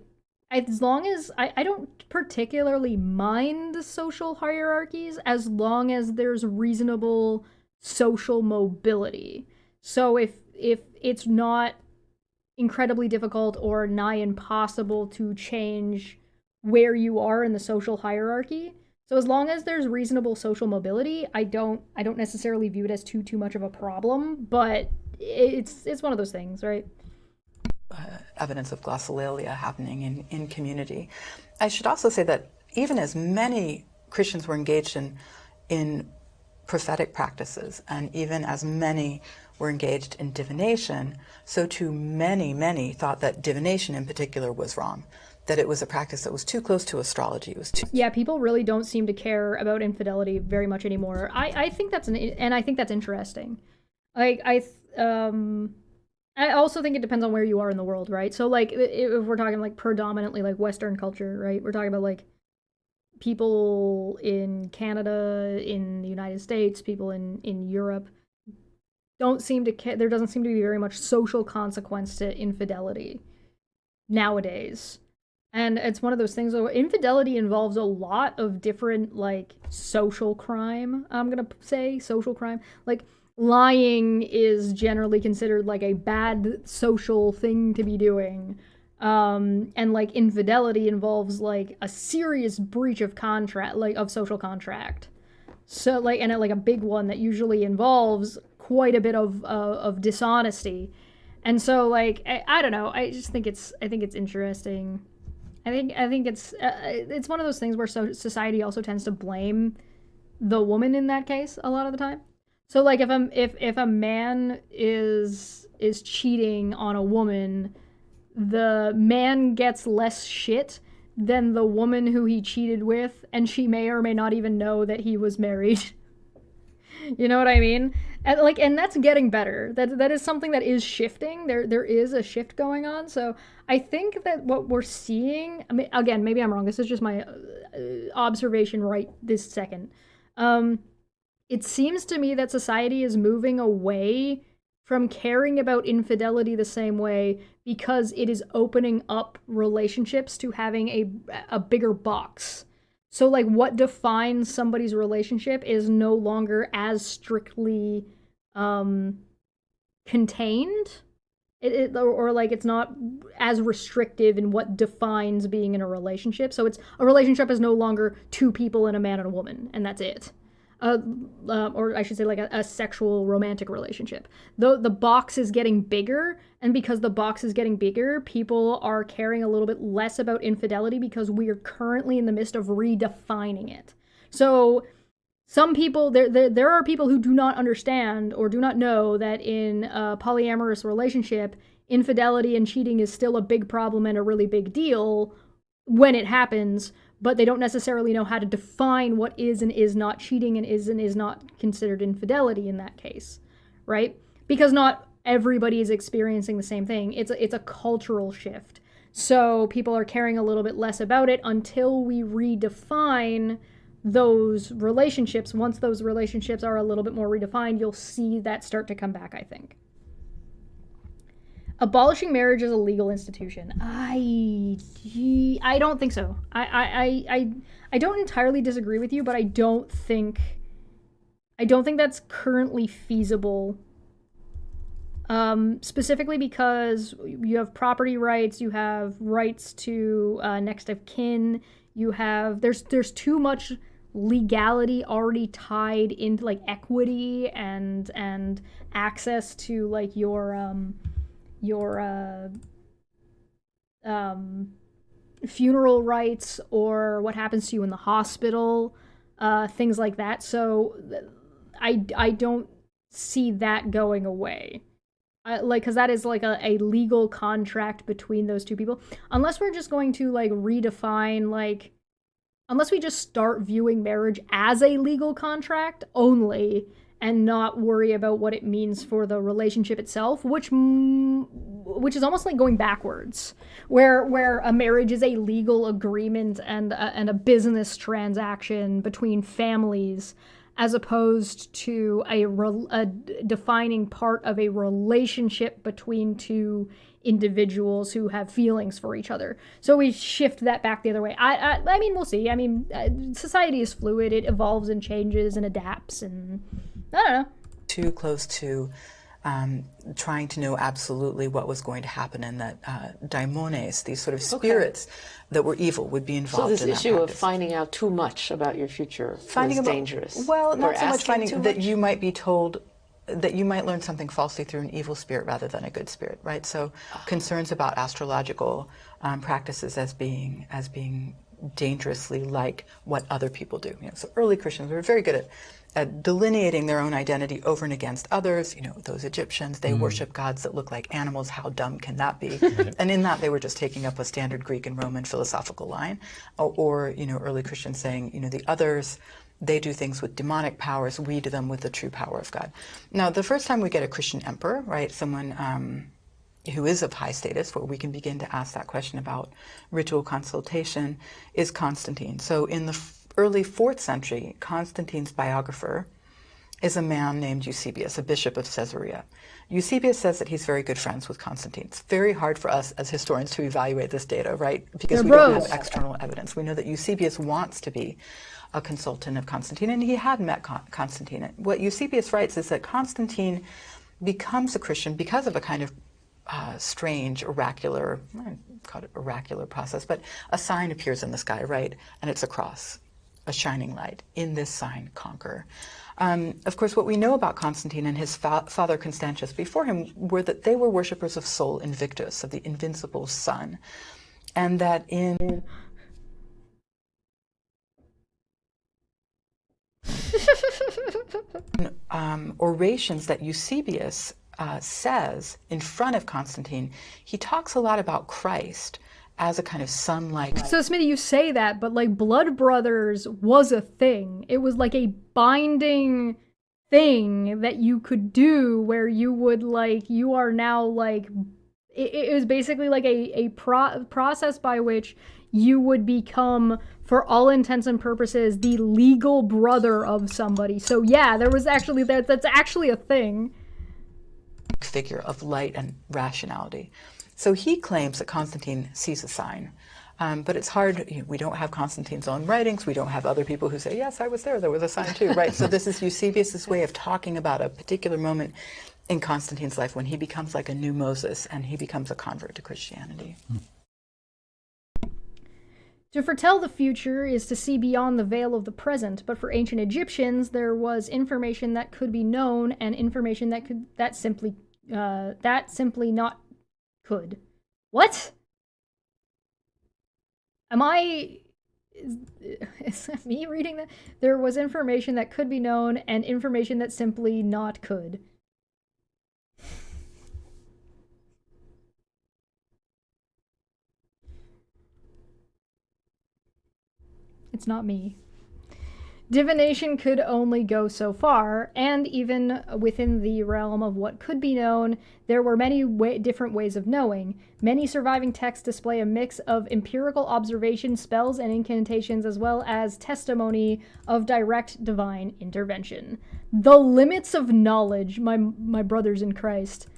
as long as I don't particularly mind the social hierarchies as long as there's reasonable social mobility. So if it's not incredibly difficult or nigh impossible to change where you are in the social hierarchy, so as long as there's reasonable social mobility, I don't necessarily view it as too much of a problem, but it's one of those things, right? Evidence of glossolalia happening in community. I should also say that even as many Christians were engaged in prophetic practices, and even as many were engaged in divination, so too many thought that divination in particular was wrong, that it was a practice that was too close to astrology. It was too... Yeah, people really don't seem to care about infidelity very much anymore. I think that's I think that's interesting. Like, I also think it depends on where you are in the world, right? So, like, if we're talking, like, predominantly, like, Western culture, right? We're talking about, like, people in Canada, in the United States, people in Europe don't seem to care. There doesn't seem to be very much social consequence to infidelity nowadays. And it's one of those things where infidelity involves a lot of different, like, social crime. I'm gonna say social crime. Like, lying is generally considered, like, a bad social thing to be doing. And, like, infidelity involves, like, a serious breach of contract, like, of social contract. So, like, and like a big one that usually involves quite a bit of dishonesty. And so, like, I don't know. I think it's interesting. I think it's one of those things where society also tends to blame the woman in that case a lot of the time. So, like, if a man is cheating on a woman, the man gets less shit than the woman who he cheated with, and she may or may not even know that he was married. You know what I mean? And that's getting better. That is something that is shifting. There is a shift going on. So I think that what we're seeing, I mean, again, maybe I'm wrong. This is just my observation right this second. It seems to me that society is moving away from caring about infidelity the same way because it is opening up relationships to having a bigger box. So, like, what defines somebody's relationship is no longer as strictly contained, or like it's not as restrictive in what defines being in a relationship. So a relationship is no longer two people and a man and a woman, and that's it. Or I should say, like a sexual romantic relationship. The box is getting bigger, and because the box is getting bigger, people are caring a little bit less about infidelity because we are currently in the midst of redefining it. So some people, there are people who do not understand or do not know that in a polyamorous relationship, infidelity and cheating is still a big problem and a really big deal when it happens, but they don't necessarily know how to define what is and is not cheating and is not considered infidelity in that case, right? Because not everybody is experiencing the same thing. It's a cultural shift. So people are caring a little bit less about it until we redefine those relationships. Once those relationships are a little bit more redefined, you'll see that start to come back, I think. Abolishing marriage as a legal institution. I don't think so. I don't entirely disagree with you, but I don't think that's currently feasible. Specifically because you have property rights, you have rights to next of kin, you have there's too much legality already tied into like equity and access to like your funeral rights or what happens to you in the hospital, things like that. So I don't see that going away. Because that is like a legal contract between those two people. Unless we're just going to like redefine, like, unless we just start viewing marriage as a legal contract only and not worry about what it means for the relationship itself, which is almost like going backwards, where a marriage is a legal agreement and a business transaction between families, as opposed to a defining part of a relationship between two individuals who have feelings for each other. So we shift that back the other way. I mean, we'll see. I mean, society is fluid. It evolves and changes and adapts, and I don't know. Too close to trying to know absolutely what was going to happen, and that daimones, these sort of spirits that were evil, would be involved in that. So this issue of finding out too much about your future is dangerous. Well, not so much finding that you might be told that you might learn something falsely through an evil spirit rather than a good spirit, right? So concerns about astrological practices as being dangerously like what other people do. You know, so early Christians were very good at delineating their own identity over and against others. You know, those Egyptians, they worship gods that look like animals. How dumb can that be? And in that, they were just taking up a standard Greek and Roman philosophical line. Or you know, early Christians saying, you know, the others, they do things with demonic powers. We do them with the true power of God. Now, the first time we get a Christian emperor, right, someone who is of high status, where we can begin to ask that question about ritual consultation, is Constantine. So in the early 4th century, Constantine's biographer is a man named Eusebius, a bishop of Caesarea. Eusebius says that he's very good friends with Constantine. It's very hard for us as historians to evaluate this data, right? Because we don't have external evidence. We know that Eusebius wants to be a consultant of Constantine, and he had met Constantine. What Eusebius writes is that Constantine becomes a Christian because of a kind of strange oracular, I call it oracular process, but a sign appears in the sky, right? And it's a cross. a shining light. In this sign, conquer. Of course, what we know about Constantine and his father Constantius before him were that they were worshippers of Sol Invictus, of the invincible sun, and that in orations that Eusebius says in front of Constantine, he talks a lot about Christ as a kind of sun-like. So Smitty, you say that, but like blood brothers was a thing. It was like a binding thing that you could do where you would like, you are now like, it was basically like a process by which you would become, for all intents and purposes, the legal brother of somebody. So yeah, there was actually, that's actually a thing. Figure of light and rationality. So he claims that Constantine sees a sign, but it's hard. We don't have Constantine's own writings. We don't have other people who say, yes, I was there. There was a sign too, right? So this is Eusebius's way of talking about a particular moment in Constantine's life when he becomes like a new Moses and he becomes a convert to Christianity. To foretell the future is to see beyond the veil of the present, but for ancient Egyptians, there was information that could be known and information that simply not could. What? Is that me reading that? There was information that could be known and information that simply not could. It's not me. Divination could only go so far, and even within the realm of what could be known, there were many different ways of knowing. Many surviving texts display a mix of empirical observation, spells, and incantations, as well as testimony of direct divine intervention. The limits of knowledge, my brothers in Christ.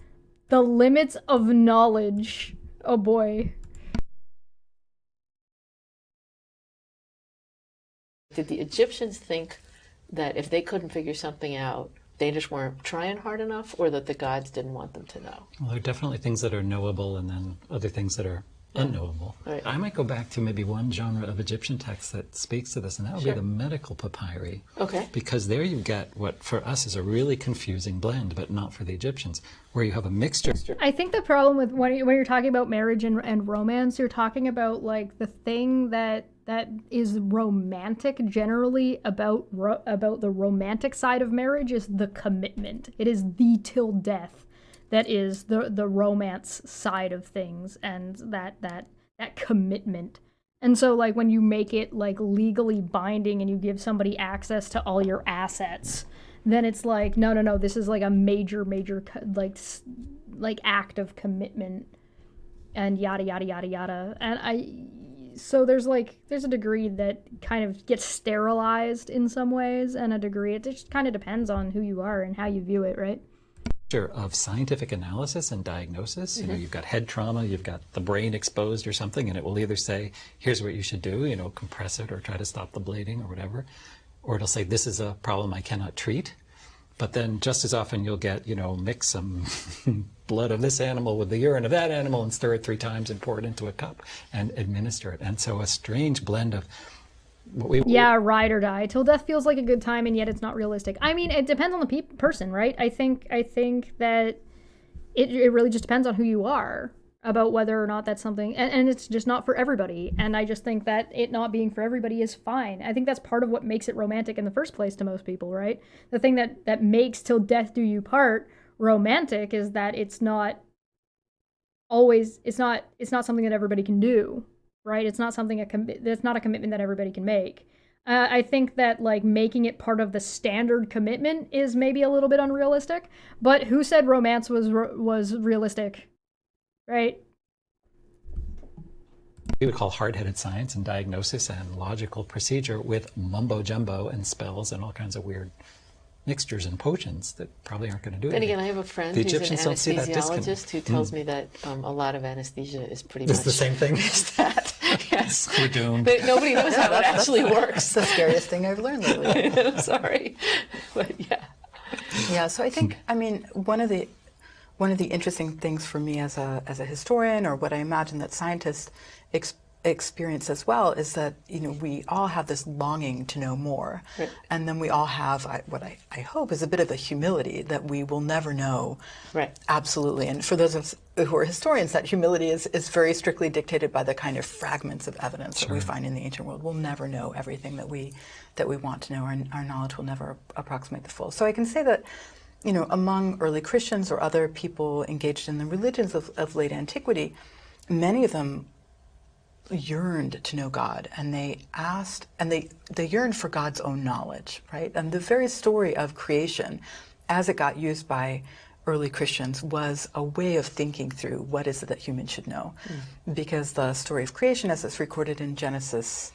The limits of knowledge. Oh boy. Did the Egyptians think that if they couldn't figure something out, they just weren't trying hard enough, or that the gods didn't want them to know? Well, there are definitely things that are knowable and then other things that are unknowable. Right. I might go back to maybe one genre of Egyptian text that speaks to this, and that would be the medical papyri. Okay. Because there you get what for us is a really confusing blend, but not for the Egyptians, where you have a mixture. I think the problem with when you're talking about marriage and romance, you're talking about like the thing that is romantic generally about the romantic side of marriage is the commitment. It is the till death that is the romance side of things, and that commitment. And so like when you make it like legally binding and you give somebody access to all your assets, then it's like no, this is like a major like act of commitment, and yada yada yada yada. And so there's a degree that kind of gets sterilized in some ways, and a degree it just kind of depends on who you are and how you view it, right? Of scientific analysis and diagnosis. You know, you've got head trauma, you've got the brain exposed or something, and it will either say, here's what you should do, you know, compress it or try to stop the bleeding or whatever, or it'll say, this is a problem I cannot treat. But then just as often you'll get, you know, mix some blood of this animal with the urine of that animal and stir it 3 times and pour it into a cup and administer it. And so a strange blend of ride or die. Till death feels like a good time, and yet it's not realistic. I mean, it depends on the person, right? I think that it really just depends on who you are about whether or not that's something, and it's just not for everybody. And I just think that it not being for everybody is fine. I think that's part of what makes it romantic in the first place to most people, right? The thing that makes Till Death Do You Part romantic is that it's not something that everybody can do. Right? It's not something that's not a commitment that everybody can make. I think that like making it part of the standard commitment is maybe a little bit unrealistic, but who said romance was realistic? Right? We would call hard-headed science and diagnosis and logical procedure with mumbo jumbo and spells and all kinds of weird mixtures and potions that probably aren't going to do it. Then again, I have a friend who's an anesthesiologist who tells me that a lot of anesthesia is pretty much the same thing. Is that. Yes. We're doomed. But nobody knows how it actually works. That's the scariest thing I've learned lately. I'm sorry. But yeah. Yeah, so I think, I mean, one of the interesting things for me as a historian, or what I imagine that scientists experience as well is that, we all have this longing to know more. Right. And then we all have what I hope is a bit of a humility that we will never know. Right. Absolutely. And for those of us who are historians, that humility is very strictly dictated by the kind of fragments of evidence that we find in the ancient world. We'll never know everything that we want to know. Our knowledge will never approximate the full. So I can say that, among early Christians or other people engaged in the religions of late antiquity, many of them yearned to know God, and they asked, and they yearned for God's own knowledge, right? And the very story of creation, as it got used by early Christians, was a way of thinking through what is it that humans should know. Because the story of creation, as it's recorded in Genesis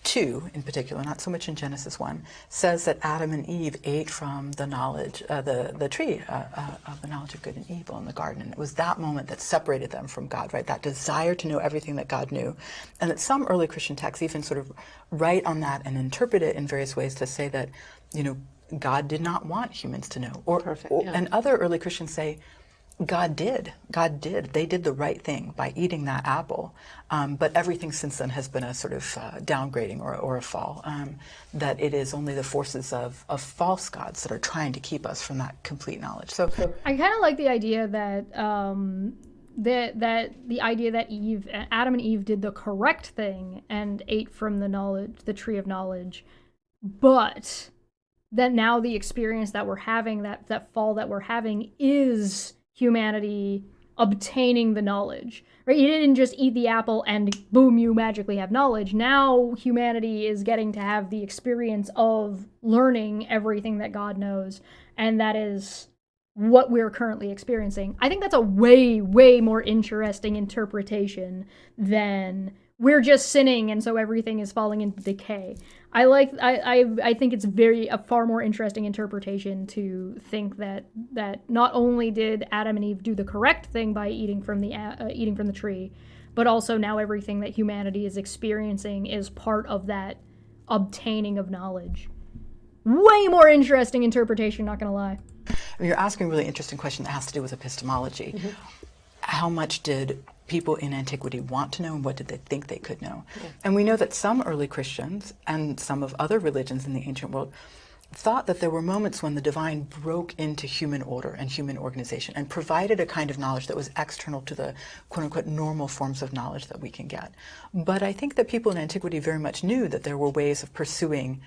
2 in particular, not so much in Genesis 1, says that Adam and Eve ate from the knowledge, the tree of the knowledge of good and evil in the garden. And it was that moment that separated them from God, right? That desire to know everything that God knew. And that some early Christian texts even sort of write on that and interpret it in various ways to say that, God did not want humans to know. And other early Christians say, God did. They did the right thing by eating that apple. But everything since then has been a sort of downgrading or a fall. That it is only the forces of false gods that are trying to keep us from that complete knowledge. So I kind of like the idea that the idea that Adam and Eve did the correct thing and ate from the tree of knowledge, but that now the experience that we're having, that fall that we're having, is humanity obtaining the knowledge, right? You didn't just eat the apple and boom, you magically have knowledge. Now humanity is getting to have the experience of learning everything that God knows, and that is what we're currently experiencing. I think that's a way, way more interesting interpretation than we're just sinning and so everything is falling into decay. I think it's a far more interesting interpretation to think that not only did Adam and Eve do the correct thing by eating from the tree, but also now everything that humanity is experiencing is part of that obtaining of knowledge. Way more interesting interpretation, not gonna lie. You're asking a really interesting question that has to do with epistemology. Mm-hmm. How much did people in antiquity want to know, and what did they think they could know? Yeah. And we know that some early Christians and some of other religions in the ancient world thought that there were moments when the divine broke into human order and human organization and provided a kind of knowledge that was external to the quote-unquote normal forms of knowledge that we can get. But I think that people in antiquity very much knew that there were ways of pursuing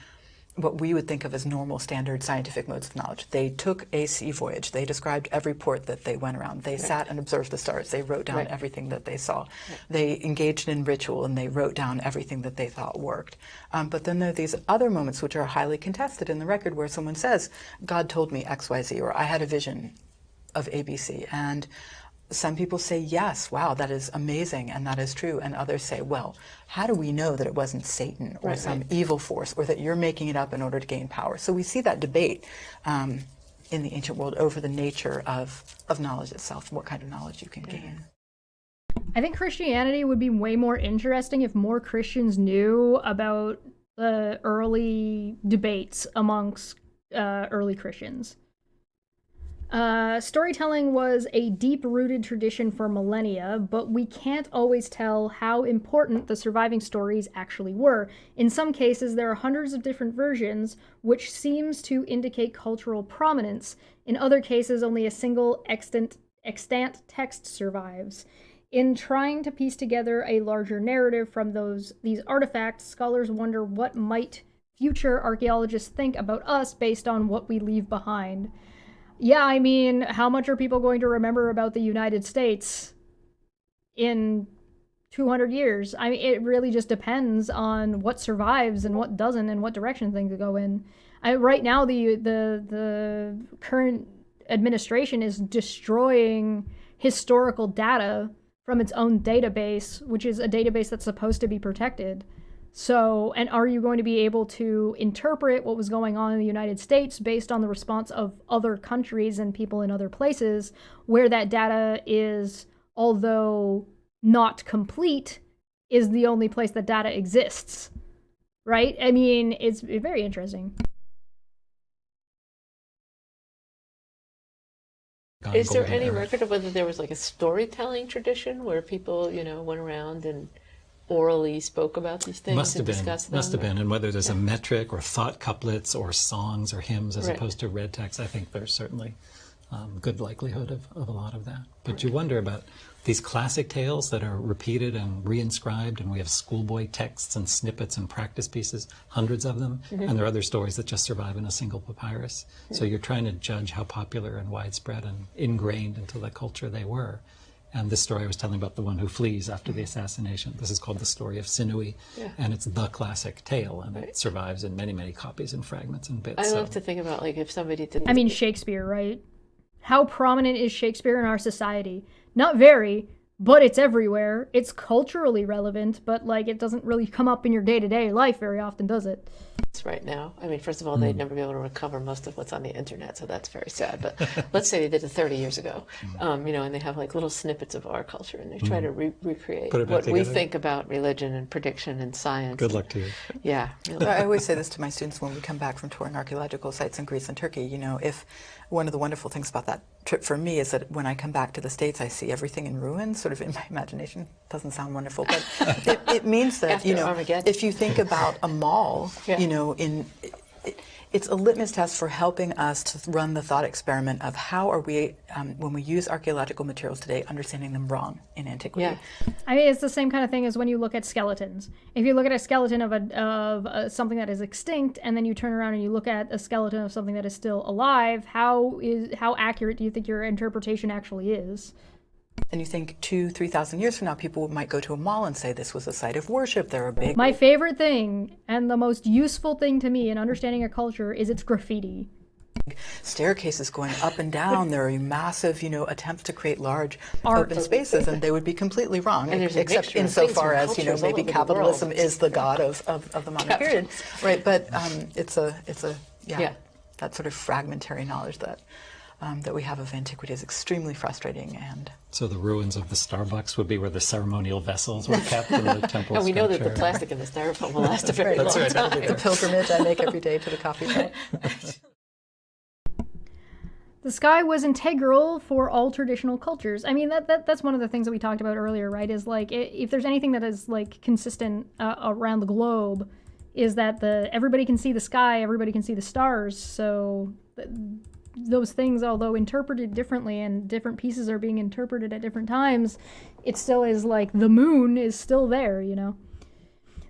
what we would think of as normal standard scientific modes of knowledge. They took a sea voyage. They described every port that they went around. They sat and observed the stars. They wrote down everything that they saw. They engaged in ritual, and they wrote down everything that they thought worked. But then there are these other moments which are highly contested in the record where someone says, God told me X, Y, Z, or I had a vision of ABC. And some people say, yes, wow, that is amazing, and that is true. And others say, well, how do we know that it wasn't Satan or some evil force, or that you're making it up in order to gain power? So we see that debate in the ancient world over the nature of knowledge itself, what kind of knowledge you can gain. I think Christianity would be way more interesting if more Christians knew about the early debates amongst early Christians. Storytelling was a deep-rooted tradition for millennia, but we can't always tell how important the surviving stories actually were. In some cases, there are hundreds of different versions, which seems to indicate cultural prominence. In other cases, only a single extant text survives. In trying to piece together a larger narrative from these artifacts, scholars wonder what might future archaeologists think about us based on what we leave behind. Yeah, I mean, how much are people going to remember about the United States in 200 years? I mean, it really just depends on what survives and what doesn't and what direction things go in. Right now, the current administration is destroying historical data from its own database, which is a database that's supposed to be protected. So, and are you going to be able to interpret what was going on in the United States based on the response of other countries and people in other places where that data is, although not complete, is the only place that data exists, right? I mean, it's very interesting. Is there any record of whether there was like a storytelling tradition where people, went around and orally spoke about these things Must and have been. discussed them? Must have been. And whether there's a metric or thought couplets or songs or hymns as opposed to read text, I think there's certainly good likelihood of a lot of that. But you wonder about these classic tales that are repeated and reinscribed, and we have schoolboy texts and snippets and practice pieces, hundreds of them, and there are other stories that just survive in a single papyrus. So you're trying to judge how popular and widespread and ingrained into the culture they were. And this story I was telling about the one who flees after the assassination. This is called the story of Sinui, and it's the classic tale, and it survives in many, many copies and fragments and bits. I love to think about, like, if somebody didn't... I mean, Shakespeare, right? How prominent is Shakespeare in our society? Not very, but it's everywhere. It's culturally relevant, but, like, it doesn't really come up in your day-to-day life very often, does it? Right now. I mean, first of all, they'd never be able to recover most of what's on the internet, so that's very sad. But let's say they did it 30 years ago, you know, and they have like little snippets of our culture, and they try to recreate what we think about religion and prediction and science. Good luck to you. Yeah. Really. I always say this to my students when we come back from touring archaeological sites in Greece and Turkey. You know, if one of the wonderful things about that trip for me is that when I come back to the States, I see everything in ruins, sort of in my imagination. Doesn't sound wonderful, but it means that, After you know, Armageddon. if you think about a mall, you know, it's a litmus test for helping us to run the thought experiment of how are we, when we use archaeological materials today, understanding them wrong in antiquity. Yeah. I mean, it's the same kind of thing as when you look at skeletons. If you look at a skeleton of something that is extinct, and then you turn around and you look at a skeleton of something that is still alive, how accurate do you think your interpretation actually is? And you think 2,000-3,000 years from now, people might go to a mall and say this was a site of worship. There are big... My favorite thing, and the most useful thing to me in understanding a culture, is its graffiti. Staircases going up and down. There are massive, you know, attempts to create large open spaces, and they would be completely wrong, except insofar as, you know, maybe capitalism is the god of the modern period, right? But it's a that sort of fragmentary knowledge that we have of antiquity is extremely frustrating. And so the ruins of the Starbucks would be where the ceremonial vessels were kept in the temple. And we know that the plastic and the styrofoam will last a very long time. The pilgrimage I make every day to the coffee shop. The sky was integral for all traditional cultures. I mean, that's one of the things that we talked about earlier, right? Is like, if there's anything that is like consistent around the globe, is that everybody can see the sky, everybody can see the stars. So those things, although interpreted differently and different pieces are being interpreted at different times, it still is like the moon is still there, you know?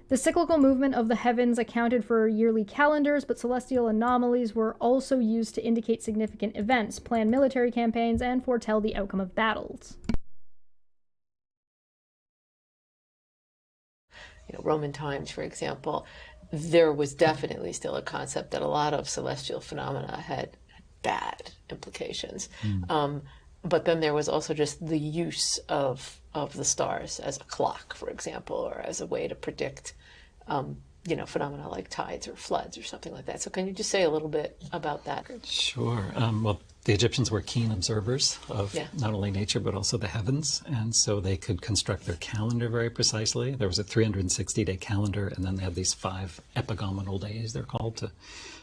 The cyclical movement of the heavens accounted for yearly calendars, but celestial anomalies were also used to indicate significant events, plan military campaigns, and foretell the outcome of battles. You know, Roman times, for example, there was definitely still a concept that a lot of celestial phenomena had bad implications. But then there was also just the use of the stars as a clock, for example, or as a way to predict, you know, phenomena like tides or floods or something like that. So can you just say a little bit about that? Sure. Well, the Egyptians were keen observers of not only nature, but also the heavens. And so they could construct their calendar very precisely. There was a 360-day calendar, and then they had these 5 epigomenal days, they're called, to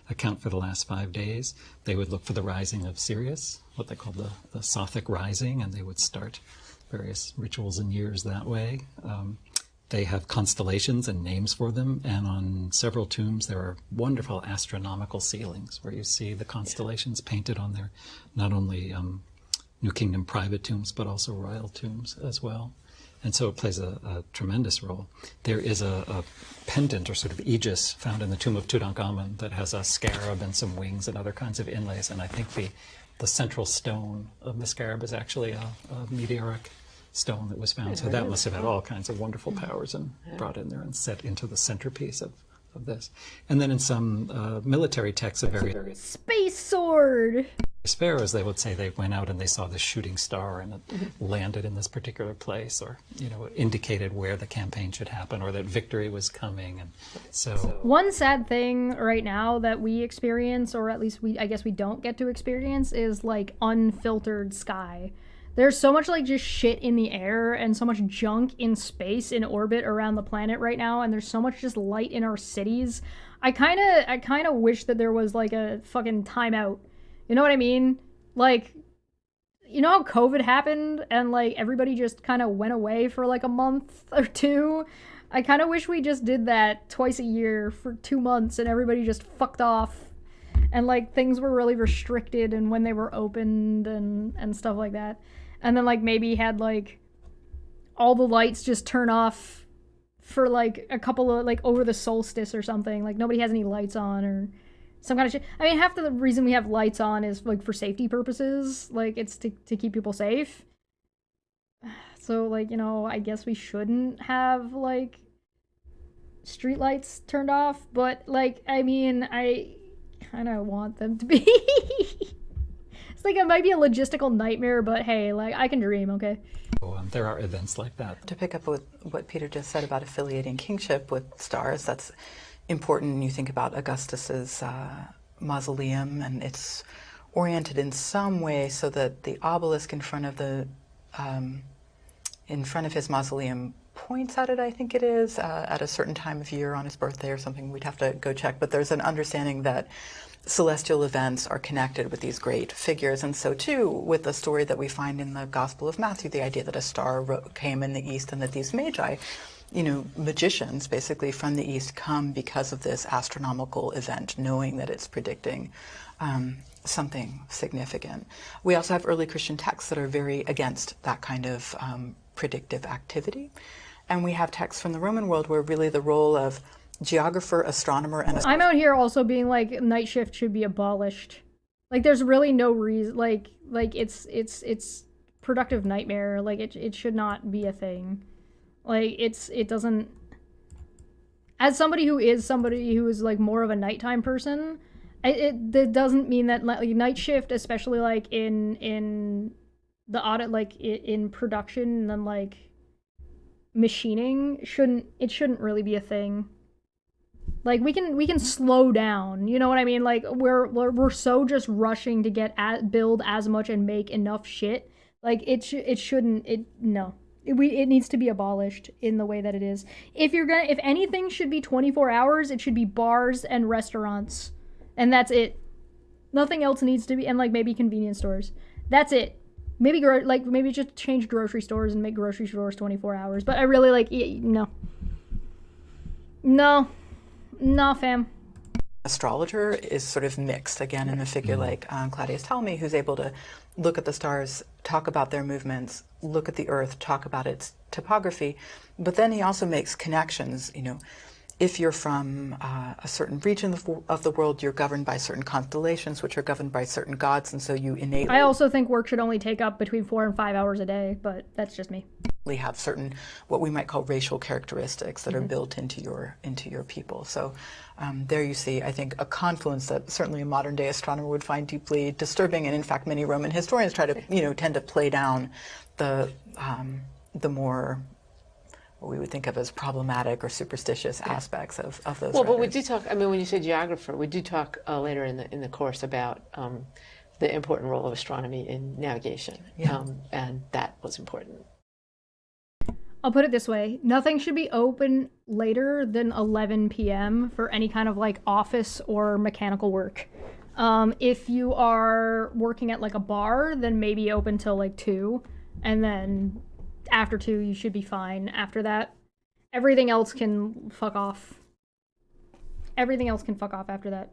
account for the last 5 days. They would look for the rising of Sirius, what they called the Sothic rising, and they would start various rituals and years that way. They have constellations and names for them, and on several tombs there are wonderful astronomical ceilings where you see the constellations painted on their not only New Kingdom private tombs, but also royal tombs as well. And so it plays a tremendous role. There is a pendant or sort of aegis found in the tomb of Tutankhamun that has a scarab and some wings and other kinds of inlays, and I think the central stone of the scarab is actually a meteoric stone that was found. So that must have had all kinds of wonderful powers and brought in there and set into the centerpiece of this. And then in some military texts of various Space sword! pharaohs, they would say they went out and they saw this shooting star and it landed in this particular place, or, you know, indicated where the campaign should happen or that victory was coming. And so one sad thing right now that we experience, or at least I guess we don't get to experience, is like unfiltered sky. There's so much like just shit in the air and so much junk in space in orbit around the planet right now, and there's so much just light in our cities. I kind of wish that there was like a fucking timeout. You know what I mean? Like, you know how COVID happened and like everybody just kind of went away for like a month or two? I kind of wish we just did that twice a year for 2 months and everybody just fucked off. And, like, things were really restricted and when they were opened and stuff like that. And then, like, maybe had, like, all the lights just turn off for, like, a couple of, like, over the solstice or something. Like, nobody has any lights on or some kind of shit. I mean, half the reason we have lights on is, like, for safety purposes. Like, it's to keep people safe. So, like, you know, I guess we shouldn't have, like, street lights turned off. But, like, I mean, I kind of want them to be. It's like it might be a logistical nightmare, but hey, like, I can dream, okay? There are events like that. To pick up with what Peter just said about affiliating kingship with stars, that's important. You think about Augustus's mausoleum, and it's oriented in some way so that the obelisk in front of his mausoleum points at it, I think it is, at a certain time of year on his birthday or something. We'd have to go check, but there's an understanding that celestial events are connected with these great figures, and so too with the story that we find in the Gospel of Matthew, the idea that a star came in the east and that these magi, you know, magicians basically from the east, come because of this astronomical event, knowing that it's predicting something significant. We also have early Christian texts that are very against that kind of predictive activity. And we have texts from the Roman world where really the role of geographer, astronomer, and I'm out here also being like, night shift should be abolished. Like, there's really no reason, like it's productive nightmare. Like, it should not be a thing. Like, it doesn't, as somebody who is like more of a nighttime person, it doesn't mean that, like, night shift, especially like in the audit, like in production and then like machining, shouldn't really be a thing. Like, we can slow down, you know what I mean? Like, we're so just rushing to build as much and make enough shit. Like, it needs to be abolished in the way that it is. If anything should be 24 hours, it should be bars and restaurants, and that's it. Nothing else needs to be, and like maybe convenience stores. That's it. Maybe maybe just change grocery stores and make grocery stores 24 hours. But I really like, no, fam. Astrologer is sort of mixed again in a figure like Claudius Ptolemy, who's able to look at the stars, talk about their movements, look at the earth, talk about its topography, but then he also makes connections. You know, if you're from a certain region of the world, you're governed by certain constellations, which are governed by certain gods, and so you innately... I also think work should only take up between 4 and 5 hours a day, but that's just me. Have certain, what we might call racial characteristics that are built into your people. So there you see, I think, a confluence that certainly a modern day astronomer would find deeply disturbing, and in fact many Roman historians try to, you know, tend to play down the more what we would think of as problematic or superstitious aspects of those. Well, but we do talk, I mean, when you say geographer, we do talk later in the course about the important role of astronomy in navigation, and that was important. I'll put it this way. Nothing should be open later than 11 p.m. for any kind of like office or mechanical work. If you are working at like a bar, then maybe open till like 2, and then after 2 you should be fine. After that, everything else can fuck off. Everything else can fuck off after that.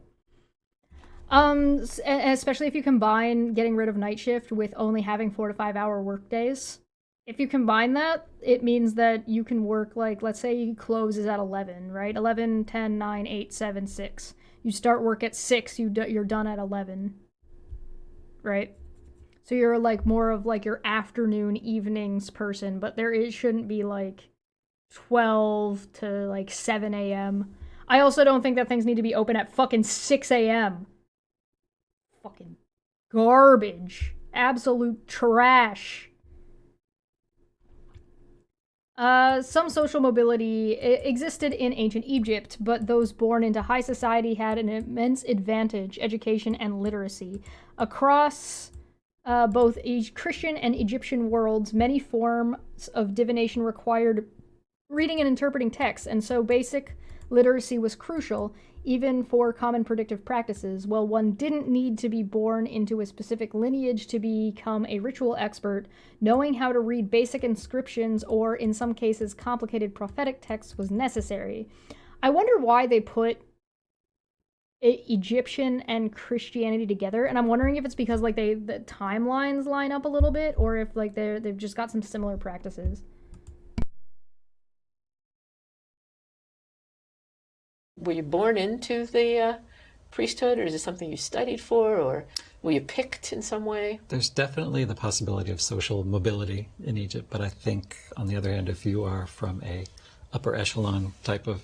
Especially if you combine getting rid of night shift with only having 4 to 5 hour work days. If you combine that, it means that you can work, like, let's say closes at 11, right? 11, 10, 9, 8, 7, 6. You start work at 6, you're done at 11, right? So you're, like, more of, like, your afternoon, evenings person, but shouldn't be, like, 12 to, like, 7 a.m. I also don't think that things need to be open at fucking 6 a.m. Fucking garbage. Absolute trash. Some social mobility existed in ancient Egypt, but those born into high society had an immense advantage, education and literacy. Across both Christian and Egyptian worlds, many forms of divination required reading and interpreting texts, and so basic literacy was crucial, even for common predictive practices. While one didn't need to be born into a specific lineage to become a ritual expert, knowing how to read basic inscriptions or, in some cases, complicated prophetic texts was necessary. I wonder why they put Egyptian and Christianity together, and I'm wondering if it's because like the timelines line up a little bit, or if like they've just got some similar practices. Were you born into the priesthood, or is it something you studied for, or were you picked in some way? There's definitely the possibility of social mobility in Egypt, but I think, on the other hand, if you are from a upper echelon type of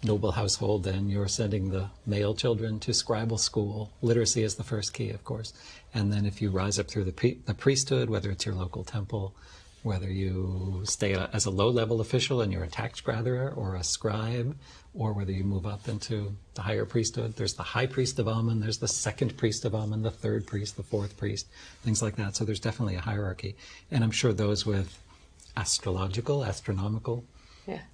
noble household, then you're sending the male children to scribal school. Literacy is the first key, of course. And then if you rise up through the priesthood, whether it's your local temple, whether you stay as a low-level official and you're a tax gatherer or a scribe, or whether you move up into the higher priesthood. There's the high priest of Amun, there's the second priest of Amun, the third priest, the fourth priest, things like that. So there's definitely a hierarchy. And I'm sure those with astronomical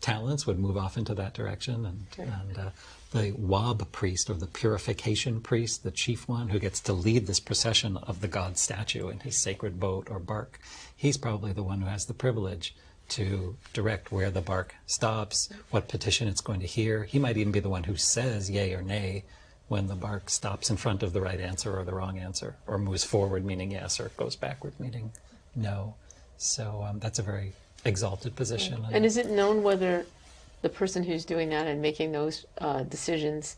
talents would move off into that direction. And the Wab priest, or the purification priest, the chief one who gets to lead this procession of the god statue in his sacred boat or bark, he's probably the one who has the privilege to direct where the bark stops, what petition it's going to hear. He might even be the one who says yay or nay when the bark stops in front of the right answer or the wrong answer, or moves forward meaning yes, or goes backward meaning no. So that's a very exalted position. And is it known whether the person who's doing that and making those decisions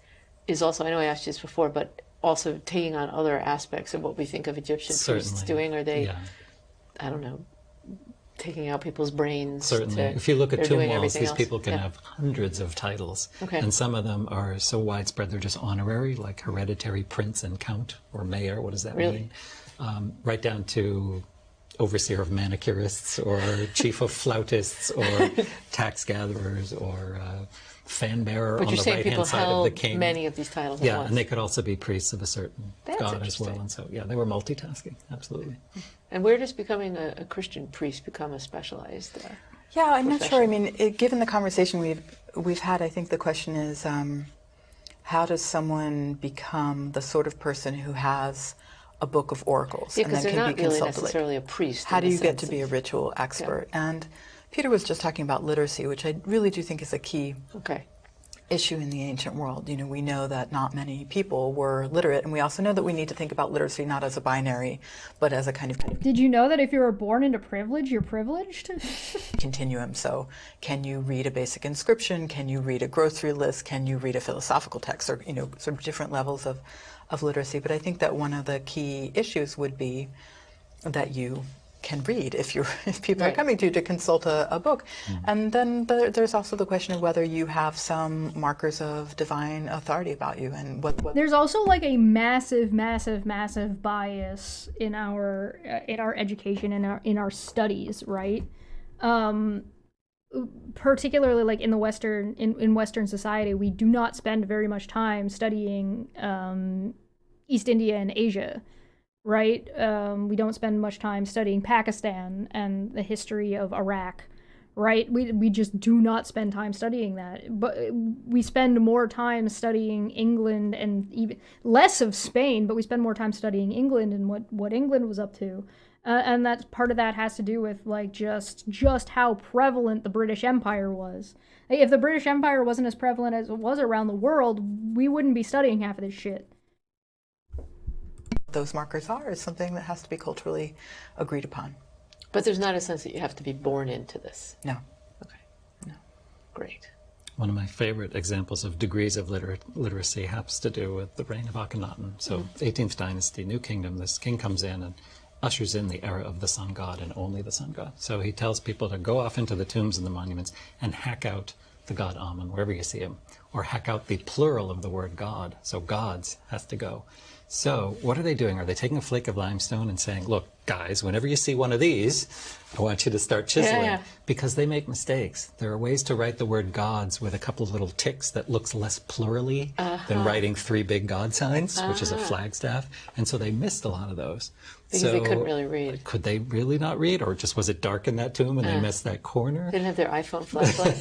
is also, I know I asked you this before, but also taking on other aspects of what we think of Egyptian priests doing? Are they, I don't know, taking out people's brains? Certainly. If you look at tomb walls, these people can have hundreds of titles. And some of them are so widespread they're just honorary, like hereditary prince and count or mayor. What does that mean? Right down to overseer of manicurists, or chief of flautists, or tax gatherers, or fan bearer on the right-hand side of the king. Many of these titles at Yeah, once. and they could also be priests of a certain god as well. And so, yeah, they were multitasking, absolutely. And where does becoming a Christian priest become a specialized Yeah, I'm not sure. I mean, given the conversation we've had, I think the question is, how does someone become the sort of person who has a book of oracles and then they're can not be really consulted? necessarily a priest. How do you get to be a ritual expert? And Peter was just talking about literacy, which I really do think is a key issue in the ancient world. You know, we know that not many people were literate, and we also know that we need to think about literacy not as a binary, but as a kind of Did you know that if you were born into privilege, you're privileged? continuum. So can you read a basic inscription? Can you read a grocery list? Can you read a philosophical text? Or, you know, sort of different levels of literacy. But I think that one of the key issues would be that you can read if people are coming to you to consult a book. And then there's also the question of whether you have some markers of divine authority about you, and what There's also like a massive bias in our education and in our studies, right? Particularly like in the Western society, we do not spend very much time studying East India and Asia. Right? We don't spend much time studying Pakistan and the history of Iraq, right? We just do not spend time studying that. But we spend more time studying England, and even less of Spain, but we spend more time studying England and what England was up to. And that's part of that has to do with like just how prevalent the British Empire was. If the British Empire wasn't as prevalent as it was around the world, we wouldn't be studying half of this shit. those markers are is something that has to be culturally agreed upon. But there's not a sense that you have to be born into this. No. Okay. No. Great. One of my favorite examples of degrees of literacy has to do with the reign of Akhenaten. So 18th dynasty, New Kingdom, this king comes in and ushers in the era of the sun god and only the sun god. So he tells people to go off into the tombs and the monuments and hack out the god Amun, wherever you see him, or heck out the plural of the word God. So gods has to go. So what are they doing? Are they taking a flake of limestone and saying, look, guys, whenever you see one of these, I want you to start chiseling? Because they make mistakes. There are ways to write the word gods with a couple of little ticks that looks less plurally than writing 3 big God signs, which is a flagstaff. And so they missed a lot of those. Because they couldn't really read. Could they really not read? Or just was it dark in that tomb and they missed that corner? They didn't have their iPhone flashlight.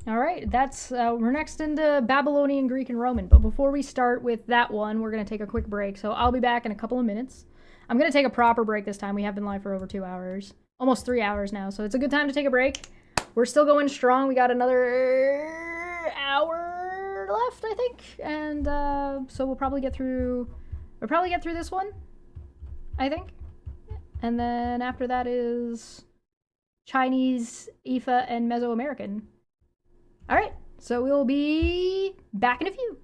All right, that's we're next into Babylonian, Greek, and Roman. But before we start with that one, we're going to take a quick break. So I'll be back in a couple of minutes. I'm going to take a proper break this time. We have been live for over 2 hours, almost 3 hours now. So it's a good time to take a break. We're still going strong. We got another hour left, I think, and so we'll probably get through this one, I think, and then after that is Chinese, Ifa, and Mesoamerican. All right, so we'll be back in a few.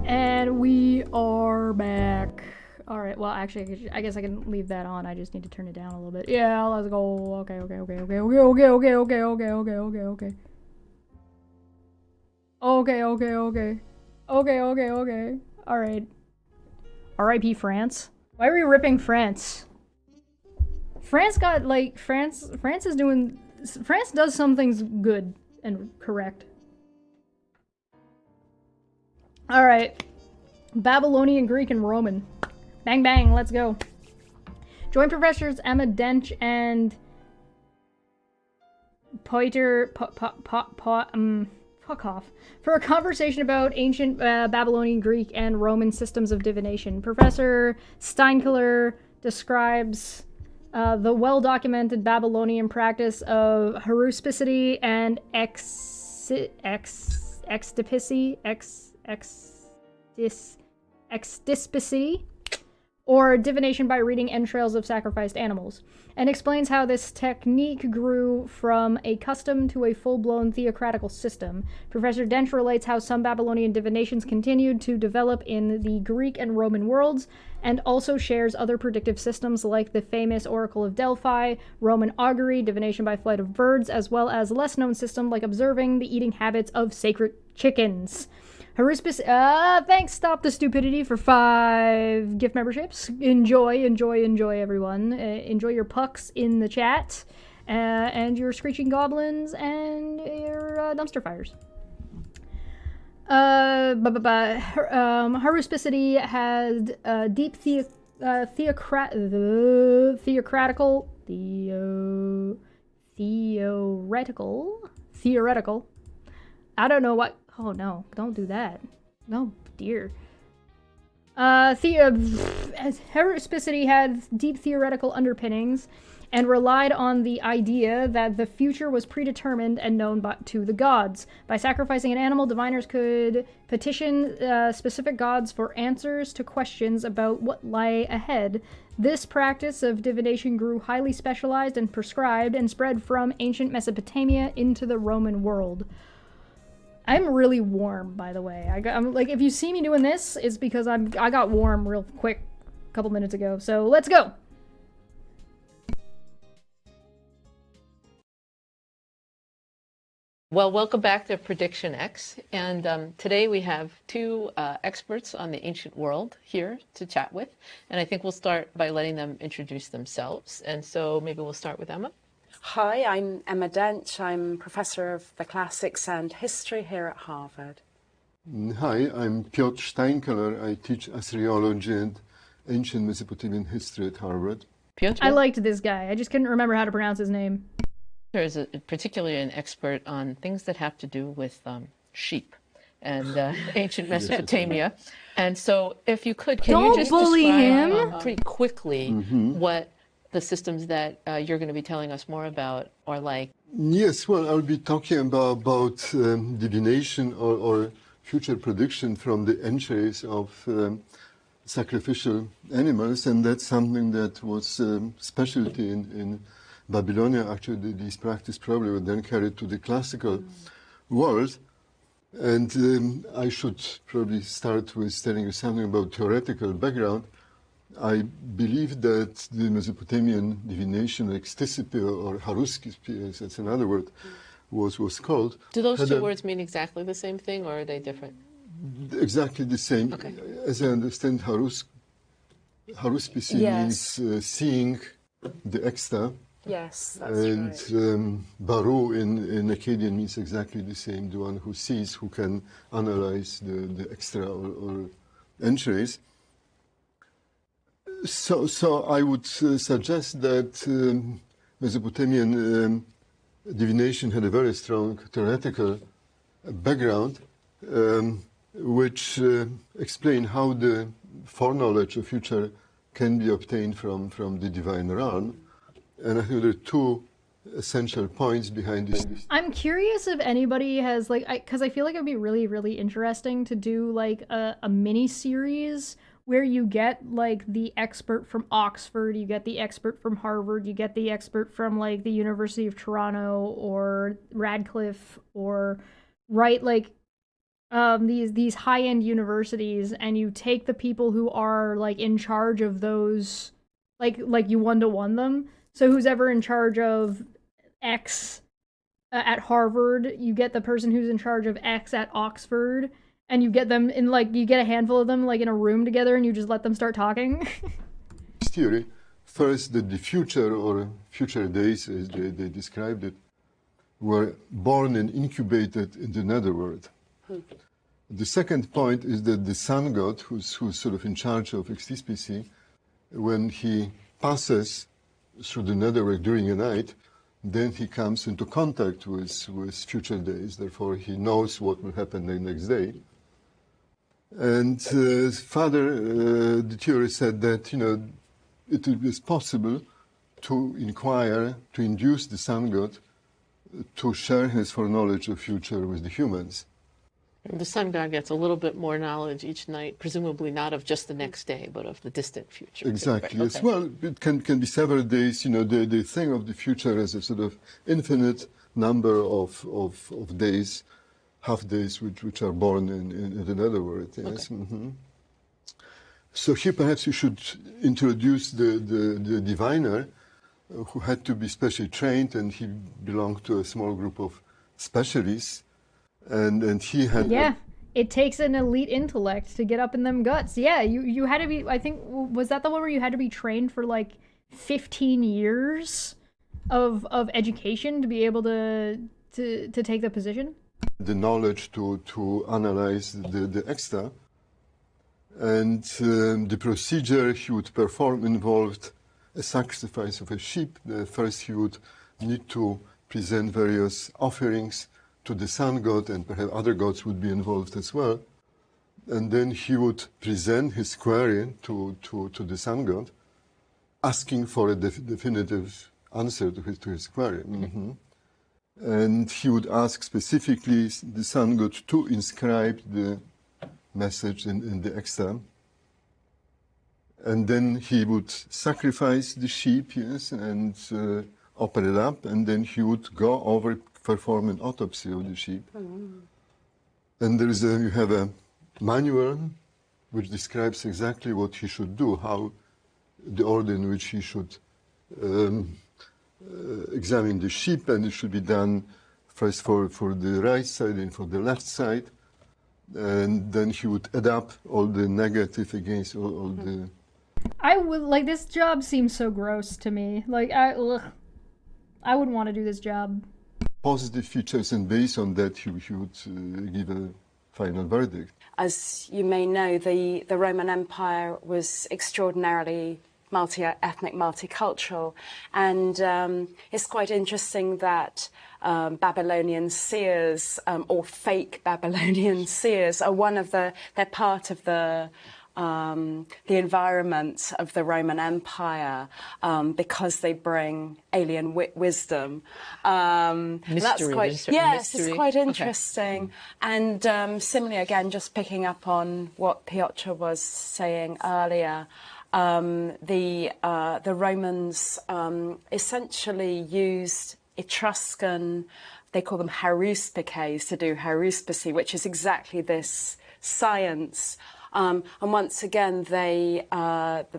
And we are back. All right. Well, actually, I guess I can leave that on. I just need to turn it down a little bit. Yeah, let's go. Okay. Okay. All right. R.I.P. France. Why are we ripping France? France got like France does some things good and correct. All right. Babylonian, Greek, and Roman. Bang bang, let's go. Join professors Emma Dench and Poiter fuck off for a conversation about ancient Babylonian, Greek, and Roman systems of divination. Professor Steinkler describes the well-documented Babylonian practice of haruspicity and extispicity, or divination by reading entrails of sacrificed animals, and explains how this technique grew from a custom to a full-blown theocratical system. Professor Dench relates how some Babylonian divinations continued to develop in the Greek and Roman worlds, and also shares other predictive systems like the famous Oracle of Delphi, Roman augury, divination by flight of birds, as well as less-known systems like observing the eating habits of sacred chickens. Thanks, Stop the Stupidity, for 5 gift memberships. Enjoy, everyone. Enjoy your pucks in the chat, and your screeching goblins, and your dumpster fires. Haruspicity had deep theoretical. I don't know what. Oh no, don't do that. No, dear. Haruspicity had deep theoretical underpinnings and relied on the idea that the future was predetermined and known to the gods. By sacrificing an animal, diviners could petition specific gods for answers to questions about what lay ahead. This practice of divination grew highly specialized and prescribed and spread from ancient Mesopotamia into the Roman world. I'm really warm, by the way. I'm like, if you see me doing this, it's because I got warm real quick a couple minutes ago. So let's go. Well, welcome back to PredictionX, and today we have 2 experts on the ancient world here to chat with, and I think we'll start by letting them introduce themselves, and so maybe we'll start with Emma. Hi, I'm Emma Dench. I'm Professor of the Classics and History here at Harvard. Hi, I'm Piotr Steinkeller. I teach Assyriology and Ancient Mesopotamian History at Harvard. Piotr? I liked this guy. I just couldn't remember how to pronounce his name. Piotr is particularly an expert on things that have to do with sheep and ancient Mesopotamia. And so if you could, can you just describe pretty quickly what the systems that you're going to be telling us more about are like? Yes, well, I'll be talking about divination or future prediction from the entrails of sacrificial animals, and that's something that was specialty in Babylonia. Actually, this practice probably was then carried to the classical world. And I should probably start with telling you something about theoretical background. I believe that the Mesopotamian divination, extisipi or haruskipi, as that's another word, was called. Do those 2 words mean exactly the same thing, or are they different? Exactly the same. Okay. As I understand, haruspici means seeing the extra. Yes, that's and right. Baru in Akkadian means exactly the same, the one who sees, who can analyze the extra or entries. So I would suggest that Mesopotamian divination had a very strong theoretical background, which explain how the foreknowledge of future can be obtained from the divine realm. And I think there are two essential points behind this. I'm curious if anybody has like, because I feel like it would be really, really interesting to do like a mini series where you get like the expert from Oxford, you get the expert from Harvard, you get the expert from like the University of Toronto or Radcliffe, or right, like these high-end universities, and you take the people who are like in charge of those, like you one-to-one them. So who's ever in charge of X at Harvard, you get the person who's in charge of X at Oxford, and you get them in like, you get a handful of them like in a room together, and you just let them start talking. Theory, first that the future or future days, as they described it, were born and incubated in the netherworld. The second point is that the sun god, who's sort of in charge of XTSPC, when he passes through the netherworld during a night, then he comes into contact with future days. Therefore, he knows what will happen the next day. And further, the theory said that, you know, it is possible to inquire, to induce the sun god to share his foreknowledge of future with the humans. The sun god gets a little bit more knowledge each night, presumably not of just the next day, but of the distant future. Exactly. Right? Yes. Well, it can be several days. You know, they think of the future as a sort of infinite number of days, half days, which are born in the netherworld. Yes. Okay. Mm-hmm. So here, perhaps you should introduce the diviner, who had to be specially trained, and he belonged to a small group of specialists. And he had... Yeah, it takes an elite intellect to get up in them guts. Yeah, you had to be, I think, was that the one where you had to be trained for like 15 years of education to be able to take the position? The knowledge to analyze the extra. And the procedure he would perform involved a sacrifice of a sheep. First he would need to present various offerings to the sun god, and perhaps other gods would be involved as well. And then he would present his query to the sun god, asking for a definitive answer to his query. Mm-hmm. And he would ask specifically the sun god to inscribe the message in the extra. And then he would sacrifice the sheep, yes, and open it up, and then he would go over, perform an autopsy of the sheep. And there is you have a manual which describes exactly what he should do, how the order in which he should examine the sheep, and it should be done first for the right side and for the left side, and then he would add up all the negative against all the... I would, like, this job seems so gross to me. Like, I wouldn't want to do this job. Positive features, and based on that he would give a final verdict. As you may know, the Roman Empire was extraordinarily multi-ethnic, multicultural, and it's quite interesting that Babylonian seers, or fake Babylonian seers, are they're part of the environment of the Roman Empire, because they bring alien wisdom. That's quite, yes, it's quite interesting. Okay. And similarly, again, just picking up on what Piotr was saying earlier, the Romans essentially used Etruscan, they call them haruspices, to do haruspicy, which is exactly this science And once again, the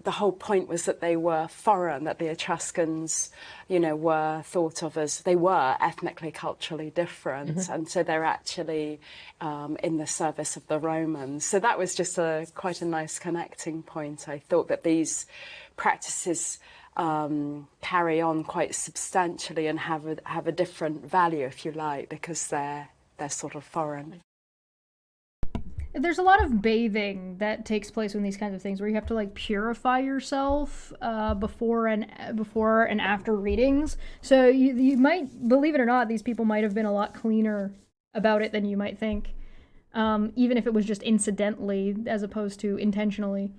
whole point was that they were foreign, that the Etruscans, you know, were thought of as, they were ethnically, culturally different, and so they're actually in the service of the Romans. So that was just quite a nice connecting point. I thought that these practices carry on quite substantially and have a different value, if you like, because they're sort of foreign. There's a lot of bathing that takes place in these kinds of things, where you have to like purify yourself before and after readings. So you might, believe it or not, these people might have been a lot cleaner about it than you might think, even if it was just incidentally as opposed to intentionally.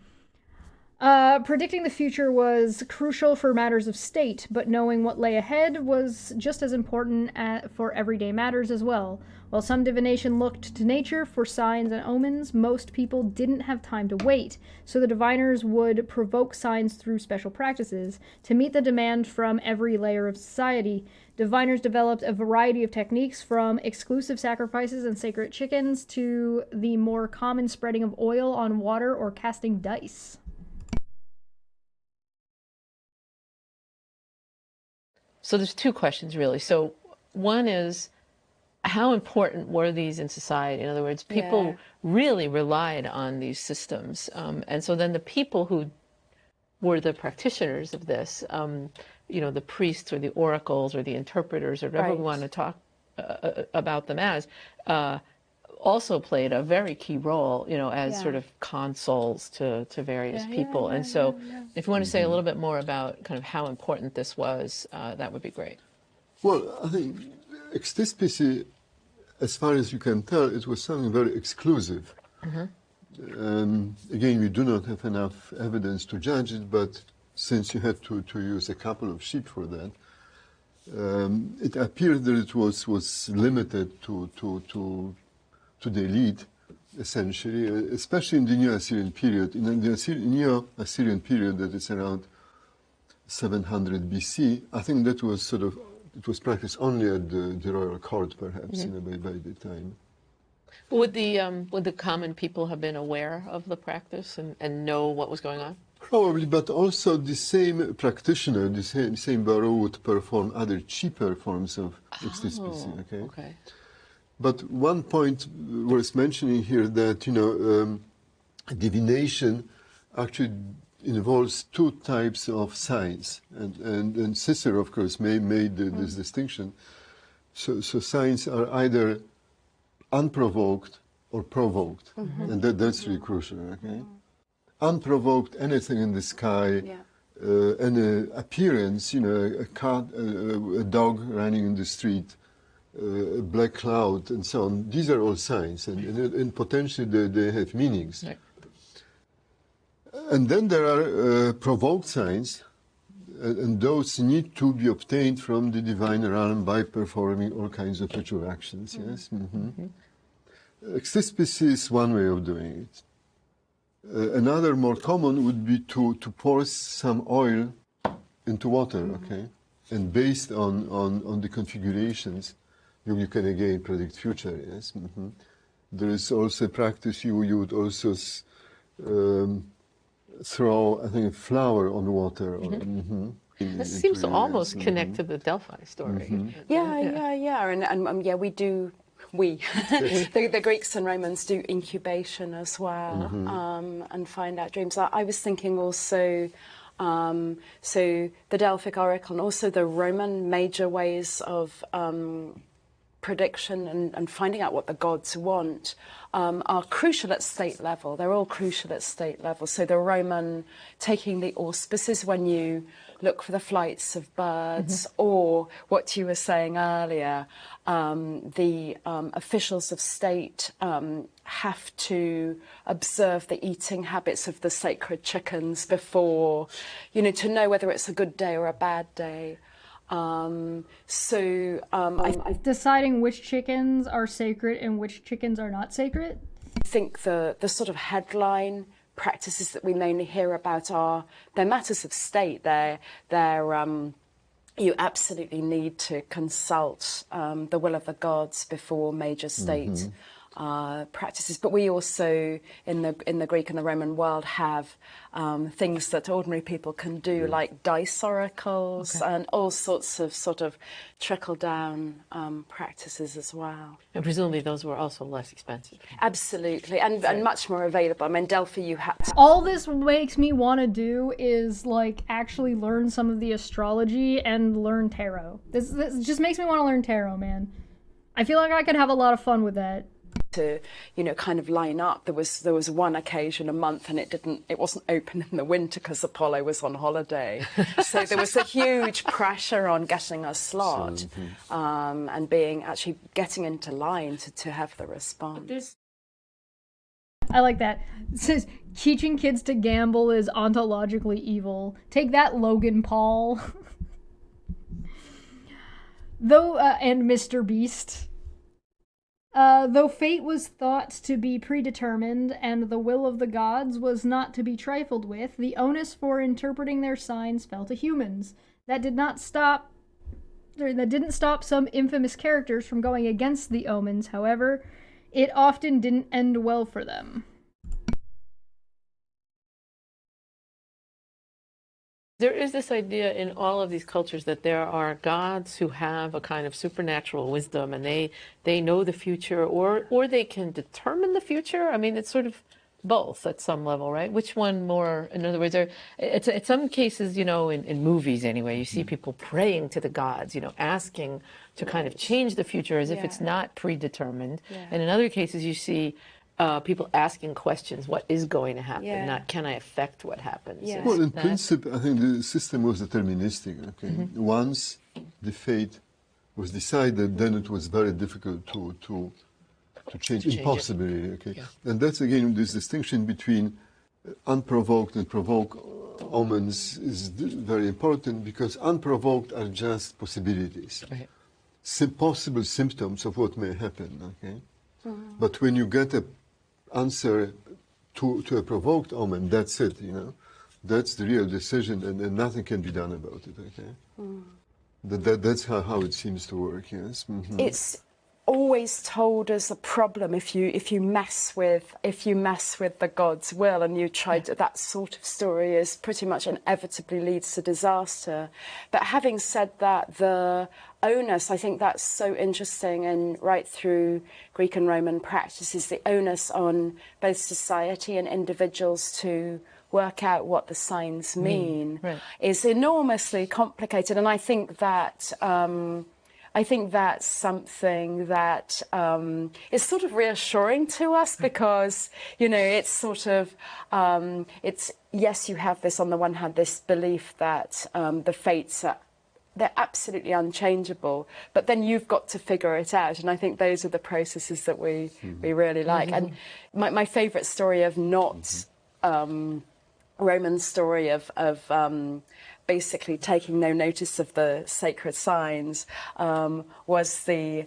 Predicting the future was crucial for matters of state, but knowing what lay ahead was just as important for everyday matters as well. While some divination looked to nature for signs and omens, most people didn't have time to wait, so the diviners would provoke signs through special practices. To meet the demand from every layer of society, diviners developed a variety of techniques, from exclusive sacrifices and sacred chickens to the more common spreading of oil on water or casting dice. So there's two questions, really. So one is, how important were these in society? In other words, people really relied on these systems. And so then the people who were the practitioners of this, you know, the priests or the oracles or the interpreters or whatever we want to talk about them as, also played a very key role, you know, as sort of consuls to various people. And so if you want to say a little bit more about kind of how important this was, that would be great. Well, I think extispicy, as far as you can tell, it was something very exclusive. Again, we do not have enough evidence to judge it, but since you had to use a couple of sheep for that, it appeared that it was limited to the elite, essentially, especially in the Neo-Assyrian period. In the Neo-Assyrian period, that is around 700 BC, I think that was sort of, it was practiced only at the royal court, perhaps, in a way, by the time. Would the common people have been aware of the practice and know what was going on? Probably, but also the same practitioner, the same Baroh would perform other cheaper forms of extispicy. Okay. But one point worth mentioning here, that, you know, divination actually involves two types of signs, and Cicero, of course, made this distinction. So signs are either unprovoked or provoked, and that's really crucial. Okay, unprovoked, anything in the sky, any appearance, you know, a cat, a dog running in the street, a black cloud, and so on. These are all signs, and potentially they have meanings. Right. And then there are provoked signs, and those need to be obtained from the divine realm by performing all kinds of ritual actions. Yes. Extispicy is one way of doing it. Another more common would be to pour some oil into water. Okay, and based on the configurations, you can again predict future. Yes. There is also a practice you would also throw, I think, a flower on water. Or, This seems to almost connect to the Delphi story. And we do. The Greeks and Romans do incubation as well, and find out dreams. I was thinking also, so the Delphic oracle and also the Roman major ways of prediction and finding out what the gods want are crucial at state level. They're all crucial at state level. So the Roman taking the auspices when you look for the flights of birds, or what you were saying earlier, the officials of state have to observe the eating habits of the sacred chickens before, you know, to know whether it's a good day or a bad day. Deciding which chickens are sacred and which chickens are not sacred? I think the sort of headline practices that we mainly hear about they're matters of state. They're you absolutely need to consult the will of the gods before major state practices. But we also, in the Greek and the Roman world, have things that ordinary people can do, like dice oracles and all sorts of sort of trickle-down practices as well. And presumably those were also less expensive. Absolutely, and much more available. I mean, Delphi, you had to... All this makes me want to do is like actually learn some of the astrology and learn tarot. This just makes me want to learn tarot, man. I feel like I could have a lot of fun with that. To, you know, kind of line up. There was one occasion a month, and it wasn't open in the winter because Apollo was on holiday. So there was a huge pressure on getting a slot, and getting into line to have the response. I like that. It says teaching kids to gamble is ontologically evil. Take that, Logan Paul. Though and Mr. Beast. Though fate was thought to be predetermined and the will of the gods was not to be trifled with, the onus for interpreting their signs fell to humans. That didn't stop some infamous characters from going against the omens, however, it often didn't end well for them. There is this idea in all of these cultures that there are gods who have a kind of supernatural wisdom, and they know the future, or they can determine the future. I mean, it's sort of both at some level, right? Which one more? In other words, it's some cases, you know, in movies anyway, you see people praying to the gods, you know, asking to kind of change the future as if it's not predetermined. And in other cases, you see people asking questions, what is going to happen, not can I affect what happens? Well, in principle, I think the system was deterministic. Okay, once the fate was decided, then it was very difficult to change impossibly. Okay, and that's again this distinction between unprovoked and provoked omens is very important, because unprovoked are just possibilities, possible symptoms of what may happen. Okay, but when you get a answer to a provoked omen, that's it, you know. That's the real decision, and nothing can be done about it, okay? That's how it seems to work, yes. It's always told as a problem if you mess with the God's will, and you try to, that sort of story is pretty much inevitably leads to disaster. But having said that, the onus, I think that's so interesting, and right through Greek and Roman practices, the onus on both society and individuals to work out what the signs mean is enormously complicated. And I think that that's something that is sort of reassuring to us, because, you know, it's sort of, yes, you have this, on the one hand, this belief that the fates they're absolutely unchangeable, but then you've got to figure it out. And I think those are the processes that we really like. And my favourite story of not Roman story of basically taking no notice of the sacred signs was the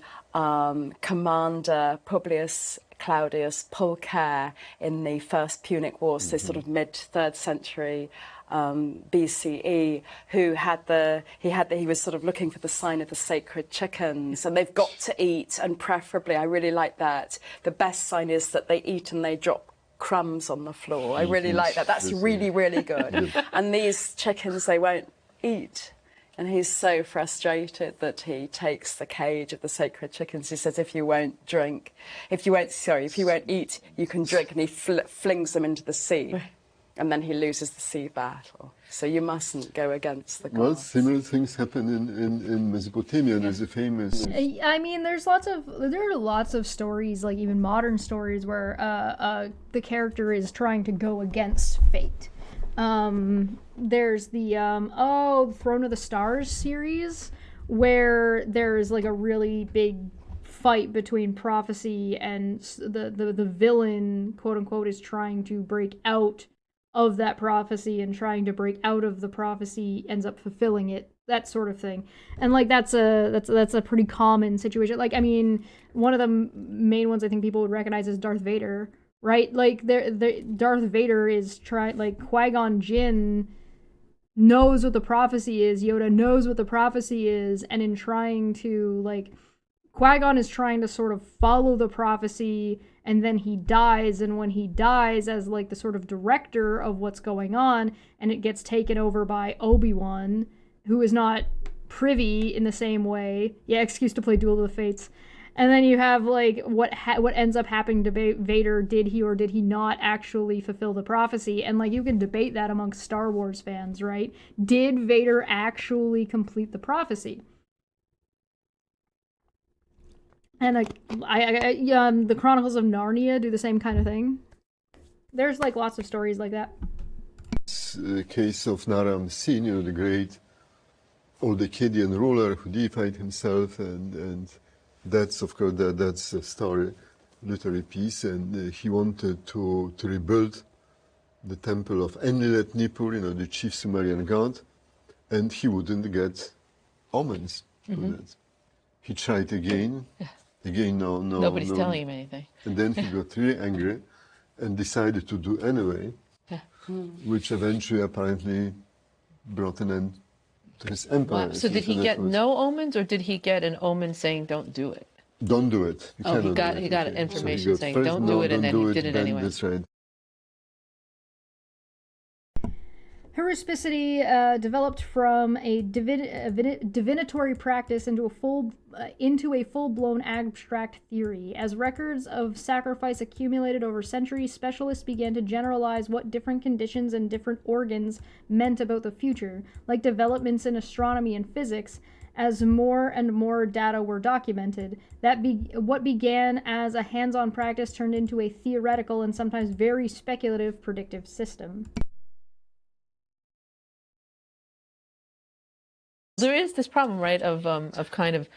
commander Publius Claudius Pulcher in the First Punic War, so sort of mid-3rd century BCE, he was sort of looking for the sign of the sacred chickens, and they've got to eat, and preferably, I really like that, the best sign is that they eat and they drop crumbs on the floor. I really like that. That's really, really good. And these chickens, they won't eat. And he's so frustrated that he takes the cage of the sacred chickens. He says, if you won't eat, you can drink. And he flings them into the sea. And then he loses the sea battle. So you mustn't go against the gods. Well, similar things happen in Mesopotamia. There's a famous... I mean, there are lots of stories, like even modern stories, where the character is trying to go against fate. There's the Throne of the Stars series, where there's like a really big fight between prophecy, and the villain, quote unquote, is trying to break out of that prophecy, and trying to break out of the prophecy ends up fulfilling it, that sort of thing. And like that's a pretty common situation. Like, I mean, one of the main ones I think people would recognize is Darth Vader, right? Like Darth Vader is trying, like Qui-Gon Jinn knows what the prophecy is, Yoda knows what the prophecy is, and in trying to like Qui-Gon is trying to sort of follow the prophecy, and then he dies, and when he dies as like the sort of director of what's going on, and it gets taken over by Obi-Wan, who is not privy in the same way. Yeah, excuse to play Duel of the Fates. And then you have like what ends up happening to Vader. Did he or did he not actually fulfill the prophecy? And like you can debate that amongst Star Wars fans, right? Did Vader actually complete the prophecy? And like the Chronicles of Narnia do the same kind of thing. There's like lots of stories like that. The case of Naram Sin, the great old Akkadian ruler who deified himself, and that's of course that's a story, literary piece, and he wanted to rebuild the temple of Enlil Nippur, the chief Sumerian god, and he wouldn't get omens for that. He tried again. Again, no. Nobody's telling him anything. And then he got really angry and decided to do anyway, which eventually apparently brought an end to his empire. Wow. So did he get no omens, or did he get an omen saying don't do it? Don't do it. He got information saying don't do it, and then he did it anyway. That's right. Haruspicity developed from a divinatory practice into a full-blown abstract theory. As records of sacrifice accumulated over centuries, specialists began to generalize what different conditions and different organs meant about the future, like developments in astronomy and physics. As more and more data were documented, what began as a hands-on practice turned into a theoretical and sometimes very speculative predictive system. There is this problem, right, of kind of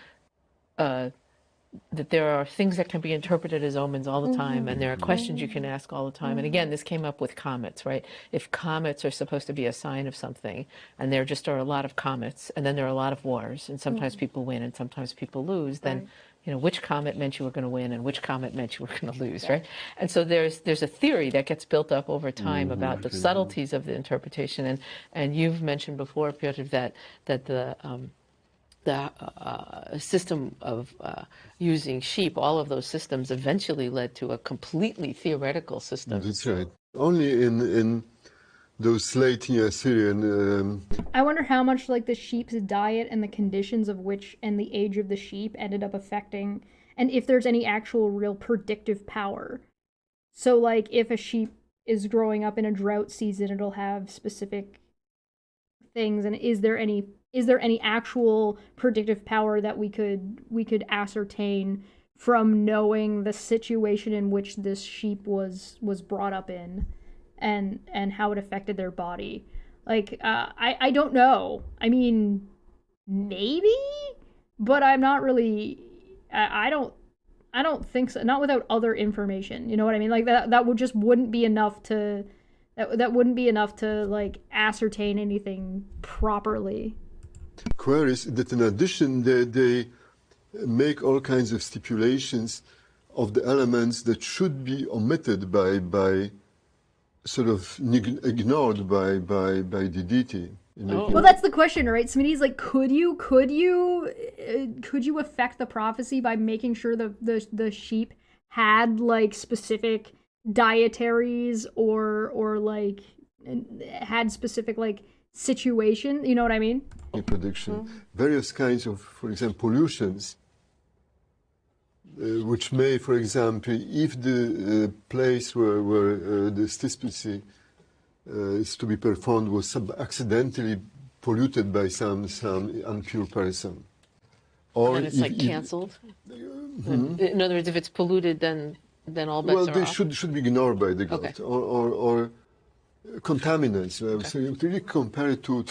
that there are things that can be interpreted as omens all the time, and there are questions you can ask all the time. And again, this came up with comets, right? If comets are supposed to be a sign of something, and there just are a lot of comets, and then there are a lot of wars, and sometimes people win and sometimes people lose, then which comet meant you were going to win and which comet meant you were going to lose, right? And so there's a theory that gets built up over time about the subtleties of the interpretation. And you've mentioned before, Piotr, that the system of using sheep, all of those systems eventually led to a completely theoretical system. That's right. Only in those late Assyrian. I wonder how much like the sheep's diet and the conditions of which and the age of the sheep ended up affecting, and if there's any actual real predictive power. So like if a sheep is growing up in a drought season, it'll have specific things, and is there any actual predictive power that we could ascertain from knowing the situation in which this sheep was brought up in, and how it affected their body? Like, I don't know. I mean, maybe, but I'm not really. I don't think so. Not without other information. You know what I mean? Like that wouldn't be enough to. That wouldn't be enough to like ascertain anything properly. Queries that in addition they make all kinds of stipulations of the elements that should be omitted by sort of ignored by the deity. Well, that's the question, right? Smitty's like, could you affect the prophecy by making sure the sheep had like specific dietaries or like had specific like situation? You know what I mean? Prediction. Various kinds of, for example, pollutions, which may, for example, if the place where the stispicy is to be performed was accidentally polluted by some impure person, or and it's like cancelled. In other words, if it's polluted, then all bets are off. Well, they should be ignored by the god, or contaminants. So you really compare it to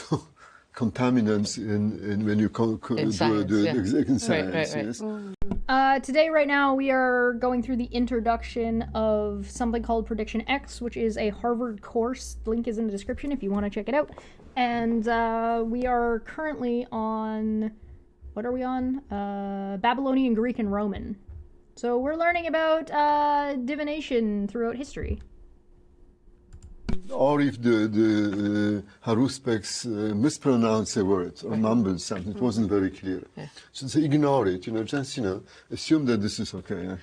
contaminants in when you in science, in science. Right. Yes. Today, right now, we are going through the introduction of something called PredictionX, which is a Harvard course. The link is in the description if you want to check it out. And we are currently on, what are we on? Babylonian, Greek, and Roman. So we're learning about divination throughout history. or if the haruspics mispronounce a word or mumble something, it wasn't very clear. Yeah. So ignore it, just, assume that this is okay.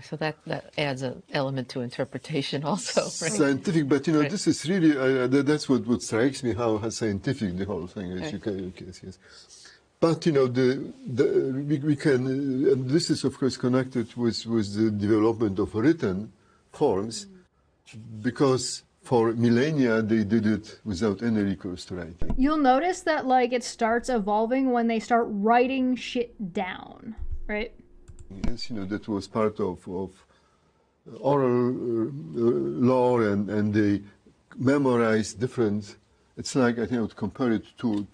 So that adds an element to interpretation also, right? Scientific, but, Right. this is really, that's what strikes me, how scientific the whole thing is. Right. Yes. But, we can, and this is, of course, connected with the development of written forms, because for millennia they did it without any recourse to writing. You'll notice that like it starts evolving when they start writing shit down, right? Yes, that was part of oral law, and they memorized different. It's like, I think I would compare it to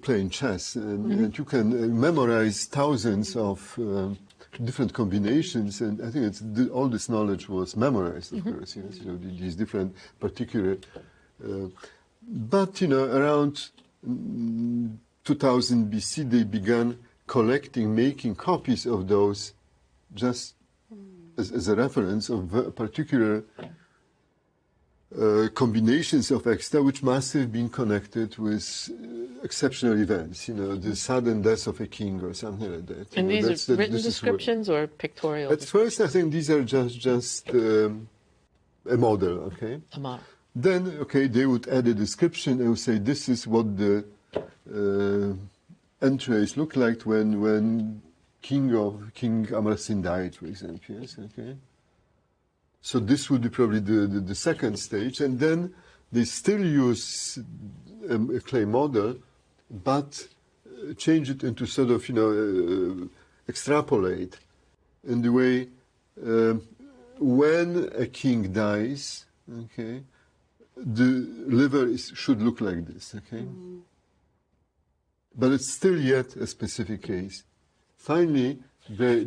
playing chess, and you can memorize thousands of different combinations, and I think all this knowledge was memorized, of course. Yes, these different particular. But around 2000 BC, they began collecting, making copies of those, just as a reference of particular combinations of extra, which must have been connected with exceptional events, the sudden death of a king or something like that. And these are written descriptions or pictorial? At first, I think these are just a model, okay? A model. Then, okay, they would add a description and would say, this is what the entries look like when King Amarsin died, for example. Yes, okay. So this would be probably the second stage, and then they still use a clay model, but change it into sort of extrapolate in the way when a king dies, okay, the liver should look like this, okay. But it's still yet a specific case. Finally, they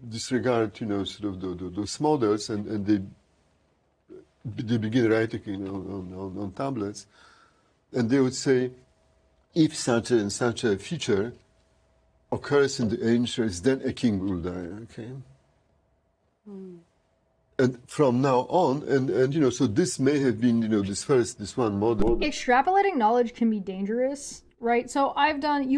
disregard, sort of those models, and they begin writing on tablets, and they would say, if such and such a feature occurs in the ancients, then a king will die. Okay. And from now on, and so this may have been this one model. Extrapolating knowledge can be dangerous, right? So I've done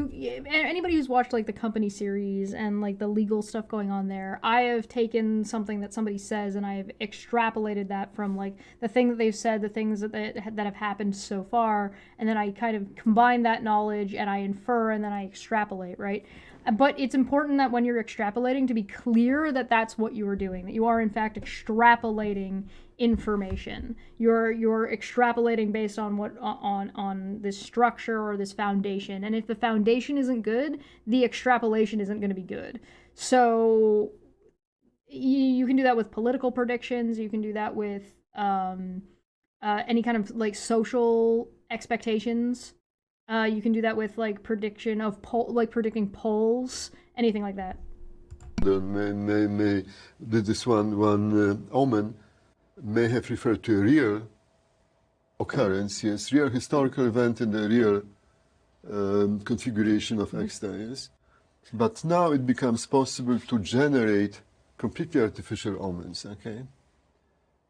anybody who's watched like the Company series and like the legal stuff going on there, I have taken something that somebody says and I have extrapolated that from like the thing that they've said, the things that have happened so far, and then I kind of combine that knowledge and I infer and then I extrapolate, right? But it's important that when you're extrapolating to be clear that that's what you are doing, that you are in fact extrapolating information. You're extrapolating based on what on this structure or this foundation. And if the foundation isn't good, the extrapolation isn't going to be good. So you can do that with political predictions. You can do that with any kind of like social expectations. You can do that with like prediction of predicting polls, anything like that. This one omen may have referred to a real occurrence, yes, real historical event in the real configuration of extra, yes. But now it becomes possible to generate completely artificial omens, okay?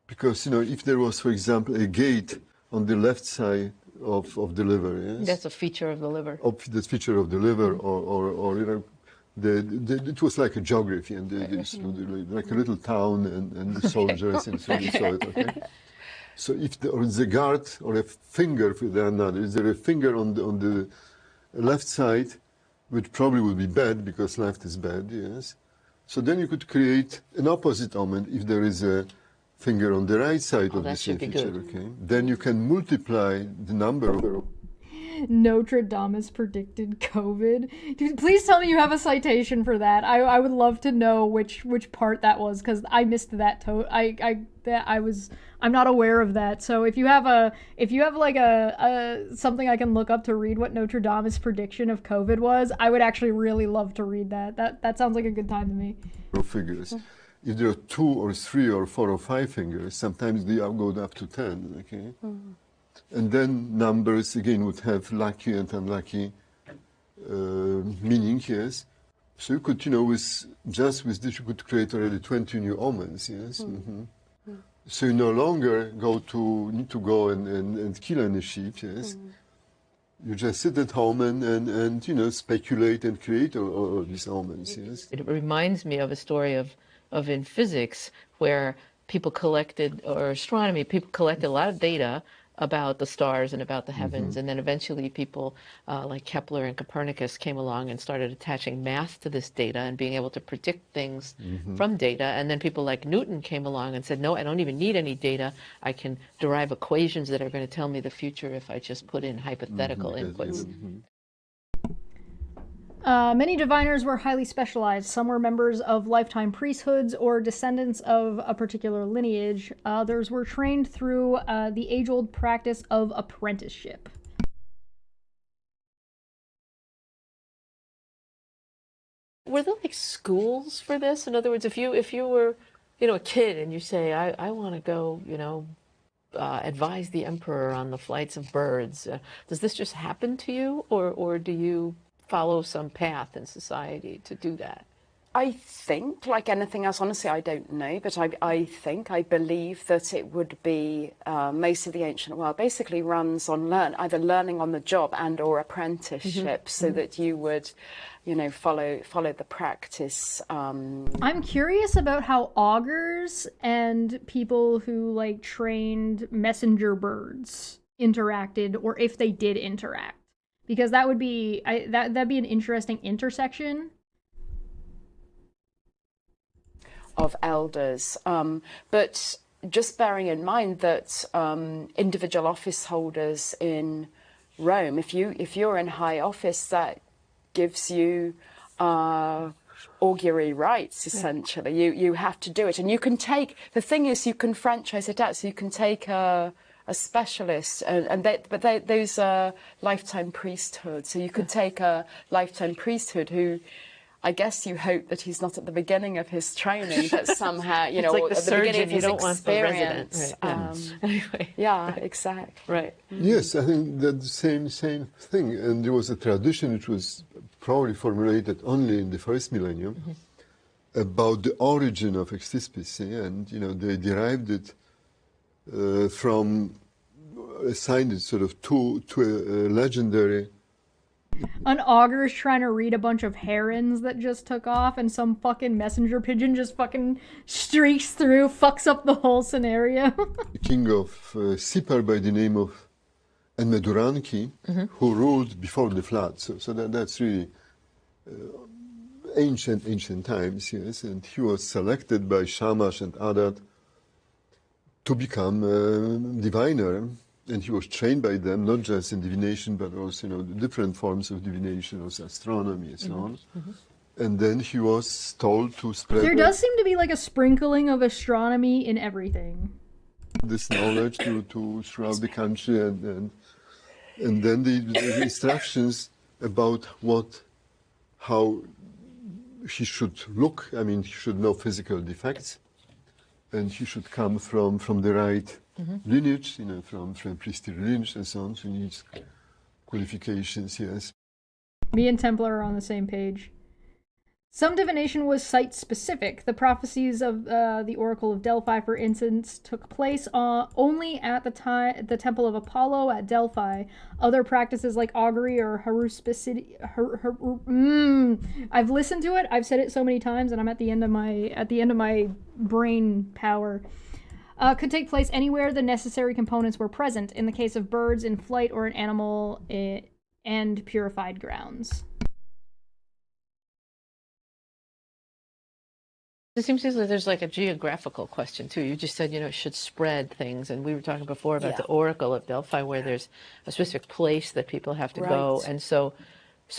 Because, if there was, for example, a gate on the left side of the liver, yes? That's a feature of the liver. Of the feature of the liver, or it was like a geography, and like a little town, and the soldiers, and so you saw it, okay? So if there is a guard or a finger for the another, is there a finger on the left side, which probably would be bad because left is bad, yes? So then you could create an opposite omen if there is a finger on the right side of the same feature, okay? Then you can multiply the number of... Notre Dame predicted COVID. Dude, please tell me you have a citation for that. I would love to know which part that was, because I missed that. I'm not aware of that. So if you have like a something I can look up to read what Notre Dame's prediction of COVID was, I would actually really love to read that. That sounds like a good time to me. Figures. If there are 2 or 3 or 4 or 5 fingers, sometimes they go up to 10, okay? And then numbers, again, would have lucky and unlucky meaning, yes? So you could, with this, you could create already 20 new omens, yes? So you no longer need to go and kill any sheep, yes. You just sit at home and you know, speculate and create all these omens, yes. It reminds me of a story of in physics where people collected, or astronomy, people collected a lot of data about the stars and about the heavens, and then eventually people like Kepler and Copernicus came along and started attaching math to this data and being able to predict things from data, and then people like Newton came along and said, no, I don't even need any data, I can derive equations that are going to tell me the future if I just put in hypothetical inputs. Many diviners were highly specialized. Some were members of lifetime priesthoods or descendants of a particular lineage. Others were trained through the age-old practice of apprenticeship. Were there like schools for this? In other words, if you were, you know, a kid and you say, I want to go, you know, advise the emperor on the flights of birds, does this just happen to you, or do you follow some path in society to do that? I think, like anything else, honestly, I don't know, but I believe that it would be most of the ancient world basically runs on either learning on the job and or apprenticeship, so that you would, you know, follow the practice. I'm curious about how augurs and people who like trained messenger birds interacted, or if they did interact. Because that would be that'd be an interesting intersection of elders, but just bearing in mind that individual office holders in Rome, if you're in high office, that gives you augury rights essentially. You have to do it, and you can take. The thing is, you can franchise it out, so you can take a specialist, but those are lifetime priesthood. So you could take a lifetime priesthood who, I guess you hope that he's not at the beginning of his training, but somehow, you know, like the at the beginning of surgeon, his you don't want the resident, experience. right, anyway. Yeah, exactly. Right. Yes, I think that the same thing. And there was a tradition which was probably formulated only in the first millennium about the origin of extispicy, and you know, they derived it from assigned it sort of to a legendary. An augur is trying to read a bunch of herons that just took off, and some fucking messenger pigeon just fucking streaks through, fucks up the whole scenario. The king of Sipar by the name of Enmeduranki, who ruled before the flood. So that's really ancient times, yes. And he was selected by Shamash and Adad to become a diviner, and he was trained by them, not just in divination, but also, you know, the different forms of divination, also astronomy and so on. And then he was told to spread. There does seem to be like a sprinkling of astronomy in everything. This knowledge to throughout the country, and then the instructions about how he should look. I mean, he should know physical defects, and he should come from the right lineage, you know, from priestly lineage and so on. So he needs qualifications, yes. Me and Templar are on the same page. Some divination was site-specific. The prophecies of the Oracle of Delphi, for instance, took place only at the Temple of Apollo at Delphi. Other practices like augury or haruspicity, I've listened to it. I've said it so many times, and I'm at the end of my brain power. Could take place anywhere the necessary components were present. In the case of birds in flight or an animal and purified grounds. It seems like there's like a geographical question too. You just said, you know, it should spread things, and we were talking before about the Oracle of Delphi, where there's a specific place that people have to go, and so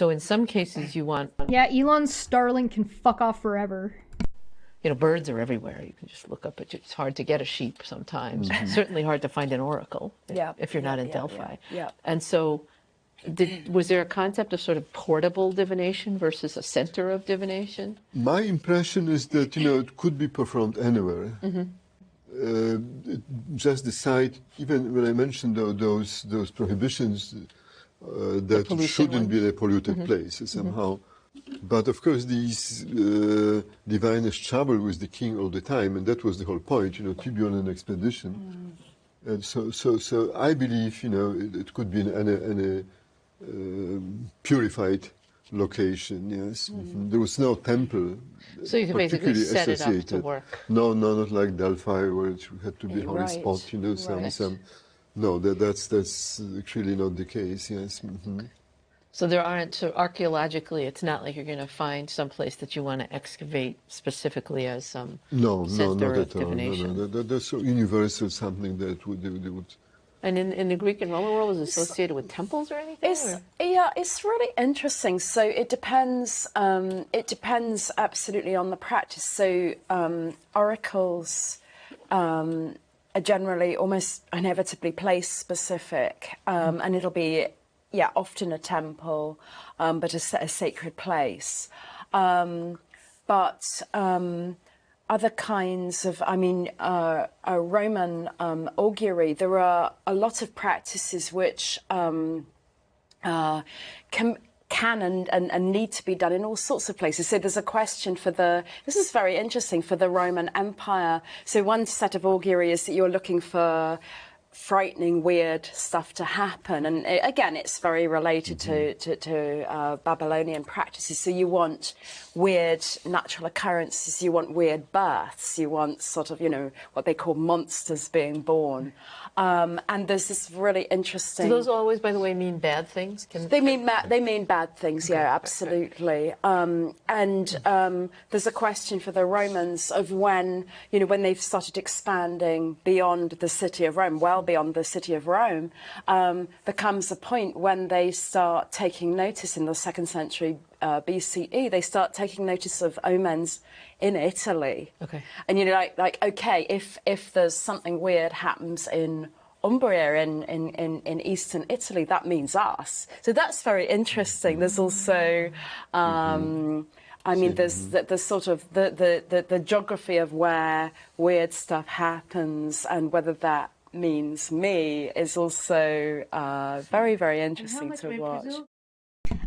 in some cases you want. Yeah, Elon's Starlink can fuck off forever. You know, birds are everywhere. You can just look up at it. It's hard to get a sheep sometimes. Certainly hard to find an oracle if you're not in Delphi. And so. Was there a concept of sort of portable divination versus a center of divination? My impression is that, you know, it could be performed anywhere. Just the site, even when I mentioned those prohibitions that shouldn't be a polluted place, somehow But of course, these diviners travel with the king all the time, and that was the whole point, to be on an expedition. And so I believe, it could be in any purified location. Yes, there was no temple. So you can basically set it up to work. No, not like Delphi, where it had to be a holy spot. No, that's actually not the case. Yes. So there aren't, so archaeologically, it's not like you're going to find some place that you want to excavate specifically as some not center of at all. divination. No, that's so universal, something that they would. And in the Greek and Roman world, was it associated with temples or anything? It's really interesting. So it depends. It depends absolutely on the practice. So oracles are generally almost inevitably place specific, and it'll be often a temple, but a sacred place. But other kinds of, a Roman augury, there are a lot of practices which can and need to be done in all sorts of places. So there's a question for this is very interesting, for the Roman Empire. So one set of augury is that you're looking for frightening, weird stuff to happen, and again, it's very related to Babylonian practices. So you want weird natural occurrences, you want weird births, you want sort of what they call monsters being born, and there's this really interesting. Do those always, by the way, mean bad things? They mean bad things. Okay, yeah, absolutely. And there's a question for the Romans of when they've started expanding beyond the city of Rome, well beyond the city of Rome, there comes a point when they start taking notice in the 2nd century BCE. They start taking notice of omens in Italy. Okay. And okay, if there's something weird happens in Umbria in eastern Italy, that means us. So that's very interesting. There's also there's the sort of the geography of where weird stuff happens and whether that means me is also very, very interesting to watch.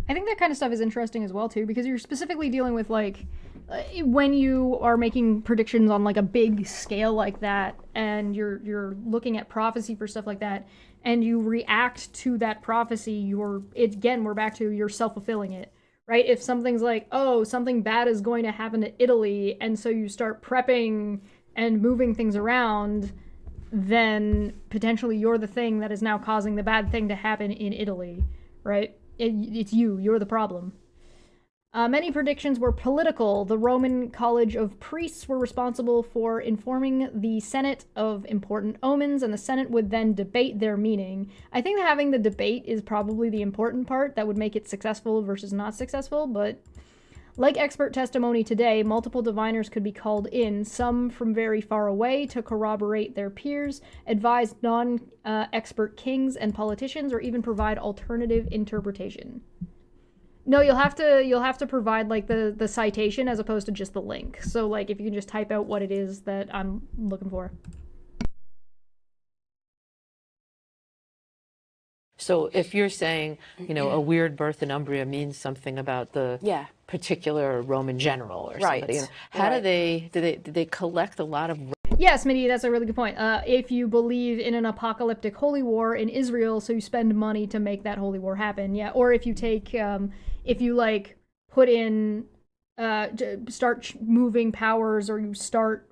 I think that kind of stuff is interesting as well too, because you're specifically dealing with when you are making predictions on a big scale like that, and you're looking at prophecy for stuff like that, and you react to that prophecy. Again, we're back to you're self-fulfilling it. Right? If something's something bad is going to happen to Italy, and so you start prepping and moving things around, then potentially you're the thing that is now causing the bad thing to happen in Italy, right? It's you're the problem. Many predictions were political. The Roman College of Priests were responsible for informing the Senate of important omens, and the Senate would then debate their meaning. I think having the debate is probably the important part that would make it successful versus not successful, but like expert testimony today, multiple diviners could be called in, some from very far away to corroborate their peers, advise non-expert kings and politicians, or even provide alternative interpretation. No, you'll have to provide the citation as opposed to just the link. So if you can just type out what it is that I'm looking for. So if you're saying, a weird birth in Umbria means something about the particular Roman general or somebody, how do they collect a lot of? Yes, Smitty, that's a really good point. If you believe in an apocalyptic holy war in Israel, so you spend money to make that holy war happen, or if you take, if you put in, start moving powers, or you start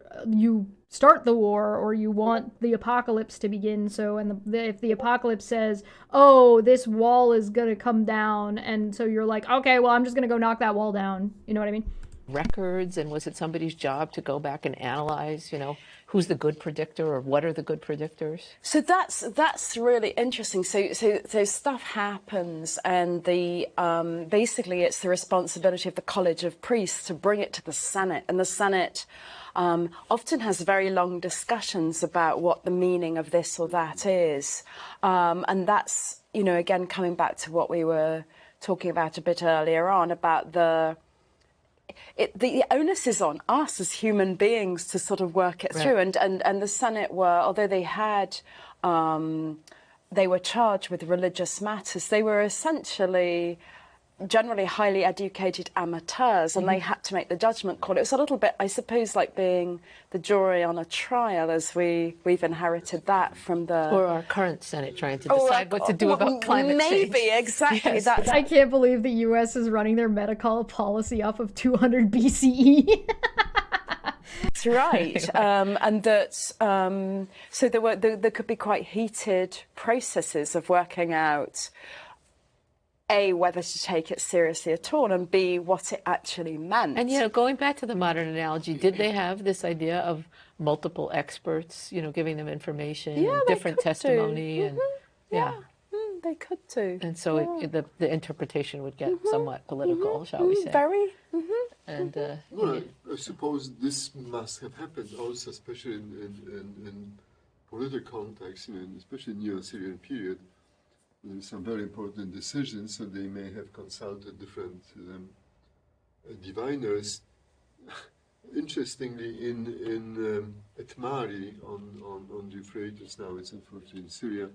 the war, or you want the apocalypse to begin. So, if the apocalypse says, "Oh, this wall is gonna come down," and so you're like, "Okay, well, I'm just gonna go knock that wall down." You know what I mean? Records, and was it somebody's job to go back and analyze, who's the good predictor or what are the good predictors? So that's really interesting. So stuff happens, and basically it's the responsibility of the College of Priests to bring it to the Senate, and the Senate often has very long discussions about what the meaning of this or that is, and that's again coming back to what we were talking about a bit earlier on about the onus is on us as human beings to sort of work it through, and the Senate were, although they were charged with religious matters, they were essentially generally highly educated amateurs, and they had to make the judgment call. It was a little bit, I suppose, like being the jury on a trial, as we've inherited that from the... Or our current Senate trying to decide what to do about climate change. Maybe, exactly. Yes. That's, I can't believe the U.S. is running their medical policy off of 200 BCE. That's right, and that so there could be quite heated processes of working out A, whether to take it seriously at all, and B, what it actually meant. And, you know, going back to the modern analogy, did they have this idea of multiple experts, you know, giving them information, Yeah, and they different could testimony, do. and yeah. They could do. And so the interpretation would get somewhat political, shall we say. Very. And Well, I suppose this must have happened also, especially in political context, you know, especially in the Neo-Assyrian period. There's some very important decisions, so they may have consulted different diviners. Interestingly, at Mari on the Euphrates, now it's unfortunately in Syria,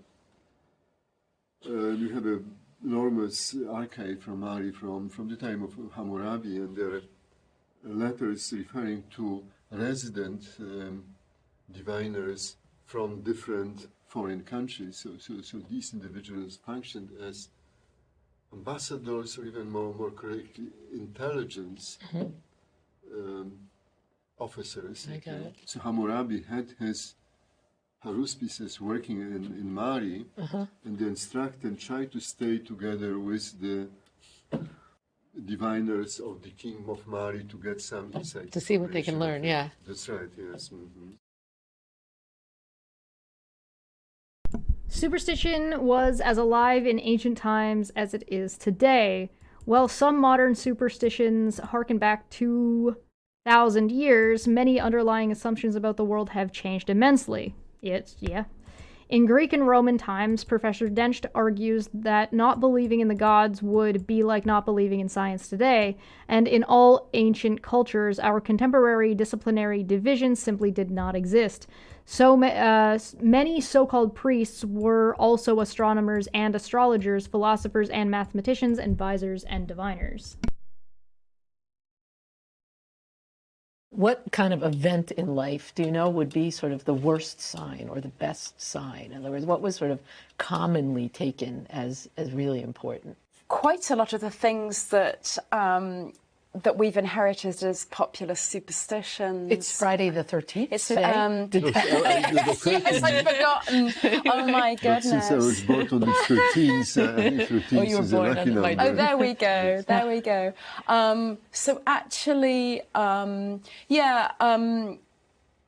you have an enormous archive from Mari from the time of Hammurabi, and there are letters referring to resident diviners from different foreign countries. So these individuals functioned as ambassadors, or even more correctly, intelligence officers. I got it. So Hammurabi had his haruspices working in Mari, and they instruct and try to stay together with the diviners of the king of Mari to get some insight. to see what they can learn, yeah. That's right, yes. Superstition was as alive in ancient times as it is today. While some modern superstitions harken back 2,000 years, many underlying assumptions about the world have changed immensely. In Greek and Roman times, Professor Dencht argues that not believing in the gods would be like not believing in science today, and in all ancient cultures, our contemporary disciplinary divisions simply did not exist. So many so-called priests were also astronomers and astrologers, philosophers and mathematicians, advisors and diviners. What kind of event in life, do you know, would be sort of the worst sign or the best sign? In other words, what was sort of commonly taken as really important? Quite a lot of the things that that we've inherited as popular superstitions. It's Friday the 13th It's today. Yes, I've forgotten. Oh my goodness. Since I was born on the 13th, I think 13th you were is a born lucky on my number. Oh, there we go. There we go. So actually,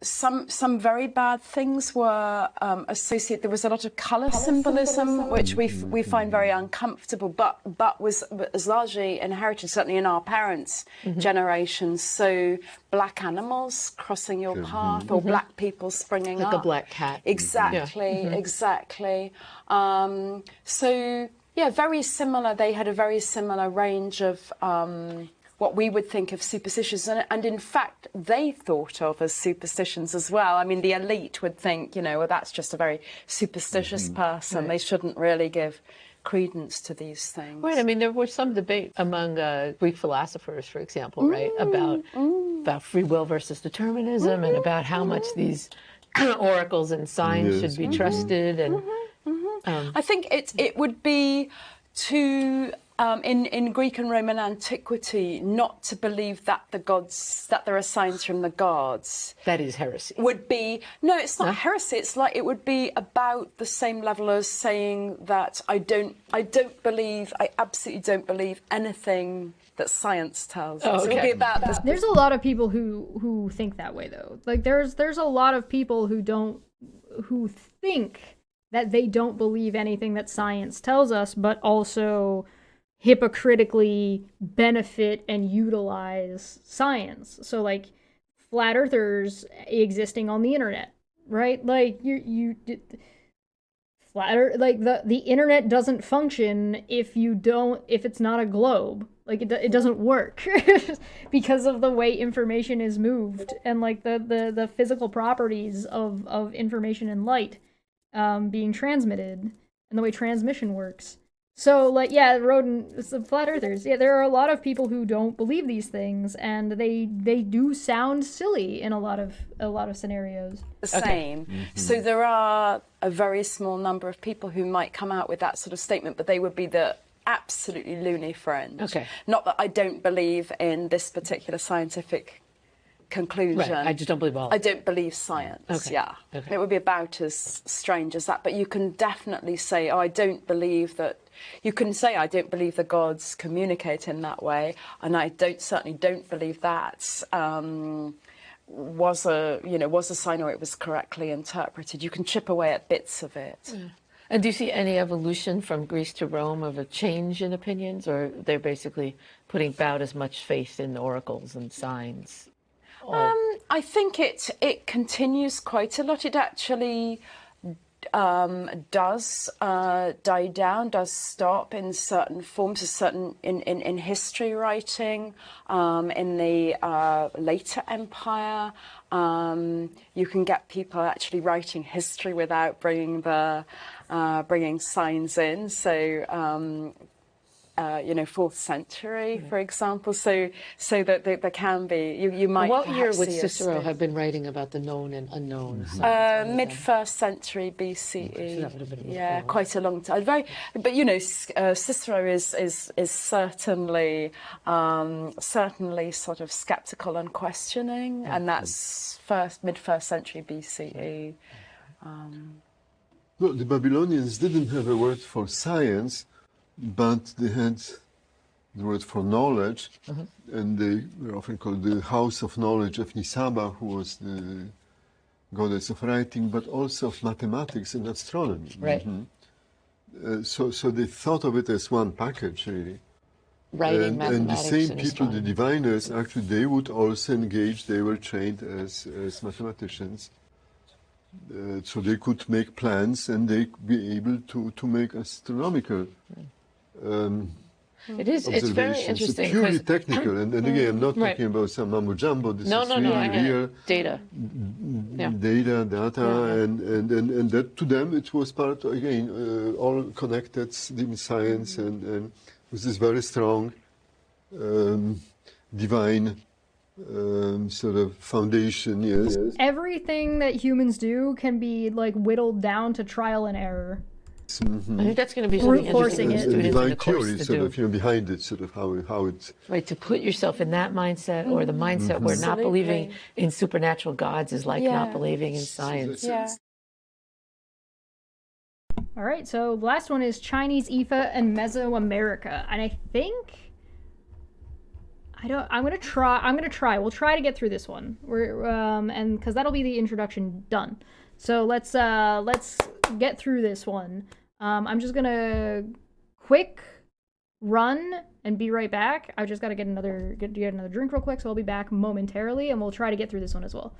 some very bad things were associated. There was a lot of colour symbolism, which we find very uncomfortable, but was largely inherited, certainly in our parents' generations. So black animals crossing your path, or black people springing up. Like a black cat. Exactly, exactly. So yeah, very similar. They had a very similar range of what we would think of superstitions, and in fact they thought of as superstitions as well. I mean, the elite would think, you know, well, that's just a very superstitious person. Right. They shouldn't really give credence to these things. Right. I mean, there was some debate among Greek philosophers, for example, right, about free will versus determinism, and about how much these oracles and signs should be trusted. And I think it would be to in Greek and Roman antiquity not to believe that there are signs from the gods. That is heresy. Would be no, it's not heresy. It's like it would be about the same level as saying that I absolutely don't believe anything that science tells us. Oh, okay. It would be about this. There's a lot of people who think that way, though. Like there's a lot of people who think that they don't believe anything that science tells us, but also hypocritically benefit and utilize science. So like flat earthers existing on the internet, right? Like the internet doesn't function if it's not a globe. Like it doesn't work because of the way information is moved, and like the physical properties of information and light being transmitted, and the way transmission works. So, like, yeah, the flat earthers. Yeah, there are a lot of people who don't believe these things, and they do sound silly in a lot of scenarios. The same. So there are a very small number of people who might come out with that sort of statement, but they would be the absolutely loony fringe. Okay. Not that I don't believe in this particular scientific conclusion. Right. I just don't believe all of I it. don't believe science. Okay. Yeah. Okay. It would be about as strange as that. But you can definitely say, oh, I don't believe that. You can say, I don't believe the gods communicate in that way, and I certainly don't believe that was a sign or it was correctly interpreted. You can chip away at bits of it. Yeah. And do you see any evolution from Greece to Rome of a change in opinions, or they're basically putting about as much faith in oracles and signs? I think it continues quite a lot. It actually does die down, does stop in certain forms, in history writing, in the later empire. You can get people actually writing history without bringing signs in. So. 4th century, for example, so that there can be, you might. What year would see Cicero have been writing about the known and unknown? Mid 1st century BCE. So that would have been yeah, quite a long time. But Cicero is certainly sort of skeptical and questioning, and that's mid 1st century BCE. Well, the Babylonians didn't have a word for science, but they had the word for knowledge, and they were often called the House of Knowledge of Nisaba, who was the goddess of writing, but also of mathematics and astronomy. Right. So they thought of it as one package, really. Writing, mathematics, and the same and people, astronomy. the diviners, actually, they would also engage. They were trained as mathematicians. So they could make plans, and they be able to make astronomical it's very interesting. Purely technical, and again, I'm not talking about some mumbo jumbo. This is really real data, data, and that to them it was part again all connected in science and with this very strong divine sort of foundation. Yes. Everything that humans do can be like whittled down to trial and error. I think that's going to be something interesting to students in divine the course theory, to sort do. of, behind it, sort of how it's Right, to put yourself in that mindset, or the mindset where not believing in supernatural gods is like not believing in science. Yeah. All right, so the last one is Chinese Ifa and Mesoamerica, and I think I'm gonna try. We'll try to get through this one. And because that'll be the introduction done. So let's get through this one. I'm just gonna quick run and be right back. I just gotta get another drink real quick, so I'll be back momentarily, and we'll try to get through this one as well.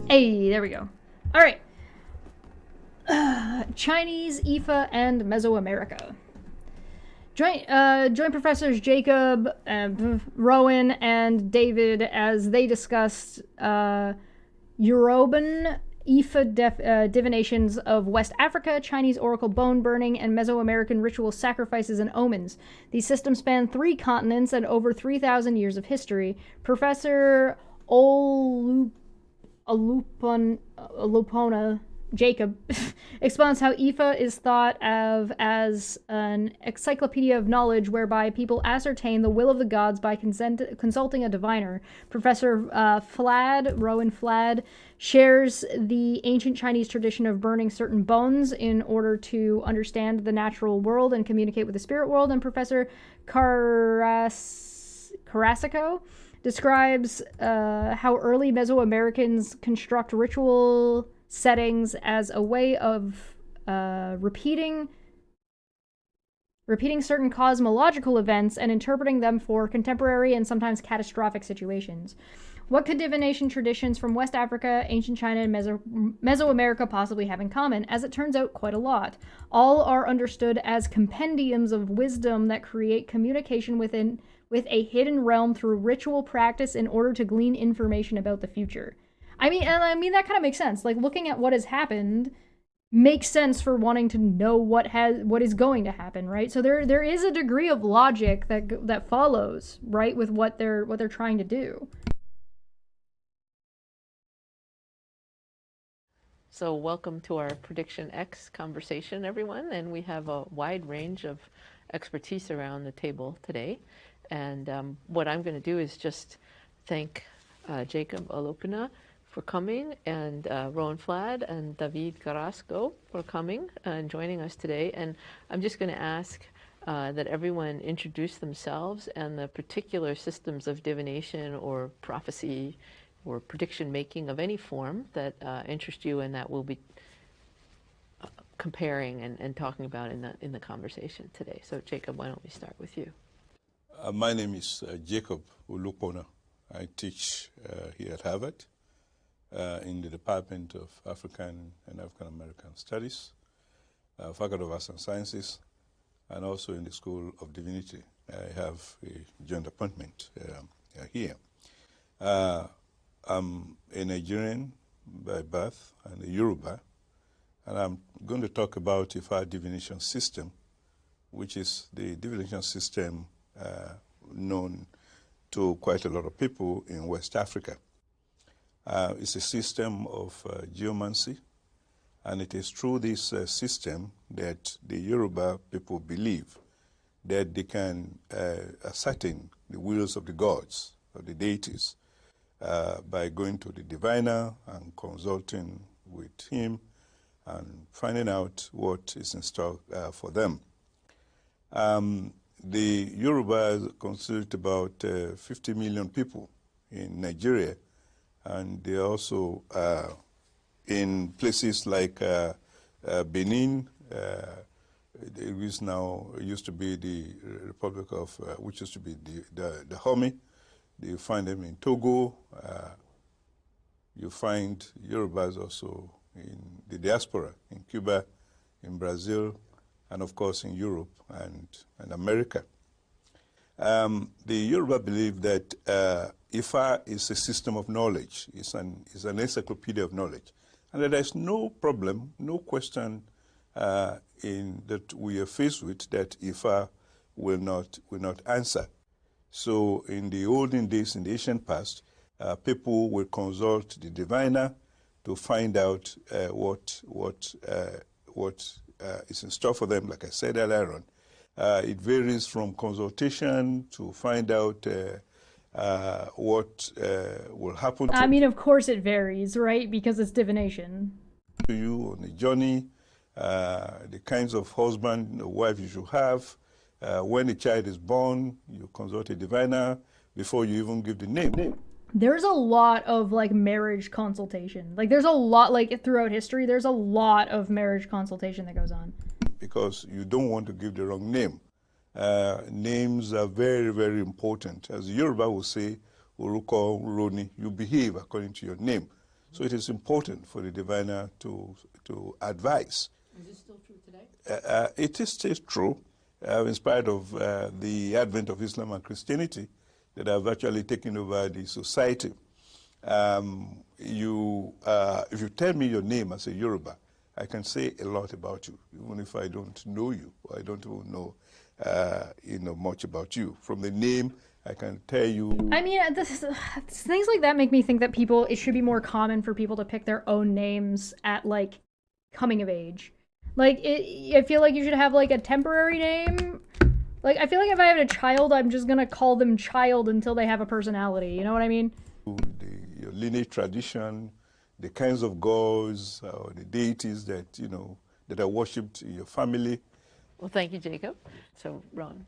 Hey, there we go. All right. Chinese, Ifa, and Mesoamerica. Join Professors Jacob, Rowan, and David as they discussed Yoruban Ifa divinations of West Africa, Chinese oracle bone burning, and Mesoamerican ritual sacrifices and omens. These systems span 3 continents and over 3,000 years of history. Professor Olupona Jacob expounds how Ifa is thought of as an encyclopedia of knowledge whereby people ascertain the will of the gods by consulting a diviner. Professor Rowan Flad, shares the ancient Chinese tradition of burning certain bones in order to understand the natural world and communicate with the spirit world. And Professor Carrasco describes how early Mesoamericans construct ritual settings as a way of repeating certain cosmological events and interpreting them for contemporary and sometimes catastrophic situations. What could divination traditions from West Africa, ancient China, and Mesoamerica possibly have in common? As it turns out, quite a lot. All are understood as compendiums of wisdom that create communication with a hidden realm through ritual practice in order to glean information about the future. I mean that kind of makes sense. Like, looking at what has happened makes sense for wanting to know what is going to happen, right? So there is a degree of logic that follows, right, with what they're trying to do. So welcome to our PredictionX conversation, everyone. And we have a wide range of expertise around the table today. And what I'm going to do is just thank Jacob Olupona for coming, and Rowan Flad and David Carrasco for coming and joining us today. And I'm just going to ask that everyone introduce themselves and the particular systems of divination or prophecy or prediction making of any form that interest you and that we'll be comparing and talking about in the conversation today. So Jacob, why don't we start with you? My name is Jacob Olupona. I teach here at Harvard in the Department of African and African American Studies, Faculty of Arts and Sciences, and also in the School of Divinity. I have a joint appointment here. I'm a Nigerian by birth and a Yoruba, and I'm going to talk about Ifa divination system, which is the divination system known to quite a lot of people in West Africa. It's a system of geomancy, and it is through this system that the Yoruba people believe that they can ascertain the wills of the gods, of the deities, by going to the diviner and consulting with him and finding out what is in store for them. The Yoruba constitute about 50 million people in Nigeria, and they also in places like Benin. It used to be the Republic of, which used to be the Homi. You find them in Togo. You find Yorubas also in the diaspora, in Cuba, in Brazil, and of course in Europe and America. The Yoruba believe that Ifa is a system of knowledge. It's an encyclopedia of knowledge. And that there's no problem, no question that we are faced with that Ifa will not answer. So in the olden days, in the ancient past, people will consult the diviner to find out what is in store for them. Like I said earlier on, it varies from consultation to find out what will happen to I mean, of course it varies, right? Because it's divination. To you on the journey, the kinds of husband or wife you should have. When a child is born, you consult a diviner before you even give the name. There's a lot of like marriage consultation. Like there's a lot, like throughout history, there's a lot of marriage consultation that goes on. Because you don't want to give the wrong name. Names are very, very important. As the Yoruba will say, Oruko Roni, you behave according to your name. So it is important for the diviner to advise. Is this still true today? It is still true. In spite of the advent of Islam and Christianity that have actually taken over the society. You if you tell me your name as a Yoruba, I can say a lot about you, even if I don't know you, or I don't even know, much about you. From the name, I can tell you. I mean, things like that make me think that it should be more common for people to pick their own names at, like, coming of age. Like, I feel like you should have, like, a temporary name. Like, I feel like if I have a child, I'm just gonna call them child until they have a personality. You know what I mean? Your lineage tradition, the kinds of gods or the deities that, that are worshipped in your family. Well, thank you, Jacob. So, Ron.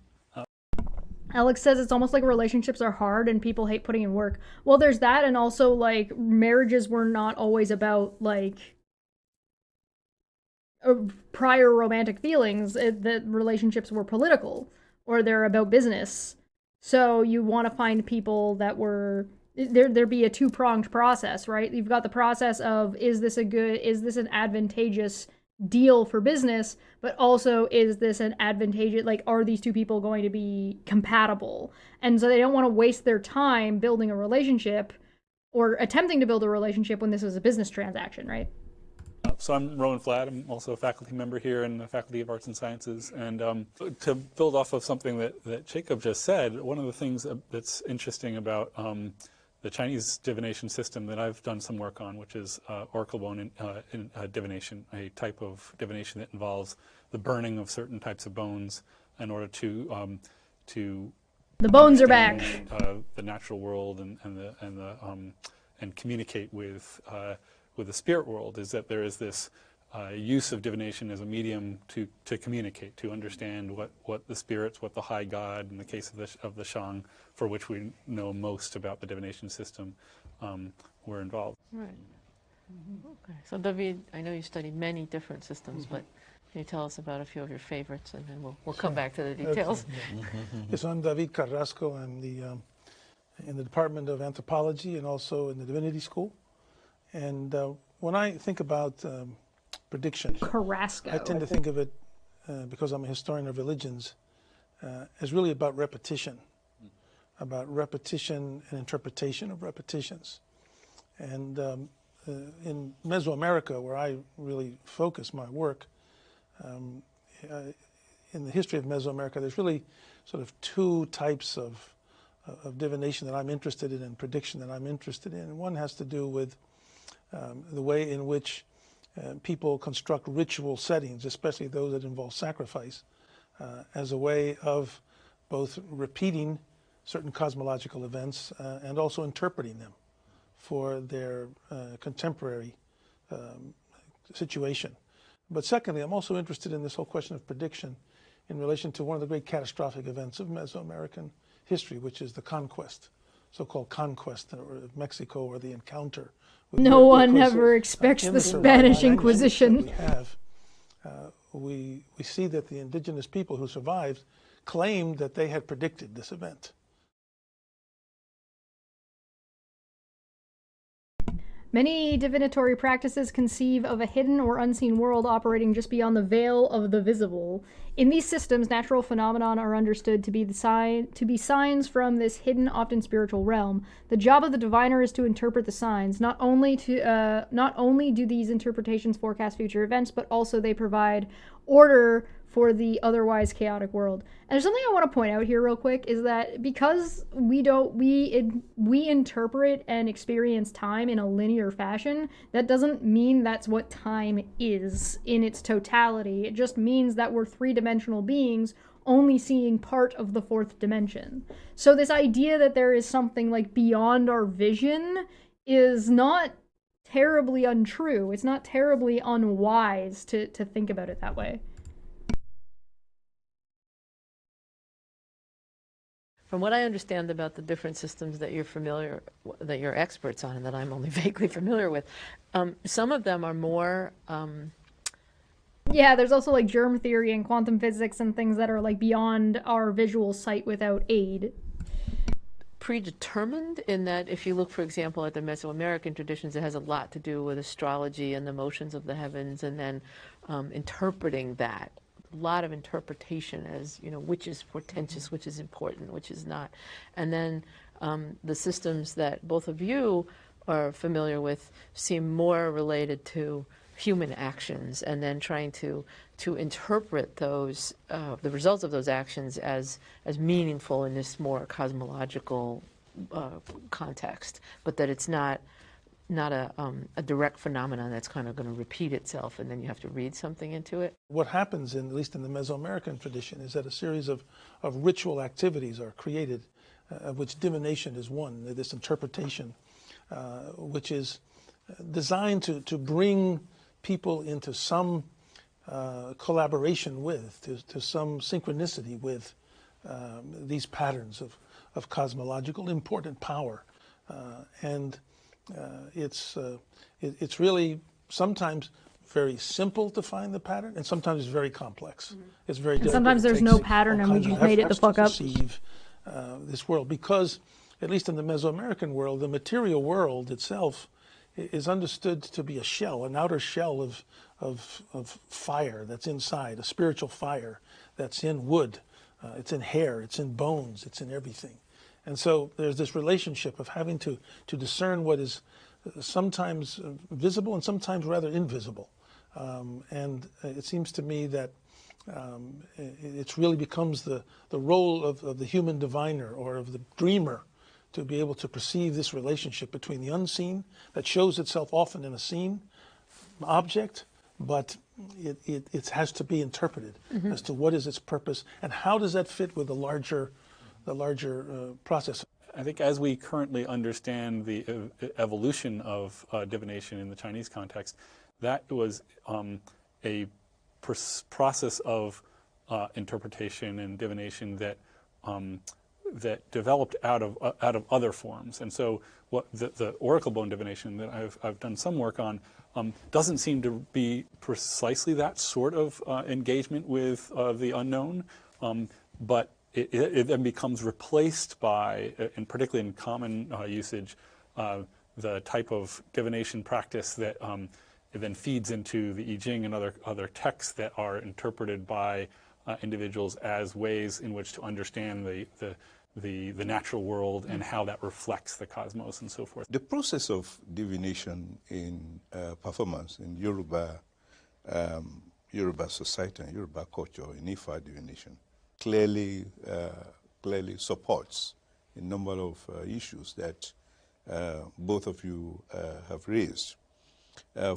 Alex says it's almost like relationships are hard and people hate putting in work. Well, there's that, and also, like, marriages were not always about, like, prior romantic feelings. That relationships were political, or they're about business. So you want to find people that were... There'd be a two-pronged process, right? You've got the process of, is this an advantageous deal for business, but also, is this an advantageous, like, are these two people going to be compatible? And so they don't want to waste their time building a relationship or attempting to build a relationship when this is a business transaction, right? So I'm Rowan Flatt. I'm also a faculty member here in the Faculty of Arts and Sciences. And to build off of something that Jacob just said, one of the things that's interesting about the Chinese divination system that I've done some work on, which is oracle bone divination, a type of divination that involves the burning of certain types of bones in order to the bones are back. The natural world and communicate with the spirit world, is that there is this use of divination as a medium to communicate, to understand what the spirits, what the high god, in the case of the Shang, for which we know most about the divination system, were involved. Right. Okay. So David, I know you studied many different systems, but can you tell us about a few of your favorites, and then we'll come back to the details. Yes, I'm David Carrasco. I'm in the Department of Anthropology and also in the Divinity School. And when I think about prediction, Carrasco, I tend to think of it, because I'm a historian of religions, as really about repetition and interpretation of repetitions. And in Mesoamerica, where I really focus my work, in the history of Mesoamerica, there's really sort of two types of divination that I'm interested in and prediction that I'm interested in. And one has to do with the way in which people construct ritual settings, especially those that involve sacrifice, as a way of both repeating certain cosmological events and also interpreting them for their contemporary situation. But secondly, I'm also interested in this whole question of prediction in relation to one of the great catastrophic events of Mesoamerican history, which is the conquest, so-called conquest of Mexico, or the encounter. No one ever expects the Spanish Inquisition. We see that the indigenous people who survived claimed that they had predicted this event. Many divinatory practices conceive of a hidden or unseen world operating just beyond the veil of the visible. In these systems, natural phenomena are understood to be signs from this hidden, often spiritual realm. The job of the diviner is to interpret the signs. Not only do these interpretations forecast future events, but also they provide order for the otherwise chaotic world. And there's something I want to point out here real quick, is that because we interpret and experience time in a linear fashion, that doesn't mean that's what time is in its totality. It just means that we're three-dimensional beings only seeing part of the fourth dimension. So this idea that there is something like beyond our vision is not terribly untrue. It's not terribly unwise to think about it that way. From what I understand about the different systems that you're experts on, and that I'm only vaguely familiar with, some of them are more... Yeah, there's also like germ theory and quantum physics and things that are like beyond our visual sight without aid. Predetermined in that, if you look, for example, at the Mesoamerican traditions, it has a lot to do with astrology and the motions of the heavens, and then interpreting that. A lot of interpretation as, which is portentous, which is important, which is not. And then the systems that both of you are familiar with seem more related to human actions, and then trying to interpret those the results of those actions as meaningful in this more cosmological context, but that it's not a direct phenomenon that's kind of going to repeat itself, and then you have to read something into it. What happens, at least in the Mesoamerican tradition, is that a series of ritual activities are created, of which divination is one, this interpretation, which is designed to bring people into some collaboration with, to some synchronicity with these patterns of cosmological important power. It's really sometimes very simple to find the pattern, and sometimes it's very complex. It's very difficult. Sometimes there's no pattern, and we just made it the fuck up. Perceive this world, because at least in the Mesoamerican world, the material world itself is understood to be a shell, an outer shell of fire that's inside, a spiritual fire that's in wood, it's in hair, it's in bones, it's in everything. And so there's this relationship of having to discern what is sometimes visible and sometimes rather invisible. And it seems to me that it really becomes the role of the human diviner or of the dreamer to be able to perceive this relationship between the unseen that shows itself often in a scene object, but it has to be interpreted as to what is its purpose and how does that fit with the larger process. I think as we currently understand the evolution of divination in the Chinese context, that was a process of interpretation and divination that that developed out of other forms. And so what the oracle bone divination that I've done some work on doesn't seem to be precisely that sort of engagement with the unknown, but it then becomes replaced by, and particularly in common usage, the type of divination practice that it then feeds into the I Ching and other texts that are interpreted by individuals as ways in which to understand the natural world and how that reflects the cosmos and so forth. The process of divination in performance in Yoruba society and Yoruba culture, in Ifa divination, clearly supports a number of issues that both of you have raised.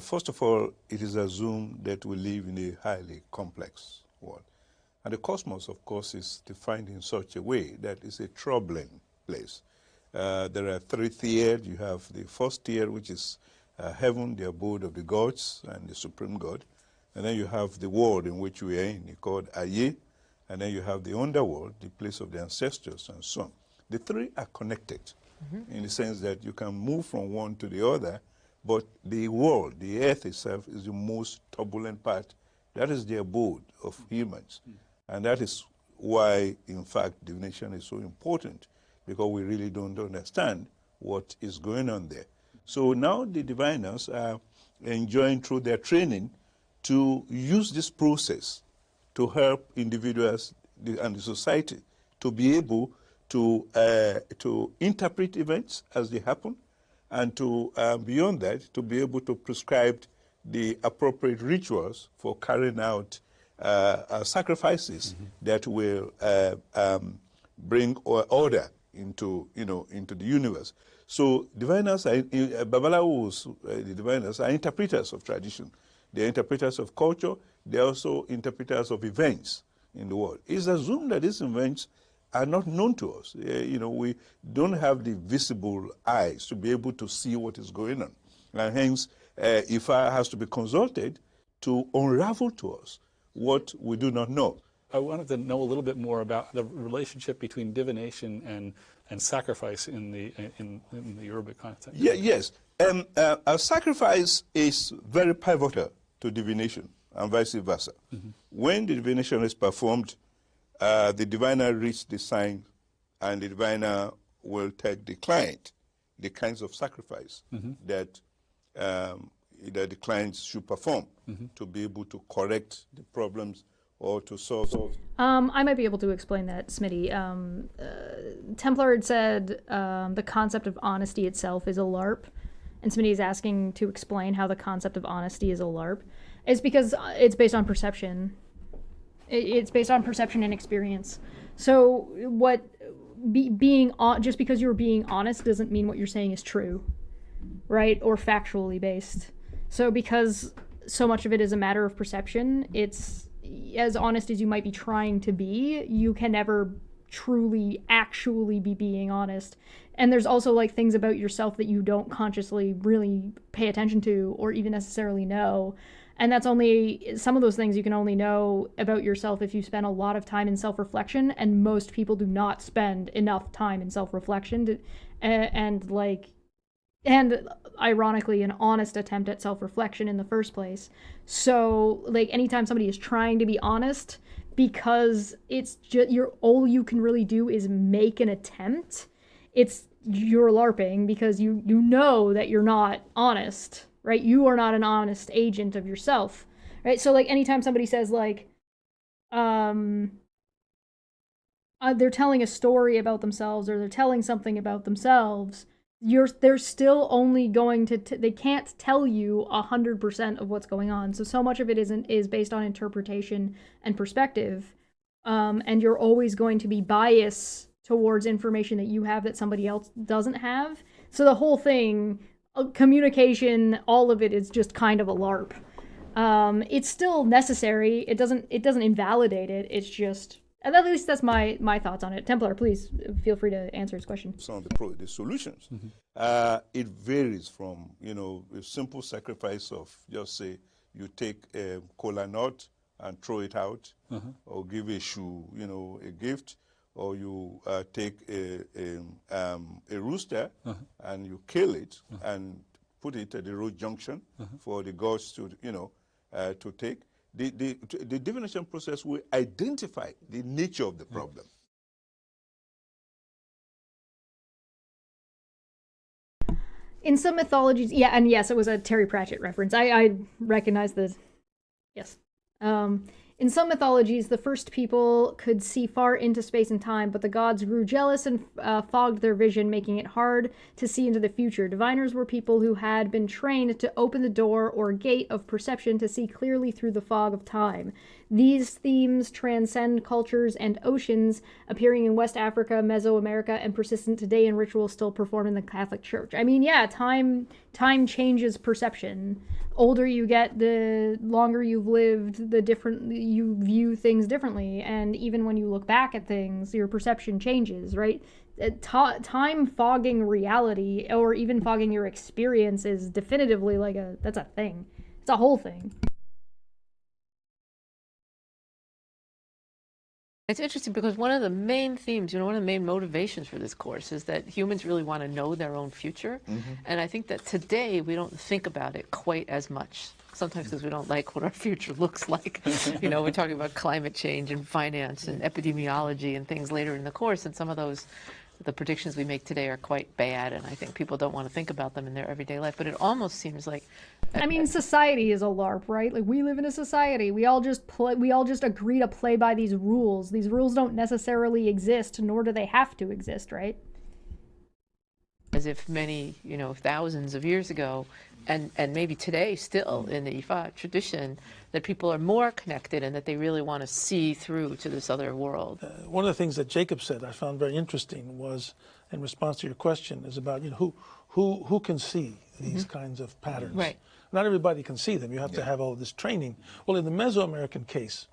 First of all, it is assumed that we live in a highly complex world. And the cosmos, of course, is defined in such a way that it's a troubling place. There are three tiers. You have the first tier, which is heaven, the abode of the gods and the supreme God. And then you have the world in which we are in, called Aye. And then you have the underworld, the place of the ancestors, and so on. The three are connected in the sense that you can move from one to the other, but the world, the earth itself, is the most turbulent part. That is the abode of humans. And that is why, in fact, divination is so important, because we really don't understand what is going on there. So now the diviners are enjoying through their training to use this process to help individuals and the society to be able to interpret events as they happen, and to, beyond that, to be able to prescribe the appropriate rituals for carrying out sacrifices that will bring order into the universe. So diviners, Babalawos, the diviners are interpreters of tradition. They're interpreters of culture. They're also interpreters of events in the world. It's assumed that these events are not known to us. We don't have the visible eyes to be able to see what is going on. And hence, Ifa has to be consulted to unravel to us what we do not know. I wanted to know a little bit more about the relationship between divination and sacrifice in the Yoruba context. Yeah, yes. A sacrifice is very pivotal to divination and vice versa. When the divination is performed, the diviner reads the sign, and the diviner will take the client, the kinds of sacrifice that the clients should perform to be able to correct the problems or to solve. I might be able to explain that, Smitty. Templar had said the concept of honesty itself is a LARP. and somebody is asking to explain how the concept of honesty is a LARP, it's because it's based on perception. It's based on perception and experience. So just because you're being honest doesn't mean what you're saying is true, right? Or factually based. So because so much of it is a matter of perception, it's as honest as you might be trying to be, you can never truly actually be being honest. And there's also like things about yourself that you don't consciously really pay attention to or even necessarily know. And that's only, some of those things you can only know about yourself if you spend a lot of time in self-reflection, and most people do not spend enough time in self-reflection and ironically an honest attempt at self-reflection in the first place. So like anytime somebody is trying to be honest, because it's just all you can really do is make an attempt, you're LARPing because you know that you're not honest. Right? You are not an honest agent of yourself, right? So like anytime somebody says like, they're telling a story about themselves or they're telling something about themselves, they're still only going to, they can't tell you 100% of what's going on. So much of it is based on interpretation and perspective. And you're always going to be biased towards information that you have that somebody else doesn't have. So the whole thing, communication, all of it is just kind of a LARP. It's still necessary. It doesn't invalidate it. It's just, at least that's my thoughts on it. Templar, please feel free to answer his question. Some of the solutions. It varies from, a simple sacrifice of just say you take a cola nut and throw it out, or give a shoe, a gift, or you take a rooster and you kill it and put it at the road junction for the gods to, to take. The divination process will identify the nature of the problem. In some mythologies, yeah, and yes, it was a Terry Pratchett reference. I recognize this. Yes. In some mythologies, the first people could see far into space and time, but the gods grew jealous and fogged their vision, making it hard to see into the future. Diviners were people who had been trained to open the door or gate of perception to see clearly through the fog of time. These themes transcend cultures and oceans, appearing in West Africa, Mesoamerica, and persistent today in rituals still performed in the Catholic Church. I mean, yeah, time changes perception. Older you get, the longer you've lived, the different you view things differently. And even when you look back at things, your perception changes, right? Time fogging reality, or even fogging your experience, is definitively that's a thing. It's a whole thing. It's interesting because one of the main themes, one of the main motivations for this course is that humans really want to know their own future. And I think that today we don't think about it quite as much. Sometimes because we don't like what our future looks like. We're talking about climate change and finance and epidemiology and things later in the course, and some of those, the predictions we make today are quite bad, and I think people don't want to think about them in their everyday life. But it almost seems like, I mean, society is a LARP, right? Like, we live in a society. We all just agree to play by these rules. These rules don't necessarily exist, nor do they have to exist, right? As if many, thousands of years ago, and maybe today still in the Ifa tradition, that people are more connected and that they really want to see through to this other world. One of the things that Jacob said I found very interesting was, in response to your question, is about who can see these kinds of patterns. Right. Not everybody can see them. You have to have all this training. Well, in the Mesoamerican case,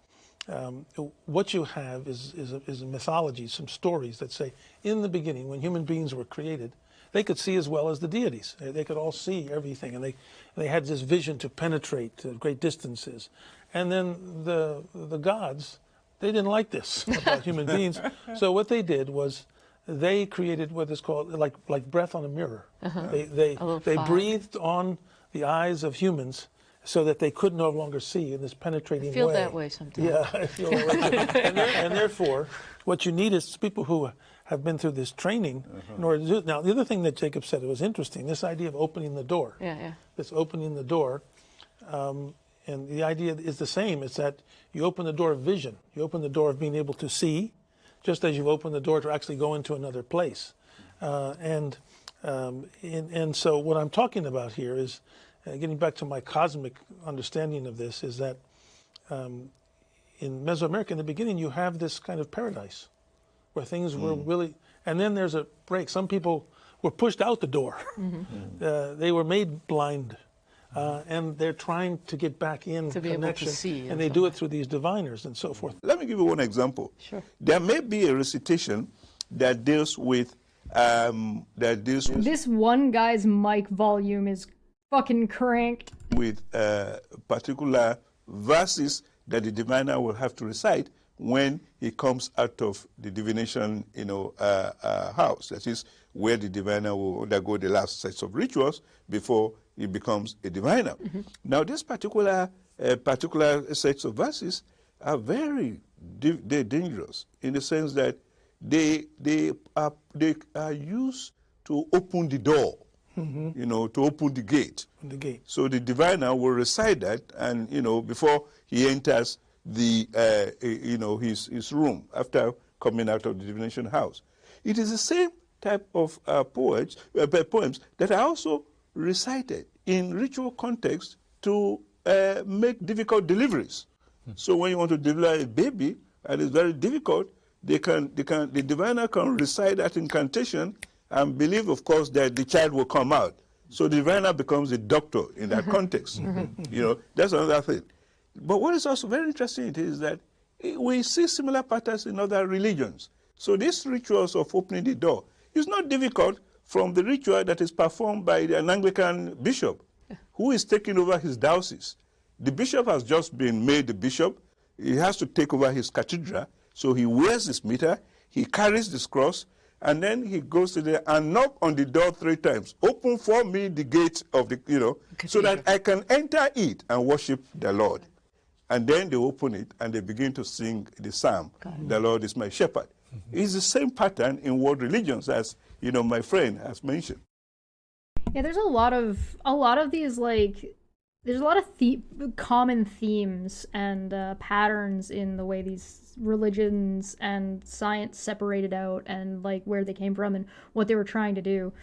what you have is a mythology, some stories that say, in the beginning, when human beings were created, they could see as well as the deities. They could all see everything, and they had this vision to penetrate to great distances. And then the gods, they didn't like this about human beings. So what they did was they created what is called like breath on a mirror. They breathed on the eyes of humans so that they could no longer see in this penetrating way. I feel that way sometimes. Yeah, I feel that way. And therefore, what you need is people who have been through this training in order to do it. Now, the other thing that Jacob said, it was interesting, this idea of opening the door. This opening the door. And the idea is the same. It's that you open the door of vision. You open the door of being able to see, just as you've opened the door to actually go into another place. And so what I'm talking about here is, getting back to my cosmic understanding of this, is that in Mesoamerica, in the beginning, you have this kind of paradise where things were really, and then there's a break. Some people were pushed out the door. They were made blind. And they're trying to get back in to be connection, able to see, and they do it through these diviners and so forth. Let me give you one example. Sure. There may be a recitation that deals with This one guy's mic volume is fucking cranked. With particular verses that the diviner will have to recite when he comes out of the divination, house. That is where the diviner will undergo the last sets of rituals before he becomes a diviner. Now, this particular sets of verses are very dangerous in the sense that they are used to open the door, to open the gate. So the diviner will recite that, and before he enters the his room after coming out of the divination house. It is the same type of poems that are also recited in ritual context to make difficult deliveries. So when you want to deliver a baby and it's very difficult, the diviner can recite that incantation and believe, of course, that the child will come out. So the diviner becomes a doctor in that context. That's another thing. But what is also very interesting is that we see similar patterns in other religions. So these rituals of opening the door is not difficult from the ritual that is performed by an Anglican bishop who is taking over his diocese. The bishop has just been made the bishop. He has to take over his cathedral. So he wears his mitre, he carries this cross, and then he goes to there and knock on the door 3 times. Open for me the gate of the, so that I can enter it and worship the Lord. And then they open it and they begin to sing the psalm, the Lord is my shepherd. It's the same pattern in world religions as, my friend has mentioned. Yeah, there's a lot of these, like, there's a lot of common themes and patterns in the way these religions and science separated out, and like where they came from and what they were trying to do.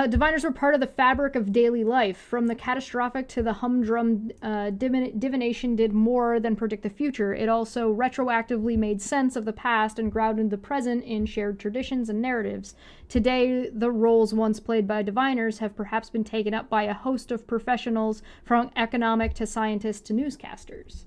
Diviners were part of the fabric of daily life. From the catastrophic to the humdrum, divination did more than predict the future. It also retroactively made sense of the past and grounded the present in shared traditions and narratives. Today, the roles once played by diviners have perhaps been taken up by a host of professionals, from economic to scientists to newscasters.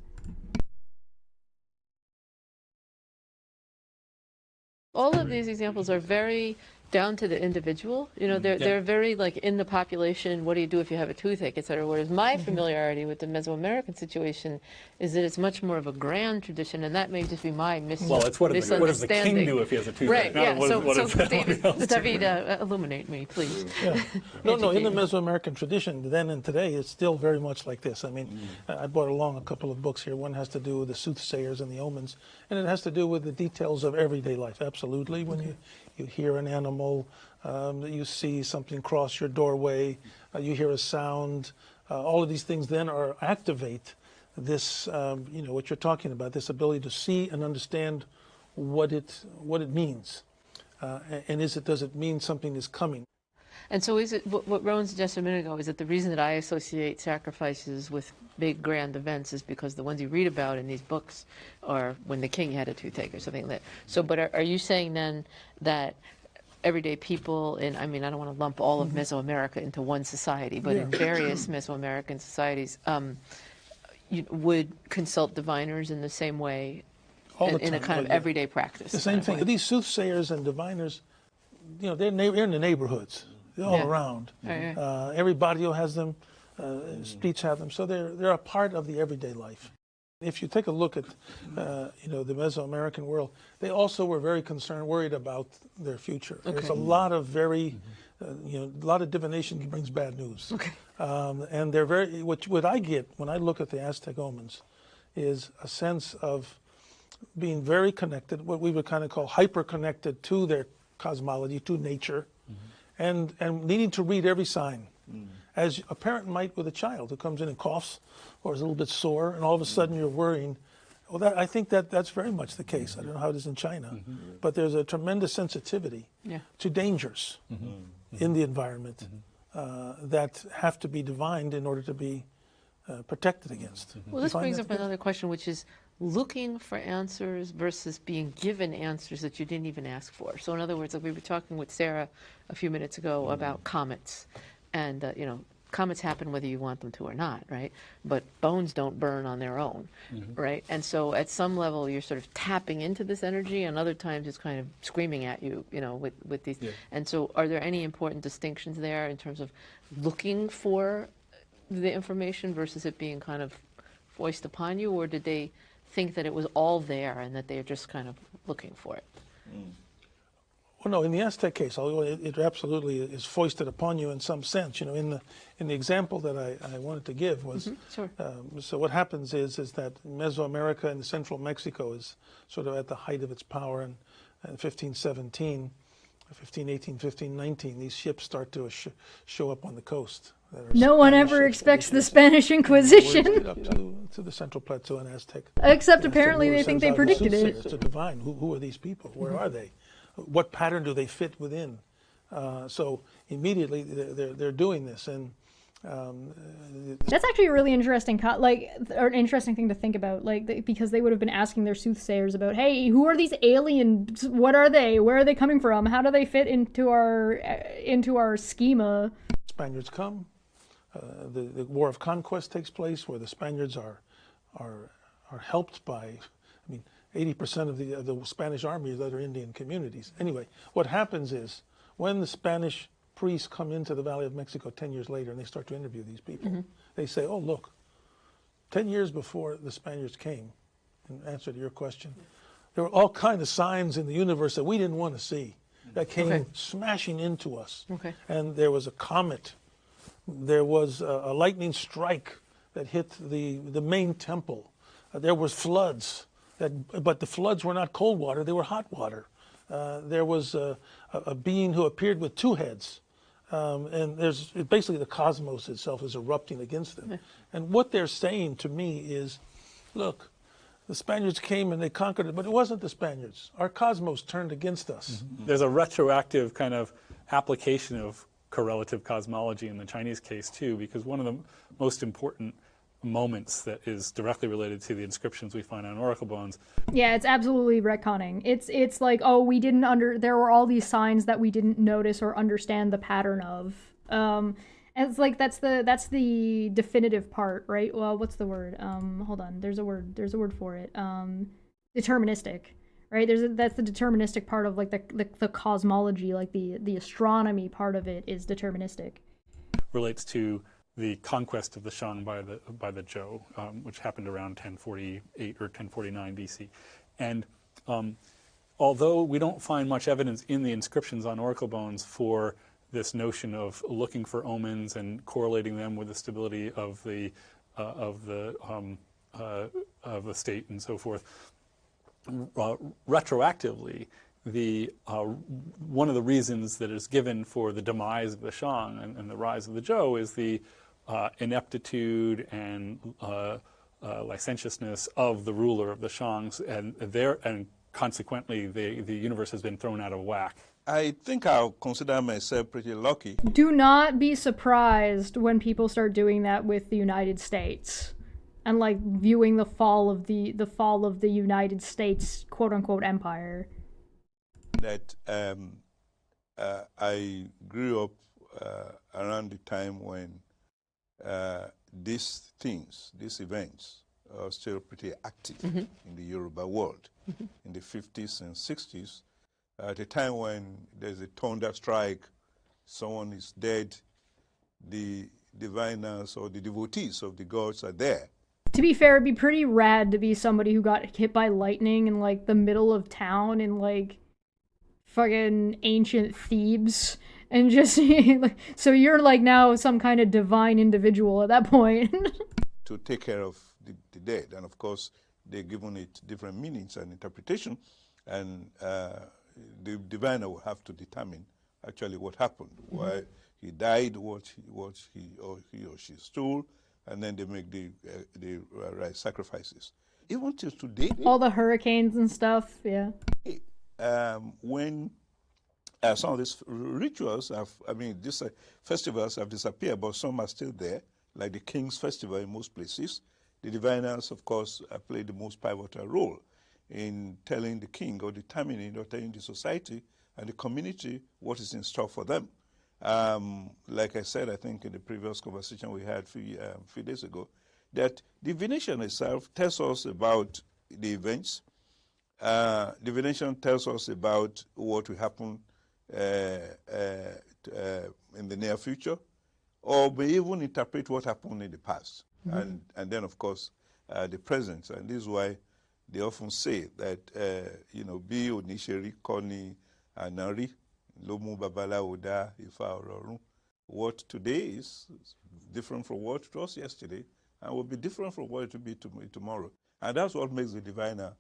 All of these examples are very down to the individual. They're very like in the population, what do you do if you have a toothache, et cetera. Whereas my familiarity with the Mesoamerican situation is that it's much more of a grand tradition, and that may just be my misunderstanding. Well, it's what does the king do if he has a toothache? Right, yeah. So David, do? Illuminate me, please. Yeah. No, in the Mesoamerican tradition, then and today, it's still very much like this. I mean, I brought along a couple of books here. One has to do with the soothsayers and the omens, and it has to do with the details of everyday life, absolutely. When you hear an animal, you see something cross your doorway, you hear a sound. All of these things then activate this, what you're talking about, this ability to see and understand what it means. And does it mean something is coming? And so is it, what Rowan suggested a minute ago, is that the reason that I associate sacrifices with big grand events is because the ones you read about in these books are when the king had a toothache or something like that. So, but are you saying then that everyday people in, I don't want to lump all of Mesoamerica into one society, but in various Mesoamerican societies, you would consult diviners in the same way, in a kind of everyday practice? The same thing. These soothsayers and diviners, they're in the neighborhoods. They're all around. Every barrio has them. Streets have them. So they're a part of the everyday life. If you take a look at, the Mesoamerican world, they also were very worried about their future. There's a lot of a lot of divination brings bad news. And they're very, what I get when I look at the Aztec omens is a sense of being very connected, what we would kind of call hyper-connected to their cosmology, to nature, and needing to read every sign. As a parent might with a child who comes in and coughs or is a little bit sore, and all of a sudden you're worrying, Well, I think that's very much the case. I don't know how it is in China, but there's a tremendous sensitivity to dangers in the environment that have to be divined in order to be protected against. Well, this brings up another question, which is looking for answers versus being given answers that you didn't even ask for. So in other words, like we were talking with Sarah a few minutes ago about comets, and you know, comets happen whether you want them to or not, right? But bones don't burn on their own, right? And so at some level, you're sort of tapping into this energy, and other times it's kind of screaming at you, you know, with these. And so are there any important distinctions there in terms of looking for the information versus it being kind of foisted upon you, or did they think that it was all there and that they're just kind of looking for it? Well, no, in the Aztec case, although it absolutely is foisted upon you in some sense, you know, in the example that I wanted to give was, so what happens is that Mesoamerica and central Mexico is sort of at the height of its power, and in 1517, 1518, 1519, these ships start to show up on the coast. No one ever expects the Spanish Inquisition. Up to the Central Plateau and Aztec. Except apparently they think they predicted it. To divine who are these people? Where are they? What pattern do they fit within? So immediately they're doing this, and that's actually a really interesting, or an interesting thing to think about, because they would have been asking their soothsayers about, hey, who are these aliens? What are they? Where are they coming from? How do they fit into our schema? Spaniards come. The War of Conquest takes place, where the Spaniards are helped by, I mean, 80% of the Spanish army is other Indian communities. Anyway, what happens is when the Spanish priests come into the Valley of Mexico 10 years later and they start to interview these people, they say, oh, look, 10 years before the Spaniards came, in answer to your question, there were all kinds of signs in the universe that we didn't want to see that came smashing into us. And there was a comet. There was a lightning strike that hit the main temple. There was floods, but the floods were not cold water, they were hot water. There was a being who appeared with two heads. And basically the cosmos itself is erupting against them. And what they're saying to me is, look, the Spaniards came and they conquered it, but it wasn't the Spaniards. Our cosmos turned against us. There's a retroactive kind of application of correlative cosmology in the Chinese case too, because one of the most important moments that is directly related to the inscriptions we find on oracle bones. Yeah, it's absolutely retconning. It's like, oh, we didn't there were all these signs that we didn't notice or understand the pattern of. And it's like that's the definitive part, right? Well, what's the word? Hold on. There's a word for it. Deterministic. Right, that's the deterministic part of like the cosmology, like the astronomy part of it is deterministic. Relates to the conquest of the Shang by the Zhou, which happened around 1048 or 1049 BC, and although we don't find much evidence in the inscriptions on oracle bones for this notion of looking for omens and correlating them with the stability of the state and so forth. Retroactively, one of the reasons that is given for the demise of the Shang and the rise of the Zhou is the ineptitude and licentiousness of the ruler of the Shangs, and consequently the universe has been thrown out of whack. I think I'll consider myself pretty lucky. Do not be surprised when people start doing that with the United States. And like viewing the fall of the United States quote unquote empire. That I grew up around the time when these events are still pretty active in the Yoruba world. In the 50s and 60s, at a time when there's a thunder strike, someone is dead, the diviners or the devotees of the gods are there. To be fair, it'd be pretty rad to be somebody who got hit by lightning in, like, the middle of town in, like, fucking ancient Thebes. And just, like, so you're, like, now some kind of divine individual at that point. To take care of the dead. And, of course, they've given it different meanings and interpretation. And the diviner will have to determine actually what happened, why he died, what he or she stole, and then they make the right sacrifices. even till today. All the hurricanes and stuff, yeah. When some of these rituals these festivals have disappeared, but some are still there, like the King's Festival in most places. The diviners, of course, play the most pivotal role in telling the king or determining or telling the society and the community what is in store for them. Like I said, I think in the previous conversation we had a few days ago, that divination itself tells us about the events. Divination tells us about what will happen in the near future, or may even interpret what happened in the past, and then of course the present. And this is why they often say that bí oníṣẹ́rí kọ́ ni àná rí, ló mú babaláwo dá Ifá ọ̀rọ̀rún. What today is different from what it was yesterday, and will be different from what it will be tomorrow. And that's what makes the diviner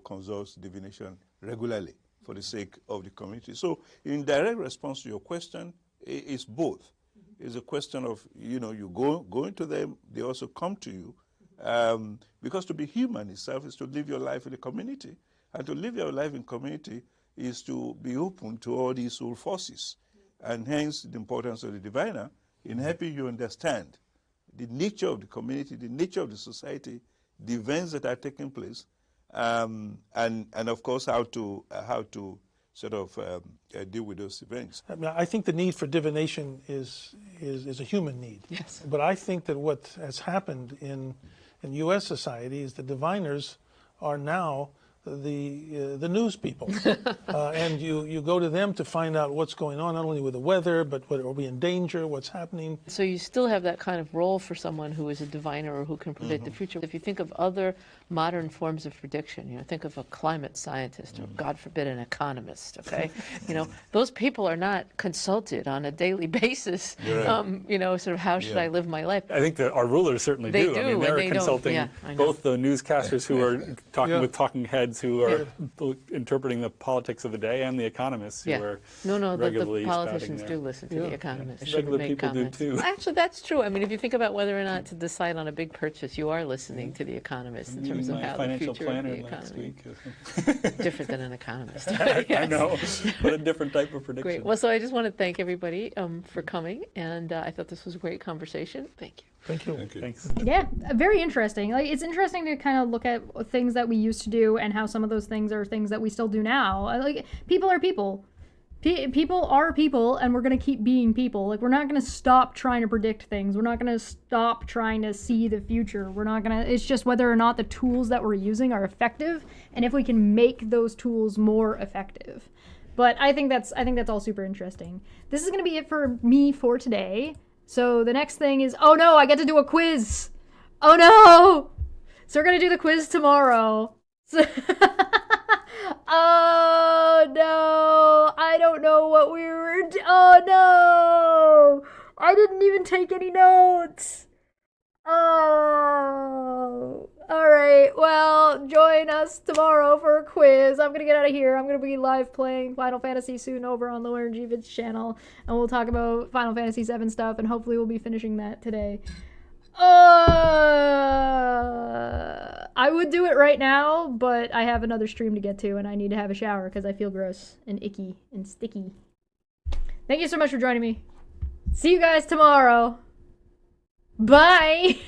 consults divination regularly for the sake of the community. So in direct response to your question, it's both. It's a question of, you go into them, they also come to you. Because to be human itself is to live your life in the community. And to live your life in community is to be open to all these soul forces. And hence the importance of the diviner in helping you understand the nature of the community, the nature of the society, the events that are taking place, and of course how to sort of deal with those events. I think the need for divination is a human need. Yes. But I think that what has happened in U.S. society is the diviners are now the news people, and you go to them to find out what's going on, not only with the weather, but what are we in danger, what's happening. So you still have that kind of role for someone who is a diviner or who can predict the future. If you think of other modern forms of prediction, think of a climate scientist or, God forbid, an economist, okay? Those people are not consulted on a daily basis, sort of how should I live my life? I think that our rulers certainly do. I mean, they're consulting both the newscasters who are talking with talking heads who are interpreting the politics of the day and the economists who are regularly the politicians do listen to the economists. Regular people do too. Actually, that's true. I mean, if you think about whether or not to decide on a big purchase, you are listening to the economists in terms of how the future of the economy. Different than an economist. I know, but a different type of prediction. Great. Well, so I just want to thank everybody for coming, and I thought this was a great conversation. Thank you. Thank you. Thanks. Yeah, very interesting. Like, it's interesting to kind of look at things that we used to do and how some of those things are things that we still do now. Like, people are people. People are people, and we're going to keep being people. Like, we're not going to stop trying to predict things. We're not going to stop trying to see the future. We're not going to, it's just whether or not the tools that we're using are effective, and if we can make those tools more effective. But I think that's all super interesting. This is going to be it for me for today. So the next thing is, oh no, I get to do a quiz. Oh no! So we're going to do the quiz tomorrow. Oh no! I don't know what we were oh no! I didn't even take any notes. Oh. Alright, well, join us tomorrow for a quiz. I'm going to get out of here. I'm going to be live playing Final Fantasy soon over on Lower and Gvid's channel. And we'll talk about Final Fantasy VII stuff, and hopefully we'll be finishing that today. I would do it right now, but I have another stream to get to, and I need to have a shower because I feel gross and icky and sticky. Thank you so much for joining me. See you guys tomorrow. Bye!